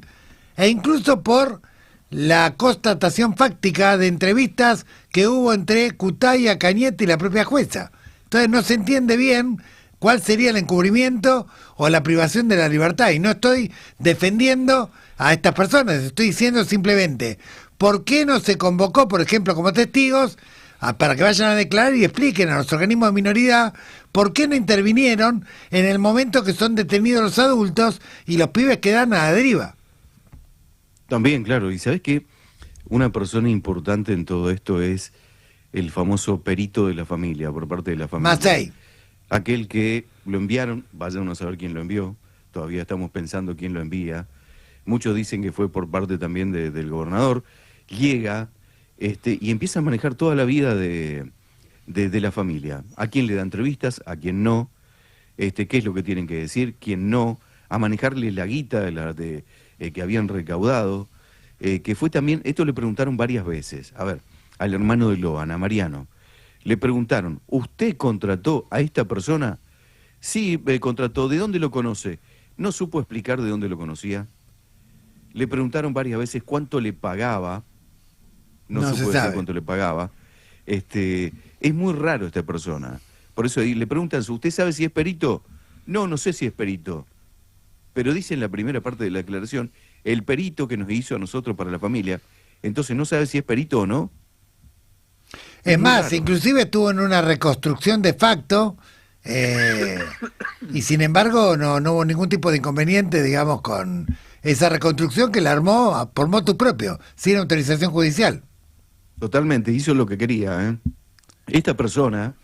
e incluso por la constatación fáctica de entrevistas que hubo entre Cutaya, Cañete y la propia jueza. Entonces no se entiende bien cuál sería el encubrimiento o la privación de la libertad. Y no estoy defendiendo a estas personas, estoy diciendo simplemente, ¿por qué no se convocó, por ejemplo, como testigos, para que vayan a declarar y expliquen a los organismos de minoridad por qué no intervinieron en el momento que son detenidos los adultos y los pibes quedan a la deriva? También, claro, y ¿sabés qué? Una persona importante en todo esto es el famoso perito de la familia, por parte de la familia. Macei. Aquel que lo enviaron, vayan a saber quién lo envió, todavía estamos pensando quién lo envía. Muchos dicen que fue por parte también del gobernador. Llega y empieza a manejar toda la vida de la familia. A quién le da entrevistas, a quién no, qué es lo que tienen que decir, quién no, a manejarle la guita que habían recaudado, que fue también, esto le preguntaron varias veces, a ver, al hermano de Loan, a Mariano, le preguntaron, ¿usted contrató a esta persona? Sí, contrató, ¿de dónde lo conoce? No supo explicar de dónde lo conocía. Le preguntaron varias veces cuánto le pagaba, no supo decir cuánto le pagaba. Es muy raro esta persona, por eso le preguntan, ¿usted sabe si es perito? No, no sé si es perito. Pero dice en la primera parte de la declaración, el perito que nos hizo a nosotros para la familia, entonces no sabe si es perito o no. Es más, raro. Inclusive estuvo en una reconstrucción de facto, y sin embargo no hubo ningún tipo de inconveniente, digamos, con esa reconstrucción que la armó por motu propio, sin autorización judicial. Totalmente, hizo lo que quería. Esta persona,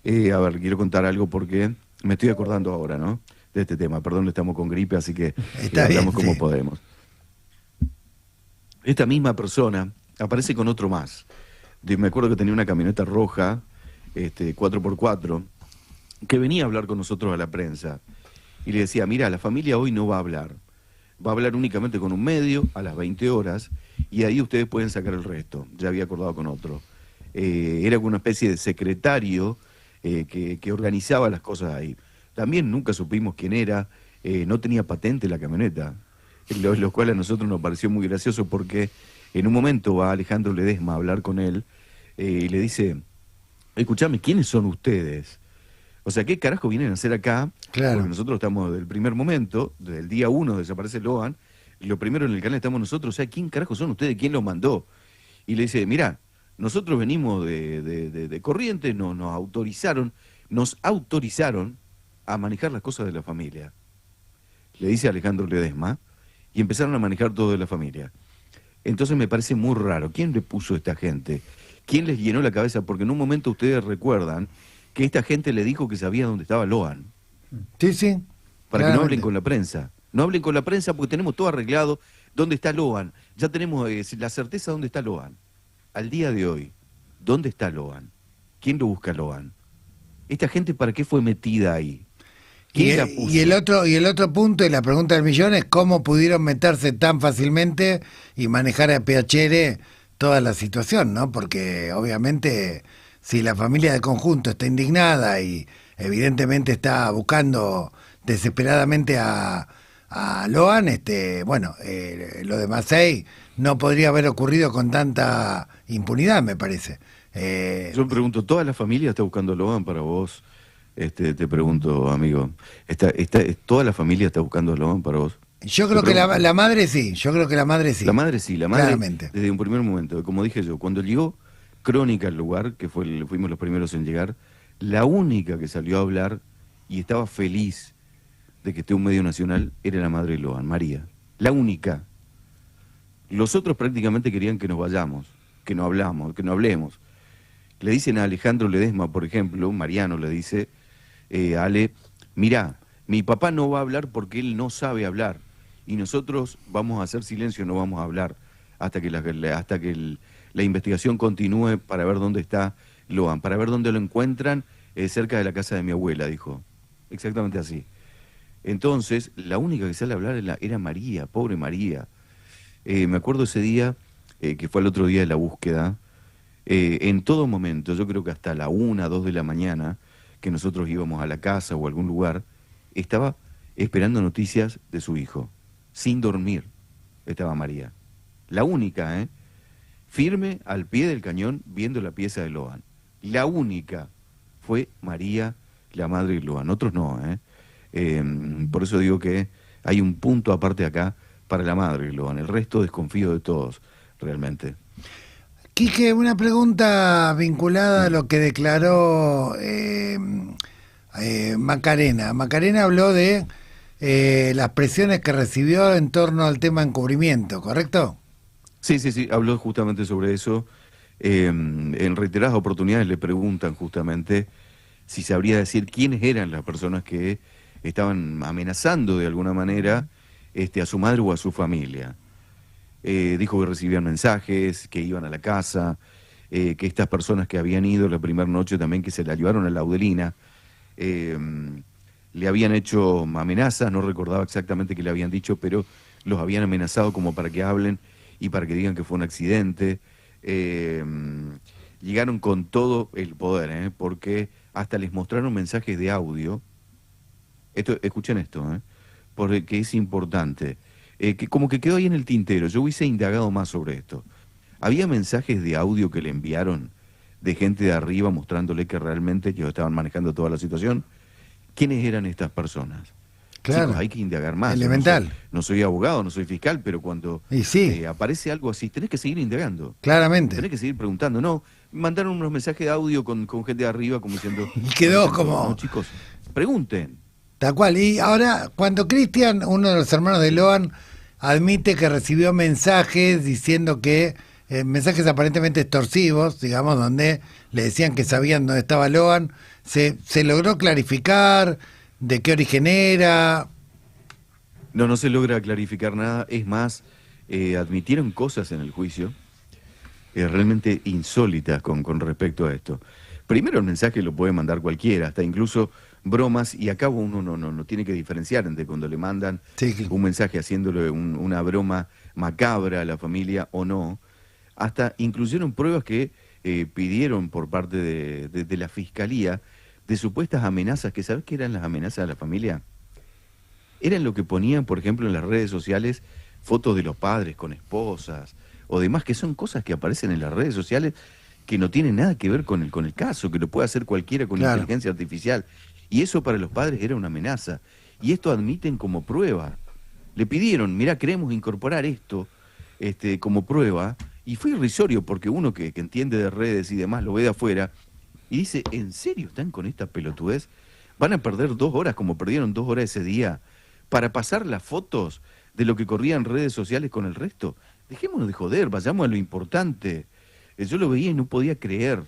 a ver, quiero contar algo porque me estoy acordando ahora, ¿no? De este tema, perdón, estamos con gripe, así que hablamos como podemos. Esta misma persona aparece con otro más. Me acuerdo que tenía una camioneta roja, 4x4, que venía a hablar con nosotros a la prensa, y le decía, mira, la familia hoy no va a hablar únicamente con un medio, a las 20 horas, y ahí ustedes pueden sacar el resto. Ya había acordado con otro. Era como una especie de secretario que organizaba las cosas ahí. También nunca supimos quién era, no tenía patente la camioneta, lo cual a nosotros nos pareció muy gracioso porque en un momento va Alejandro Ledesma a hablar con él y le dice, escuchame, ¿quiénes son ustedes? O sea, ¿qué carajo vienen a hacer acá? Claro. Porque nosotros estamos del primer momento, desde el día 1 desaparece Loan, y lo primero en el canal estamos nosotros, o sea, ¿quién carajo son ustedes? ¿Quién los mandó? Y le dice, mirá, nosotros venimos de Corrientes, nos autorizaron a manejar las cosas de la familia. Le dice Alejandro Ledesma, y empezaron a manejar todo de la familia. Entonces me parece muy raro. ¿Quién le puso a esta gente? ¿Quién les llenó la cabeza? Porque en un momento ustedes recuerdan que esta gente le dijo que sabía dónde estaba Loan. Sí, sí. Para que no hablen con la prensa. No hablen con la prensa porque tenemos todo arreglado. ¿Dónde está Loan? Ya tenemos la certeza dónde está Loan. Al día de hoy, ¿dónde está Loan? ¿Quién lo busca a Loan? ¿Esta gente para qué fue metida ahí? Y el otro punto y la pregunta del millón es cómo pudieron meterse tan fácilmente y manejar a PHR toda la situación, ¿no? Porque obviamente si la familia de conjunto está indignada y evidentemente está buscando desesperadamente a Loan, lo de Macei no podría haber ocurrido con tanta impunidad, me parece. Yo me pregunto, ¿toda la familia está buscando a Loan para vos? Te pregunto, amigo, ¿toda la familia está buscando a Loan para vos? Yo creo que la madre sí, La madre sí, claramente. desde un primer momento. Como dije yo, cuando llegó, crónica al lugar, que fuimos los primeros en llegar. La única que salió a hablar y estaba feliz de que esté un medio nacional era la madre de Loan, María. La única. Los otros prácticamente querían que nos vayamos, que no hablemos. Le dicen a Alejandro Ledesma, por ejemplo, Mariano le dice, Ale, mirá, mi papá no va a hablar porque él no sabe hablar y nosotros vamos a hacer silencio, no vamos a hablar hasta que la investigación continúe para ver dónde está Loan, para ver dónde lo encuentran cerca de la casa de mi abuela, dijo. Exactamente así. Entonces, la única que sale a hablar era María, pobre María. Me acuerdo ese día, que fue el otro día de la búsqueda, en todo momento, yo creo que hasta la 1, 2 de la mañana, que nosotros íbamos a la casa o a algún lugar, estaba esperando noticias de su hijo. Sin dormir estaba María. La única, firme al pie del cañón viendo la pieza de Loan. La única fue María, la madre de Loan. Otros no, por eso digo que hay un punto aparte acá para la madre de Loan. El resto desconfío de todos, realmente. Quique, una pregunta vinculada a lo que declaró Macarena. Macarena habló de las presiones que recibió en torno al tema encubrimiento, ¿correcto? Sí, habló justamente sobre eso. En reiteradas oportunidades le preguntan justamente si sabría decir quiénes eran las personas que estaban amenazando de alguna manera a su madre o a su familia. Dijo que recibían mensajes, que iban a la casa, que estas personas que habían ido la primera noche también, que se la llevaron a Laudelina, le habían hecho amenazas, no recordaba exactamente qué le habían dicho, pero los habían amenazado como para que hablen y para que digan que fue un accidente. Llegaron con todo el poder, porque hasta les mostraron mensajes de audio. Escuchen esto, porque es importante. Que como que quedó ahí en el tintero, yo hubiese indagado más sobre esto. Había mensajes de audio que le enviaron de gente de arriba mostrándole que realmente ellos estaban manejando toda la situación. ¿Quiénes eran estas personas? Claro. Chicos, hay que indagar más. Elemental. No soy abogado, no soy fiscal, pero cuando aparece algo así, tenés que seguir indagando. Claramente. Tenés que seguir preguntando. No, mandaron unos mensajes de audio con gente de arriba como diciendo... Y quedó como... No, chicos, pregunten. Tal cual. Y ahora, cuando Cristian, uno de los hermanos de Loan, admite que recibió mensajes diciendo que, mensajes aparentemente extorsivos, digamos, donde le decían que sabían dónde estaba Loan, ¿se logró clarificar de qué origen era? No se logra clarificar nada. Es más, admitieron cosas en el juicio realmente insólitas con respecto a esto. Primero, el mensaje lo puede mandar cualquiera, hasta incluso bromas, y acá uno no tiene que diferenciar entre cuando le mandan un mensaje haciéndole una broma macabra a la familia o no. Hasta incluyeron pruebas que pidieron por parte de la fiscalía de supuestas amenazas, que ¿sabes qué eran las amenazas a la familia? Eran lo que ponían, por ejemplo, en las redes sociales, fotos de los padres con esposas o demás, que son cosas que aparecen en las redes sociales que no tienen nada que ver con el caso, que lo puede hacer cualquiera con inteligencia artificial. Y eso para los padres era una amenaza. Y esto admiten como prueba. Le pidieron, mirá, queremos incorporar esto como prueba, y fue irrisorio porque uno que entiende de redes y demás lo ve de afuera y dice, ¿en serio están con esta pelotudez? ¿Van a perder 2 horas como perdieron 2 horas ese día para pasar las fotos de lo que corría en redes sociales con el resto? Dejémonos de joder, vayamos a lo importante. Yo lo veía y no podía creer.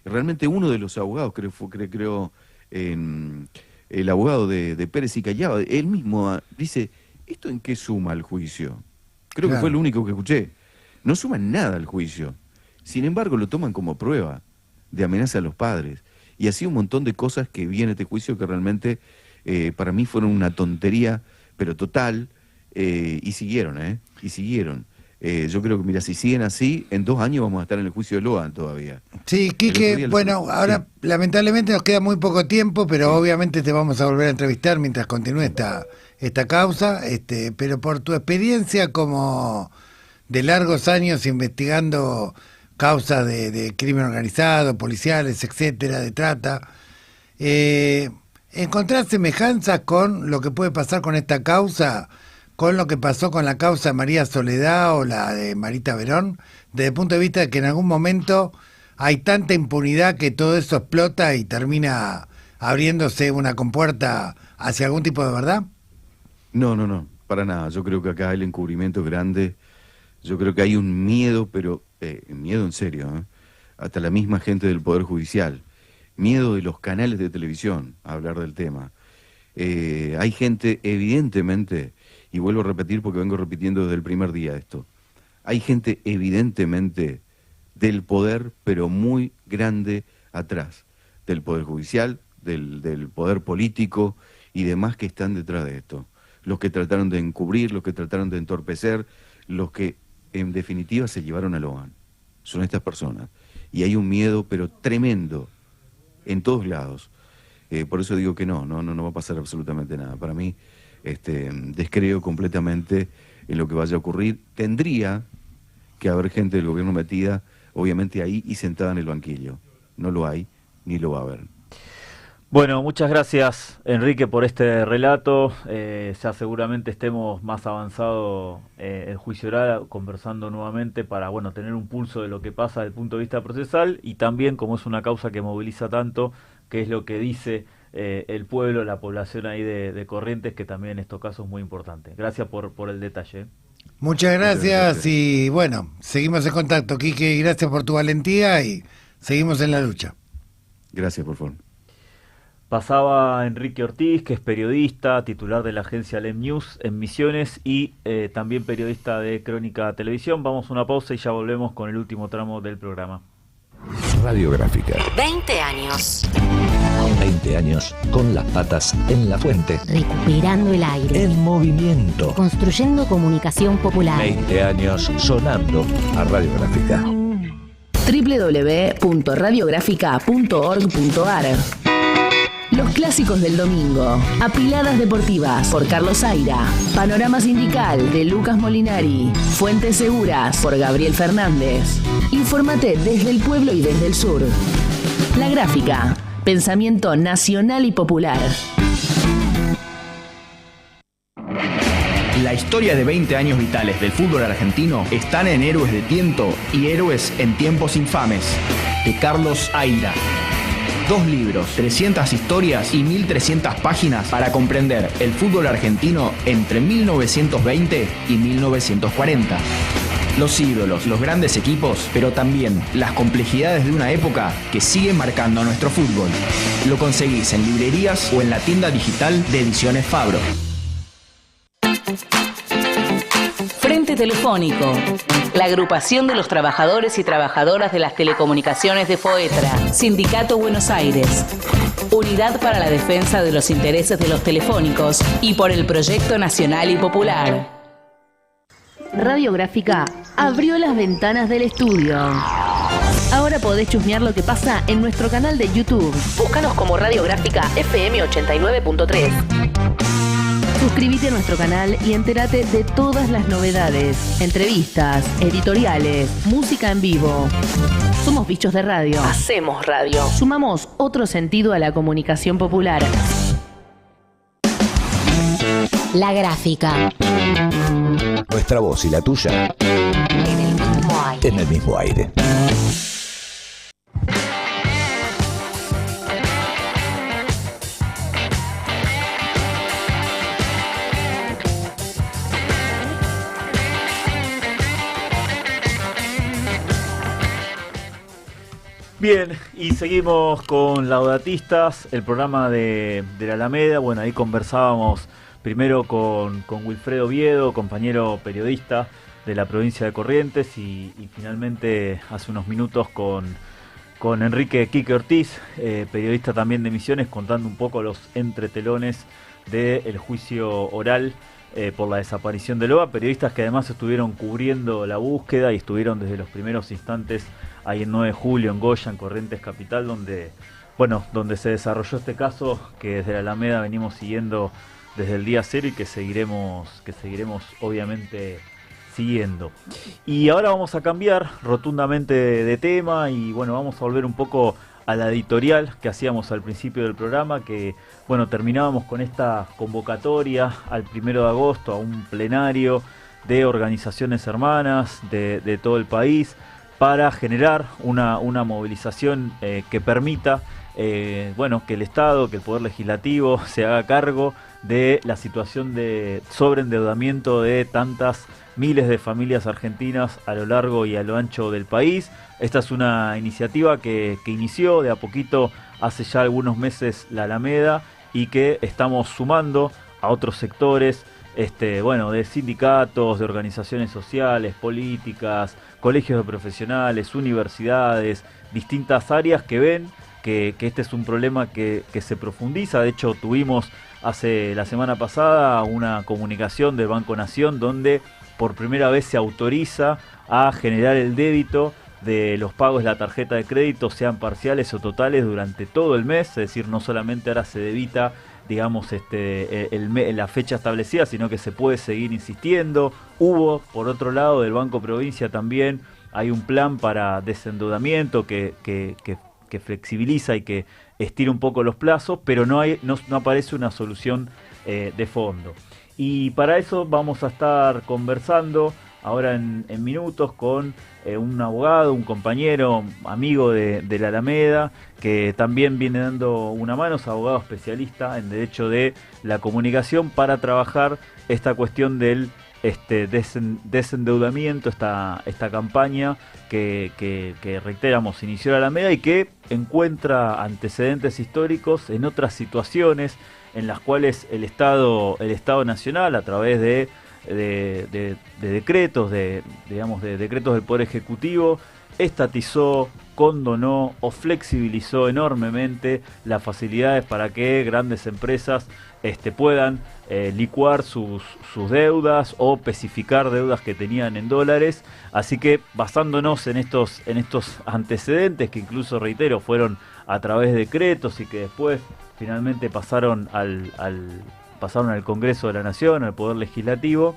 Realmente uno de los abogados, creo el abogado de Pérez y Callao, él mismo dice, ¿esto en qué suma al juicio? Creo que fue lo único que escuché. No suman nada al juicio. Sin embargo, lo toman como prueba de amenaza a los padres. Y así un montón de cosas que vi en este juicio que realmente para mí fueron una tontería, pero total, y siguieron, y siguieron. Yo creo que, mira, si siguen así, en 2 años vamos a estar en el juicio de Loan todavía. Sí, Quique, bueno, ahora lamentablemente nos queda muy poco tiempo, pero obviamente te vamos a volver a entrevistar mientras continúe esta causa, pero por tu experiencia como de largos años investigando causas de crimen organizado, policiales, etcétera, de trata, ¿encontrás semejanzas con lo que puede pasar con esta causa, con lo que pasó con la causa de María Soledad o la de Marita Verón, desde el punto de vista de que en algún momento hay tanta impunidad que todo eso explota y termina abriéndose una compuerta hacia algún tipo de verdad? No, para nada. Yo creo que acá el encubrimiento es grande. Yo creo que hay un miedo, pero miedo en serio, ¿eh? Hasta la misma gente del Poder Judicial. Miedo de los canales de televisión a hablar del tema. Hay gente, evidentemente, y vuelvo a repetir porque vengo repitiendo desde el primer día esto, hay gente evidentemente del poder, pero muy grande atrás, del Poder Judicial, del Poder Político y demás que están detrás de esto. Los que trataron de encubrir, los que trataron de entorpecer, los que en definitiva se llevaron a Logan. Son estas personas. Y hay un miedo, pero tremendo, en todos lados. Por eso digo que no va a pasar absolutamente nada. Para mí, descreo completamente en lo que vaya a ocurrir. Tendría que haber gente del gobierno metida, obviamente ahí y sentada en el banquillo. No lo hay, ni lo va a haber. Bueno, muchas gracias, Enrique, por este relato. Ya seguramente estemos más avanzado el juicio oral, conversando nuevamente para, bueno, tener un pulso de lo que pasa desde el punto de vista procesal y también, como es una causa que moviliza tanto, qué es lo que dice el pueblo, la población ahí de Corrientes, que también en estos casos es muy importante. Gracias por el detalle. Muchas gracias y bueno, seguimos en contacto, Quique, y gracias por tu valentía y seguimos en la lucha. Gracias, por favor. Pasaba Enrique Ortiz, que es periodista, titular de la agencia LEM News en Misiones y también periodista de Crónica Televisión. Vamos a una pausa y ya volvemos con el último tramo del programa. Radiográfica. 20 años. 20 años con las patas en la fuente. Recuperando el aire. En movimiento. Construyendo comunicación popular. 20 años sonando a Radiográfica. www.radiográfica.org.ar. Los clásicos del domingo. Apiladas deportivas por Carlos Zaira. Panorama sindical de Lucas Molinari. Fuentes seguras por Gabriel Fernández. Infórmate desde el pueblo y desde el sur. La Gráfica. Pensamiento nacional y popular. La historia de 20 años vitales del fútbol argentino están en Héroes de Tiento y Héroes en Tiempos Infames, de Carlos Zaira. 2 libros, 300 historias y 1300 páginas para comprender el fútbol argentino entre 1920 y 1940. Los ídolos, los grandes equipos, pero también las complejidades de una época que sigue marcando a nuestro fútbol. Lo conseguís en librerías o en la tienda digital de Ediciones Fabro. Frente Telefónico. La agrupación de los trabajadores y trabajadoras de las telecomunicaciones de FOETRA, Sindicato Buenos Aires. Unidad para la defensa de los intereses de los telefónicos y por el proyecto nacional y popular. Radiográfica abrió las ventanas del estudio. Ahora podés chusmear lo que pasa en nuestro canal de YouTube. Búscanos como Radiográfica FM 89.3. Suscríbete a nuestro canal y entérate de todas las novedades, entrevistas, editoriales, música en vivo. Somos bichos de radio. Hacemos radio. Sumamos otro sentido a la comunicación popular. La Gráfica. Nuestra voz y la tuya. En el mismo aire. En el mismo aire. Bien, y seguimos con Laudatistas, el programa de la Alameda. Bueno, ahí conversábamos primero con Wilfredo Oviedo, compañero periodista de la provincia de Corrientes, y finalmente hace unos minutos con Enrique Quique Ortiz, periodista también de Misiones, contando un poco los entretelones del juicio oral por la desaparición de Loa. Periodistas que además estuvieron cubriendo la búsqueda y estuvieron desde los primeros instantes ahí en 9 de julio, en Goya, en Corrientes Capital, donde se desarrolló este caso que desde la Alameda venimos siguiendo desde el día cero y que seguiremos obviamente siguiendo. Y ahora vamos a cambiar rotundamente de tema y bueno, vamos a volver un poco a la editorial que hacíamos al principio del programa, que bueno, terminábamos con esta convocatoria al 1 de agosto a un plenario de organizaciones hermanas de todo el país para generar una movilización que permita que el Estado, que el Poder Legislativo se haga cargo de la situación de sobreendeudamiento de tantas miles de familias argentinas a lo largo y a lo ancho del país. Esta es una iniciativa que inició de a poquito hace ya algunos meses la Alameda y que estamos sumando a otros sectores de sindicatos, de organizaciones sociales, políticas, colegios de profesionales, universidades, distintas áreas que ven que este es un problema que se profundiza. De hecho, tuvimos la semana pasada una comunicación del Banco Nación donde por primera vez se autoriza a generar el débito de los pagos de la tarjeta de crédito, sean parciales o totales, durante todo el mes. Es decir, no solamente ahora se debita la fecha establecida, sino que se puede seguir insistiendo. Hubo, por otro lado, del Banco Provincia también hay un plan para desendeudamiento que flexibiliza y que estira un poco los plazos, pero no aparece una solución de fondo. Y para eso vamos a estar conversando ahora en minutos con un abogado, un compañero, amigo de la Alameda, que también viene dando una mano, es abogado especialista en Derecho de la Comunicación, para trabajar esta cuestión del desendeudamiento, esta campaña que reiteramos inició la Alameda y que encuentra antecedentes históricos en otras situaciones en las cuales el Estado Nacional, a través de decretos, de decretos del Poder Ejecutivo, estatizó, condonó o flexibilizó enormemente las facilidades para que grandes empresas puedan licuar sus deudas o especificar deudas que tenían en dólares. Así que, basándonos en estos antecedentes, que incluso, reitero, fueron a través de decretos y que después finalmente pasaron al Congreso de la Nación, al Poder Legislativo,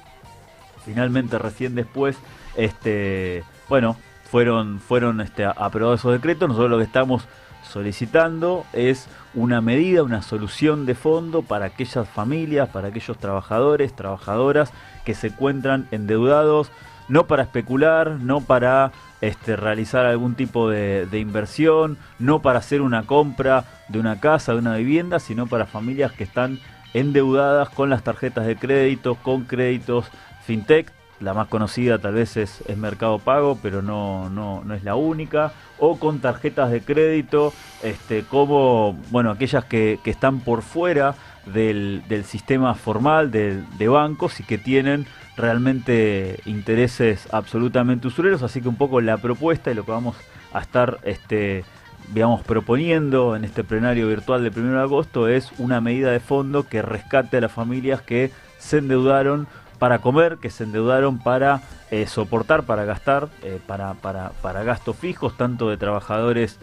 finalmente recién después fueron aprobados esos decretos. Nosotros lo que estamos solicitando es una medida, una solución de fondo para aquellas familias, para aquellos trabajadores, trabajadoras que se encuentran endeudados, no para especular, no para realizar algún tipo de inversión, no para hacer una compra de una casa, de una vivienda, sino para familias que están endeudadas con las tarjetas de crédito, con créditos fintech. La más conocida tal vez es Mercado Pago, pero no es la única, o con tarjetas de crédito como aquellas que están por fuera del sistema formal de bancos y que tienen realmente intereses absolutamente usureros. Así que un poco la propuesta y lo que vamos a estar proponiendo en este plenario virtual del 1 de agosto es una medida de fondo que rescate a las familias que se endeudaron para comer, que se endeudaron para soportar, para gastar, para gastos fijos, tanto de trabajadores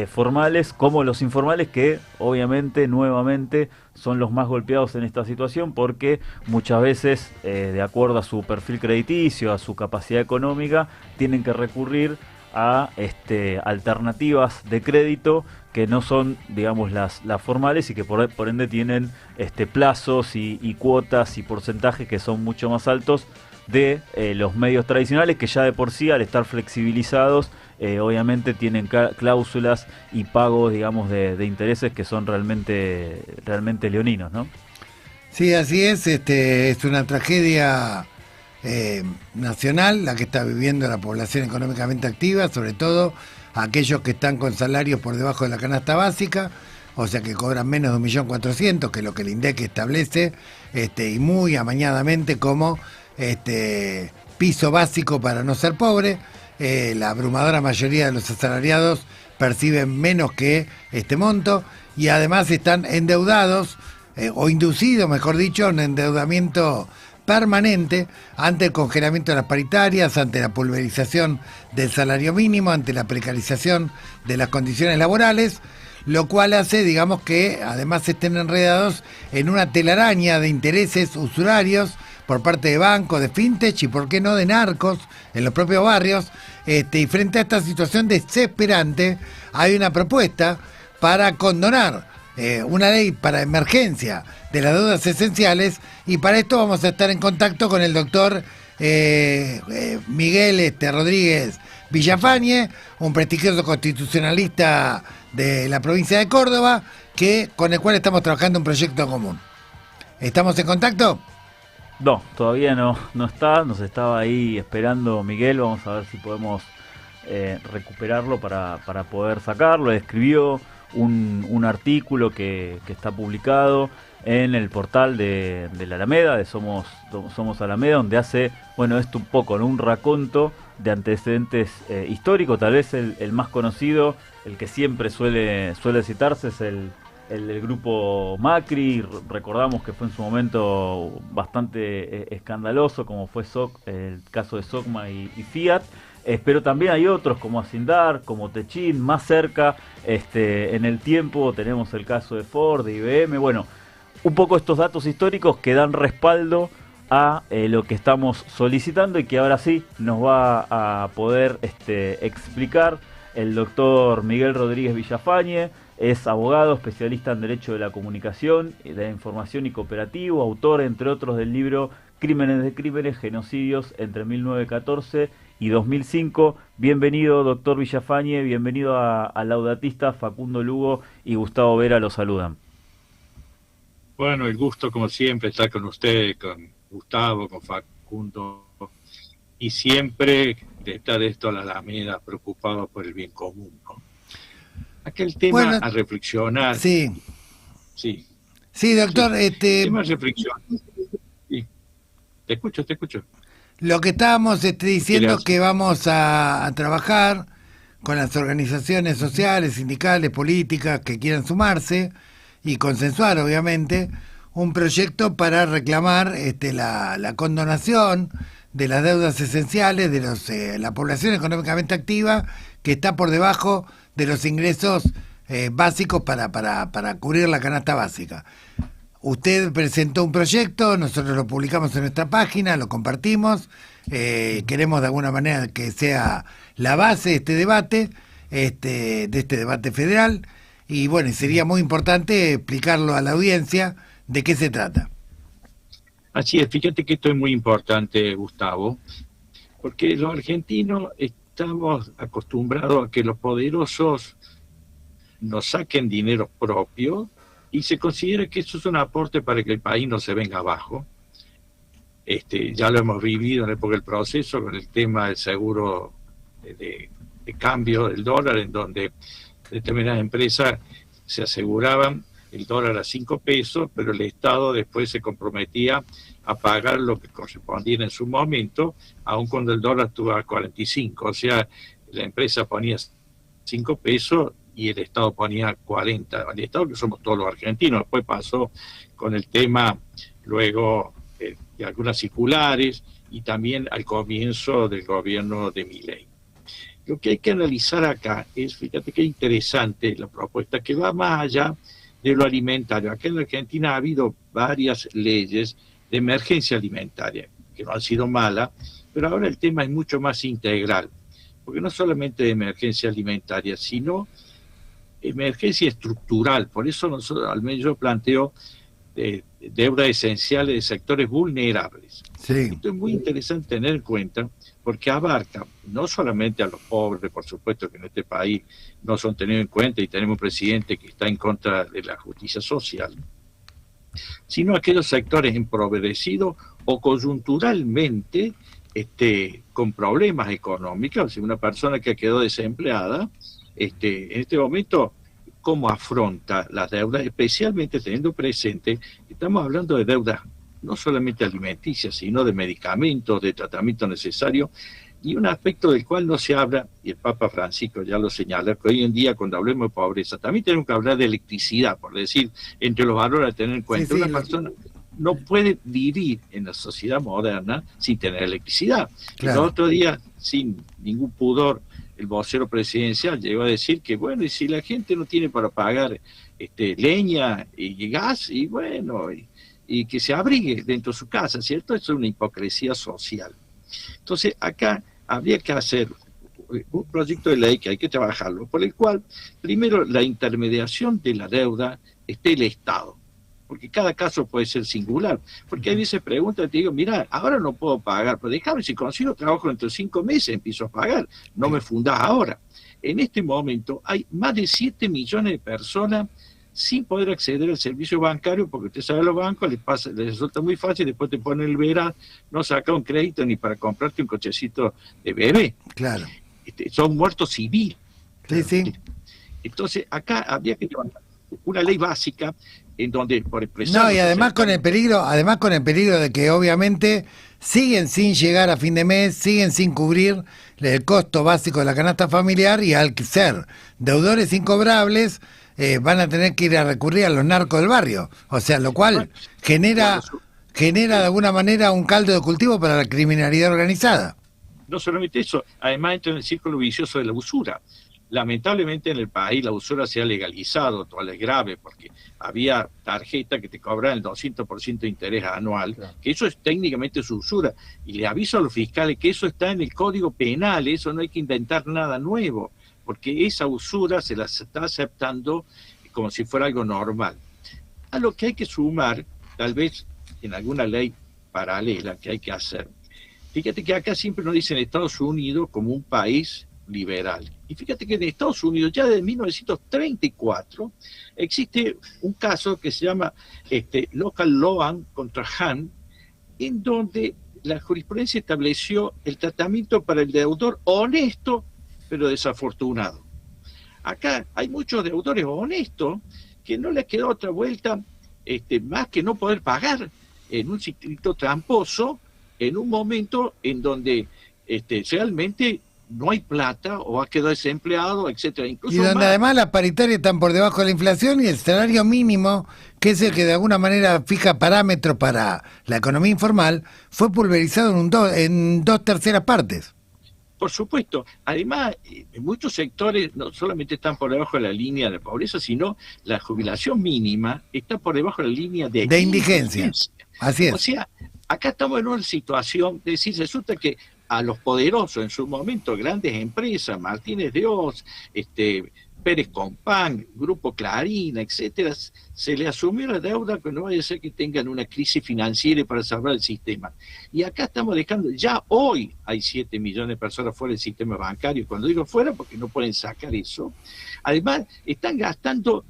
formales como los informales, que obviamente nuevamente son los más golpeados en esta situación, porque muchas veces, de acuerdo a su perfil crediticio, a su capacidad económica, tienen que recurrir a alternativas de crédito que no son, digamos, las formales, y que por ende tienen plazos y cuotas y porcentajes que son mucho más altos de los medios tradicionales, que ya de por sí, al estar flexibilizados, obviamente tienen cláusulas y pagos, digamos, de intereses que son realmente leoninos, ¿no? Sí, así es. Es una tragedia nacional la que está viviendo la población económicamente activa, sobre todo aquellos que están con salarios por debajo de la canasta básica, o sea que cobran menos de 1.400.000, que es lo que el INDEC establece, y muy amañadamente como piso básico para no ser pobre. La abrumadora mayoría de los asalariados perciben menos que este monto, y además están endeudados, o inducidos, mejor dicho, en endeudamiento permanente ante el congelamiento de las paritarias, ante la pulverización del salario mínimo, ante la precarización de las condiciones laborales, lo cual hace, digamos, que además estén enredados en una telaraña de intereses usurarios por parte de bancos, de fintech y, por qué no, de narcos en los propios barrios. Y frente a esta situación desesperante, hay una propuesta para condonar una ley para emergencia de las deudas esenciales, y para esto vamos a estar en contacto con el doctor Miguel Rodríguez Villafañe, un prestigioso constitucionalista de la provincia de Córdoba, con el cual estamos trabajando un proyecto común. ¿Estamos en contacto? No, todavía no está, nos estaba ahí esperando Miguel, vamos a ver si podemos recuperarlo para poder sacarlo. Escribió un artículo que está publicado en el portal de la Alameda, de Somos Alameda, donde hace, esto un poco, ¿no? Un raconto de antecedentes históricos. Tal vez el más conocido, el que siempre suele citarse, es el grupo Macri. Recordamos que fue en su momento bastante escandaloso, como fue el caso de Socma y Fiat. Pero también hay otros como Acindar, como Techin, más cerca en el tiempo tenemos el caso de Ford, de IBM. Un poco estos datos históricos que dan respaldo a lo que estamos solicitando y que ahora sí nos va a poder explicar el doctor Miguel Rodríguez Villafañe. Es abogado, especialista en Derecho de la Comunicación, de la Información y Cooperativo, autor, entre otros, del libro Crímenes de Crímenes, Genocidios entre 1914 y 2005. Bienvenido, doctor Villafañe, bienvenido a Laudatista. Facundo Lugo y Gustavo Vera lo saludan. Bueno, el gusto, como siempre, estar con usted, con Gustavo, con Facundo, y siempre de estar esto a la Alameda, preocupado por el bien común, ¿no? Aquel tema a reflexionar. Sí. Sí. Sí, doctor. Tema a reflexionar. Sí. Te escucho. Lo que estábamos diciendo que vamos a trabajar con las organizaciones sociales, sindicales, políticas que quieran sumarse y consensuar, obviamente, un proyecto para reclamar la condonación de las deudas esenciales de la población económicamente activa que está por debajo de los ingresos básicos para cubrir la canasta básica. Usted presentó un proyecto, nosotros lo publicamos en nuestra página, lo compartimos, queremos de alguna manera que sea la base de este debate, de este debate federal, y sería muy importante explicarlo a la audiencia de qué se trata. Así es, fíjate que esto es muy importante, Gustavo, porque los argentinos estamos acostumbrados a que los poderosos nos saquen dinero propio y se considera que eso es un aporte para que el país no se venga abajo. Ya lo hemos vivido en la época del proceso con el tema del seguro de cambio del dólar, en donde determinadas empresas se aseguraban el dólar a 5 pesos, pero el Estado después se comprometía a pagar lo que correspondía en su momento, aun cuando el dólar estuvo a 45. O sea, la empresa ponía 5 pesos y el Estado ponía 40. El Estado, que somos todos los argentinos. Después pasó con el tema, luego, de algunas circulares y también al comienzo del gobierno de Milei. Lo que hay que analizar acá es, fíjate qué interesante la propuesta, que va más allá de lo alimentario. Acá en la Argentina ha habido varias leyes de emergencia alimentaria, que no han sido malas, pero ahora el tema es mucho más integral, porque no solamente de emergencia alimentaria, sino emergencia estructural. Por eso nosotros, al menos yo planteo deudas esenciales de sectores vulnerables. Sí. Esto es muy interesante tener en cuenta, porque abarca no solamente a los pobres, por supuesto que en este país no son tenidos en cuenta y tenemos un presidente que está en contra de la justicia social, sino a aquellos sectores empobrecidos o coyunturalmente con problemas económicos. O sea, una persona que quedó desempleada, en este momento, ¿cómo afronta las deudas? Especialmente teniendo presente que estamos hablando de deudas no solamente alimenticias, sino de medicamentos, de tratamiento necesario, y un aspecto del cual no se habla, y el Papa Francisco ya lo señala, que hoy en día cuando hablemos de pobreza, también tenemos que hablar de electricidad, por decir, entre los valores a tener en cuenta. Una persona no puede vivir en la sociedad moderna sin tener electricidad. Claro. El otro día, sin ningún pudor, el vocero presidencial llegó a decir que, bueno, y si la gente no tiene para pagar leña y gas, y bueno, y que se abrigue dentro de su casa, ¿cierto? Eso es una hipocresía social. Entonces, acá habría que hacer un proyecto de ley que hay que trabajarlo, por el cual, primero, la intermediación de la deuda esté el Estado. porque cada caso puede ser singular. Porque a veces preguntan, te digo, mira, ahora no puedo pagar, pero déjame, si consigo trabajo dentro de 5 meses, empiezo a pagar, no me fundás ahora. En este momento hay más de 7 millones de personas sin poder acceder al servicio bancario, porque usted sabe, a los bancos les resulta muy fácil, después te ponen el verano, no saca un crédito ni para comprarte un cochecito de bebé. Claro. Son muertos civiles. Sí, sí. Entonces, acá habría que llevar una ley básica en donde, por expresar... No, y además con el peligro de que obviamente siguen sin llegar a fin de mes, siguen sin cubrir el costo básico de la canasta familiar, y al ser deudores incobrables, van a tener que ir a recurrir a los narcos del barrio. O sea, lo cual genera de alguna manera un caldo de cultivo para la criminalidad organizada. No solamente eso, además entra en el círculo vicioso de la usura. Lamentablemente en el país la usura se ha legalizado, todo es grave, porque había tarjetas que te cobraban el 200% de interés anual, que eso es técnicamente su usura. Y le aviso a los fiscales que eso está en el Código Penal, eso no hay que inventar nada nuevo, porque esa usura se la está aceptando como si fuera algo normal. A lo que hay que sumar, tal vez en alguna ley paralela que hay que hacer. Fíjate que acá siempre nos dicen Estados Unidos como un país liberal. Y fíjate que en Estados Unidos ya desde 1934 existe un caso que se llama Local Loan contra Hahn, en donde la jurisprudencia estableció el tratamiento para el deudor honesto pero desafortunado. Acá hay muchos deudores honestos que no les quedó otra vuelta más que no poder pagar en un circuito tramposo, en un momento en donde realmente no hay plata o ha quedado desempleado, etcétera. Incluso y donde además las paritarias están por debajo de la inflación, y el salario mínimo, que es el que de alguna manera fija parámetros para la economía informal, fue pulverizado en 2/3 partes. Por supuesto. Además, en muchos sectores no solamente están por debajo de la línea de pobreza, sino la jubilación mínima está por debajo de la línea de indigencia. Así es. O sea, acá estamos en una situación de decir, resulta que a los poderosos en su momento, grandes empresas, Martínez de Oz, Pérez Compán, Grupo Clarín, etcétera, se le asumió la deuda que no vaya a ser que tengan una crisis financiera para salvar el sistema. Y acá estamos dejando, ya hoy hay 7 millones de personas fuera del sistema bancario. Cuando digo fuera, porque no pueden sacar eso. Además, están gastando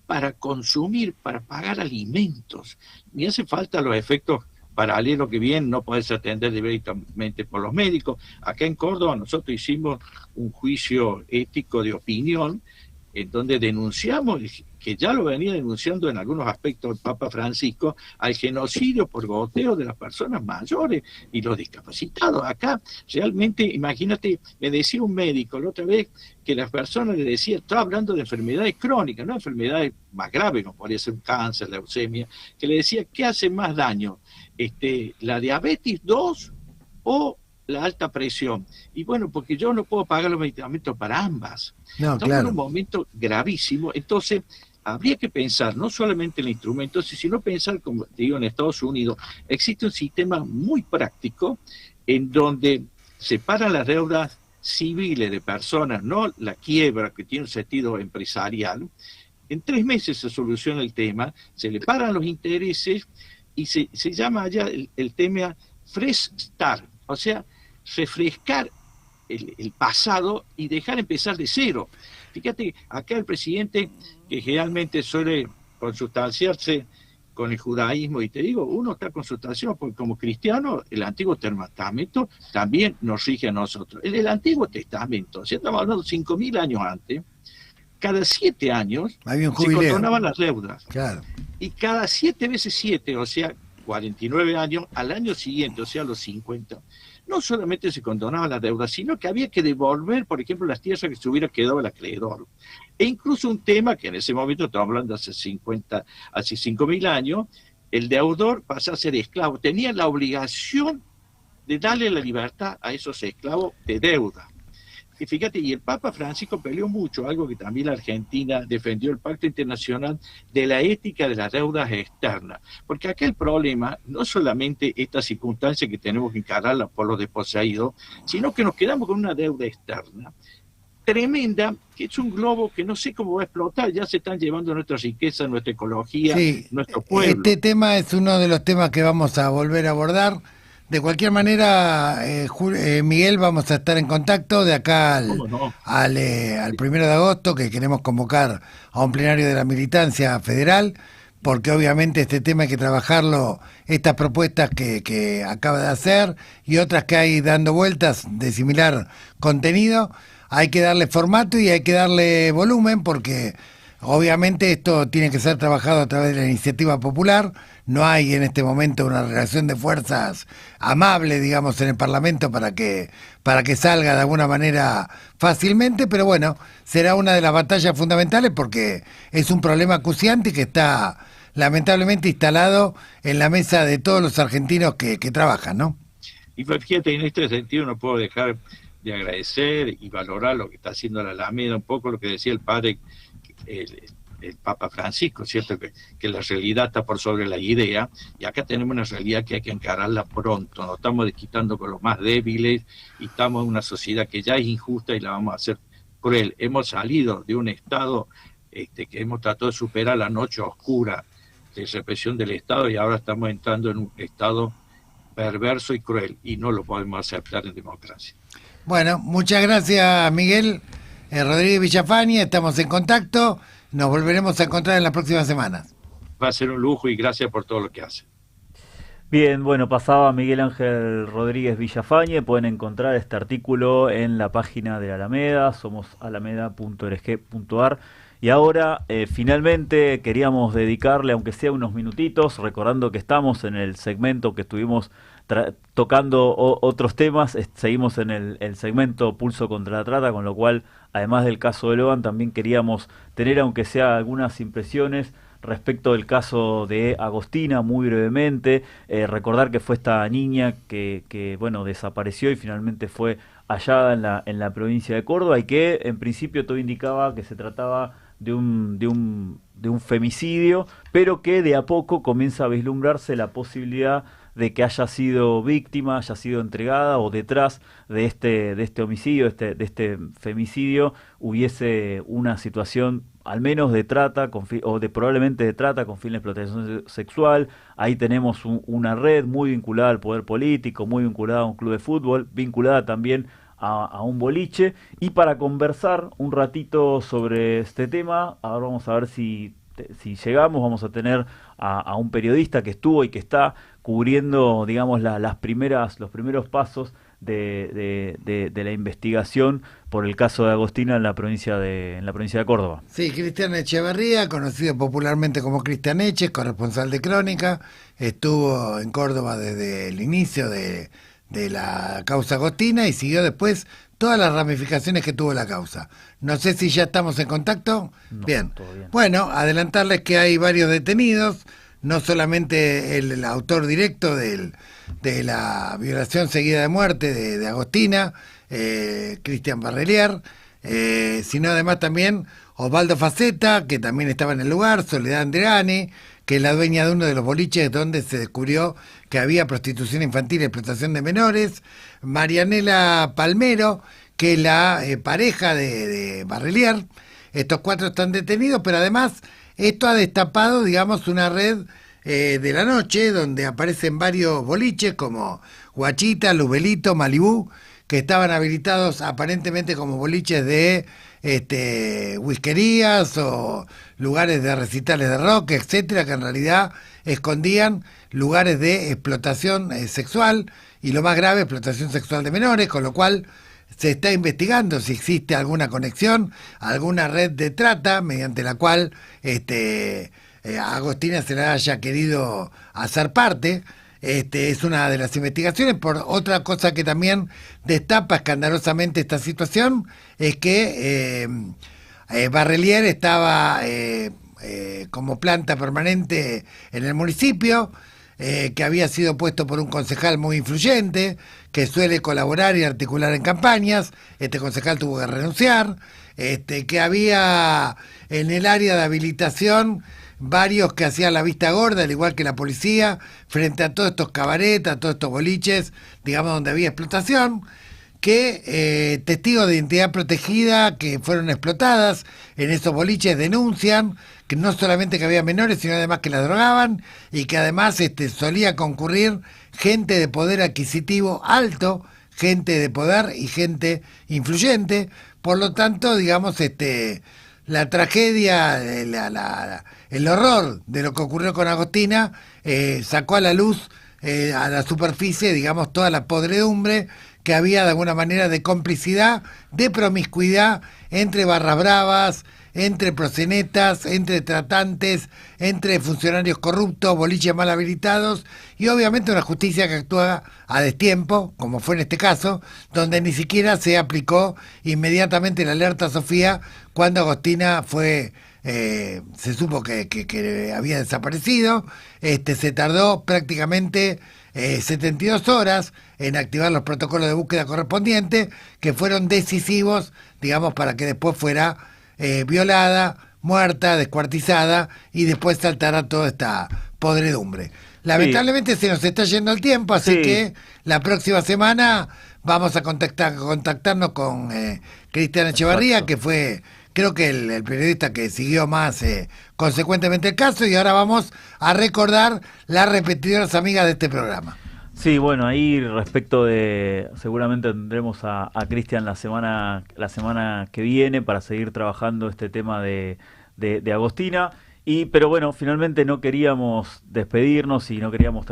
para consumir, para pagar alimentos. Ni hace falta los efectos paralelos que bien no podés atender directamente por los médicos. Acá en Córdoba nosotros hicimos un juicio ético de opinión en donde denunciamos, que ya lo venía denunciando en algunos aspectos el Papa Francisco, al genocidio por goteo de las personas mayores y los discapacitados. Acá realmente, imagínate, me decía un médico la otra vez que las personas le decía, estaba hablando de enfermedades crónicas, no enfermedades más graves, como podría ser un cáncer, leucemia, que le decía, ¿qué hace más daño? ¿La diabetes 2 o la alta presión? Y bueno, porque yo no puedo pagar los medicamentos para ambas. No, Estamos claro. en un momento gravísimo. Entonces, habría que pensar no solamente en el instrumento, sino pensar, como te digo, en Estados Unidos existe un sistema muy práctico en donde separan las deudas civiles de personas, no la quiebra que tiene un sentido empresarial. En 3 meses se soluciona el tema, se le paran los intereses y se llama allá el tema Fresh Start, o sea, refrescar el pasado y dejar empezar de cero. Fíjate, acá el presidente, que generalmente suele consustanciarse con el judaísmo, y te digo, uno está consustanciado porque como cristiano el Antiguo Testamento también nos rige a nosotros. En el Antiguo Testamento, si estamos hablando 5.000 años antes, cada 7 años había un se jubileo. condonaban las deudas. Claro. Y cada 7 veces 7, o sea, 49 años, al año siguiente, o sea, a los 50, no solamente se condonaban las deudas, sino que había que devolver, por ejemplo, las tierras que se hubiera quedado el acreedor. E incluso un tema que en ese momento, estamos hablando hace 5.000 años, el deudor pasa a ser esclavo. Tenía la obligación de darle la libertad a esos esclavos de deuda. Y fíjate, y el Papa Francisco peleó mucho, algo que también la Argentina defendió, el Pacto Internacional de la ética de las deudas externas. Porque acá el problema no solamente esta circunstancia que tenemos que encararla por los desposeídos, sino que nos quedamos con una deuda externa tremenda, que es un globo que no sé cómo va a explotar, ya se están llevando nuestra riqueza, nuestra ecología, Sí, nuestro pueblo. este tema es uno de los temas que vamos a volver a abordar. De cualquier manera, Miguel, vamos a estar en contacto de acá al 1 de agosto, que queremos convocar a un plenario de la militancia federal, porque obviamente este tema hay que trabajarlo, estas propuestas que acaba de hacer y otras que hay dando vueltas de similar contenido, hay que darle formato y hay que darle volumen, porque obviamente esto tiene que ser trabajado a través de la iniciativa popular. No hay en este momento una relación de fuerzas amable, digamos, en el Parlamento para que salga de alguna manera fácilmente, pero bueno, será una de las batallas fundamentales porque es un problema acuciante y que está lamentablemente instalado en la mesa de todos los argentinos que trabajan, ¿no? Y fíjate, en este sentido no puedo dejar de agradecer y valorar lo que está haciendo la Alameda, un poco lo que decía el padre, el Papa Francisco, ¿cierto? Que la realidad está por sobre la idea, y acá tenemos una realidad que hay que encararla pronto. Nos estamos desquitando con los más débiles y estamos en una sociedad que ya es injusta y la vamos a hacer cruel. Hemos salido de un estado que hemos tratado de superar la noche oscura de represión del Estado y ahora estamos entrando en un estado perverso y cruel y no lo podemos aceptar en democracia. Bueno, muchas gracias, Miguel Rodríguez Villafañe, estamos en contacto. Nos volveremos a encontrar en las próximas semanas. Va a ser un lujo y gracias por todo lo que hace. Bien, bueno, pasaba Miguel Ángel Rodríguez Villafañe. Pueden encontrar este artículo en la página de la Alameda, somosalameda.org.ar. Y ahora, finalmente, queríamos dedicarle, aunque sea unos minutitos, recordando que estamos en el segmento que estuvimos tocando otros temas, seguimos en el segmento Pulso contra la Trata, con lo cual, además del caso de Logan, también queríamos tener, aunque sea algunas impresiones respecto del caso de Agostina, muy brevemente. Recordar que fue esta niña que bueno, desapareció y finalmente fue hallada en la provincia de Córdoba, y que en principio todo indicaba que se trataba de un femicidio, pero que de a poco comienza a vislumbrarse la posibilidad de que haya sido víctima, haya sido entregada, o detrás de este homicidio, de este femicidio, hubiese una situación al menos de trata, probablemente de trata con fines de explotación sexual. Ahí tenemos una red muy vinculada al poder político, muy vinculada a un club de fútbol, vinculada también a un boliche. Y para conversar un ratito sobre este tema, ahora vamos a ver si llegamos, vamos a tener a un periodista que estuvo y que está cubriendo, digamos, los primeros pasos de la investigación por el caso de Agostina en la provincia de Córdoba. Sí, Cristian Echeverría, conocido popularmente como Cristian Eche, corresponsal de Crónica, estuvo en Córdoba desde el inicio de la causa Agostina y siguió después todas las ramificaciones que tuvo la causa. No sé si ya estamos en contacto. No, bien. Bien. Bueno, adelantarles que hay varios detenidos, no solamente el autor directo de la violación seguida de muerte de Agostina, Cristian Barrelier, sino además también Osvaldo Faceta, que también estaba en el lugar, Soledad Andreani, que es la dueña de uno de los boliches donde se descubrió que había prostitución infantil y explotación de menores, Marianela Palmero, que es la pareja de Barrelier. Estos 4 están detenidos, pero además esto ha destapado, digamos, una red de la noche donde aparecen varios boliches como Guachita, Luzbelito, Malibú, que estaban habilitados aparentemente como boliches de whiskerías o lugares de recitales de rock, etcétera, que en realidad escondían lugares de explotación sexual, y lo más grave, explotación sexual de menores, con lo cual se está investigando si existe alguna conexión, alguna red de trata mediante la cual a Agostina se le haya querido hacer parte. Es una de las investigaciones. Por otra cosa que también destapa escandalosamente esta situación es que Barrelier estaba como planta permanente en el municipio, que había sido puesto por un concejal muy influyente, que suele colaborar y articular en campañas. Este concejal tuvo que renunciar, que había en el área de habilitación varios que hacían la vista gorda, al igual que la policía, frente a todos estos cabarets, a todos estos boliches, digamos, donde había explotación, que testigos de identidad protegida que fueron explotadas en esos boliches denuncian que no solamente que había menores, sino además que las drogaban y que además solía concurrir gente de poder adquisitivo alto, gente de poder y gente influyente. Por lo tanto, digamos, la tragedia, el horror de lo que ocurrió con Agostina sacó a la luz, a la superficie, digamos, toda la podredumbre que había de alguna manera de complicidad, de promiscuidad entre barras bravas, entre proxenetas, entre tratantes, entre funcionarios corruptos, boliches mal habilitados y obviamente una justicia que actúa a destiempo, como fue en este caso, donde ni siquiera se aplicó inmediatamente la alerta Sofía cuando Agostina fue... se supo que había desaparecido. Se tardó prácticamente 72 horas en activar los protocolos de búsqueda correspondientes, que fueron decisivos, digamos, para que después fuera violada, muerta, descuartizada y después saltara toda esta podredumbre. Lamentablemente se nos está yendo el tiempo, así que la próxima semana vamos a contactarnos con Cristian Echevarría, que fue... creo que el periodista que siguió más consecuentemente el caso, y ahora vamos a recordar las repetidoras amigas de este programa. Sí, bueno, ahí respecto de... seguramente tendremos a Cristian la semana que viene para seguir trabajando este tema de Agostina. Pero bueno, finalmente no queríamos despedirnos y no queríamos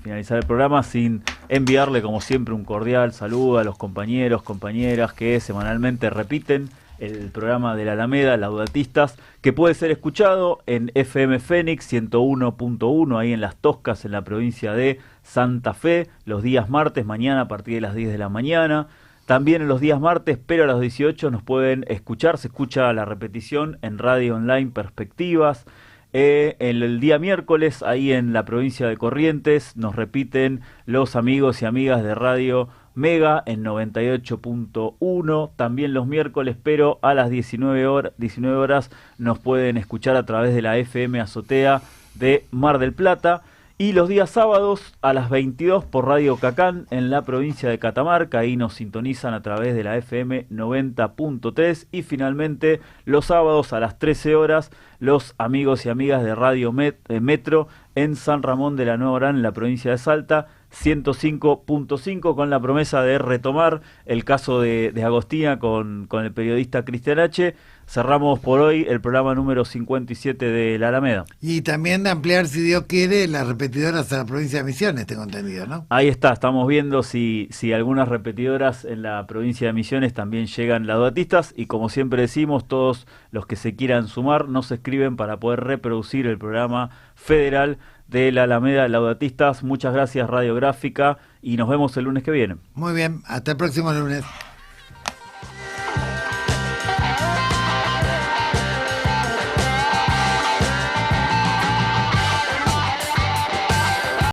finalizar el programa sin enviarle, como siempre, un cordial saludo a los compañeros, compañeras que semanalmente repiten el programa de la Alameda, Laudatistas, que puede ser escuchado en FM Fénix 101.1, ahí en Las Toscas, en la provincia de Santa Fe, los días martes, mañana a partir de las 10 de la mañana. También en los días martes, pero a las 18 nos pueden escuchar, se escucha la repetición en Radio Online Perspectivas. El día miércoles, ahí en la provincia de Corrientes, nos repiten los amigos y amigas de Radio Mega en 98.1, también los miércoles, pero a las 19 horas nos pueden escuchar a través de la FM Azotea de Mar del Plata. Y los días sábados a las 22 por Radio Cacán en la provincia de Catamarca, ahí nos sintonizan a través de la FM 90.3. Y finalmente los sábados a las 13 horas los amigos y amigas de Radio Metro en San Ramón de la Nueva Orán, en la provincia de Salta, 105.5, con la promesa de retomar el caso de Agostina con el periodista Cristian H. Cerramos por hoy el programa número 57 de La Alameda. Y también de ampliar, si Dios quiere, las repetidoras a la provincia de Misiones, tengo entendido, ¿no? Ahí está, estamos viendo si algunas repetidoras en la provincia de Misiones también llegan laudatistas, y como siempre decimos, todos los que se quieran sumar nos escriben para poder reproducir el programa federal de La Alameda Laudatistas. Muchas gracias, Radiográfica, y nos vemos el lunes que viene. Muy bien, hasta el próximo lunes.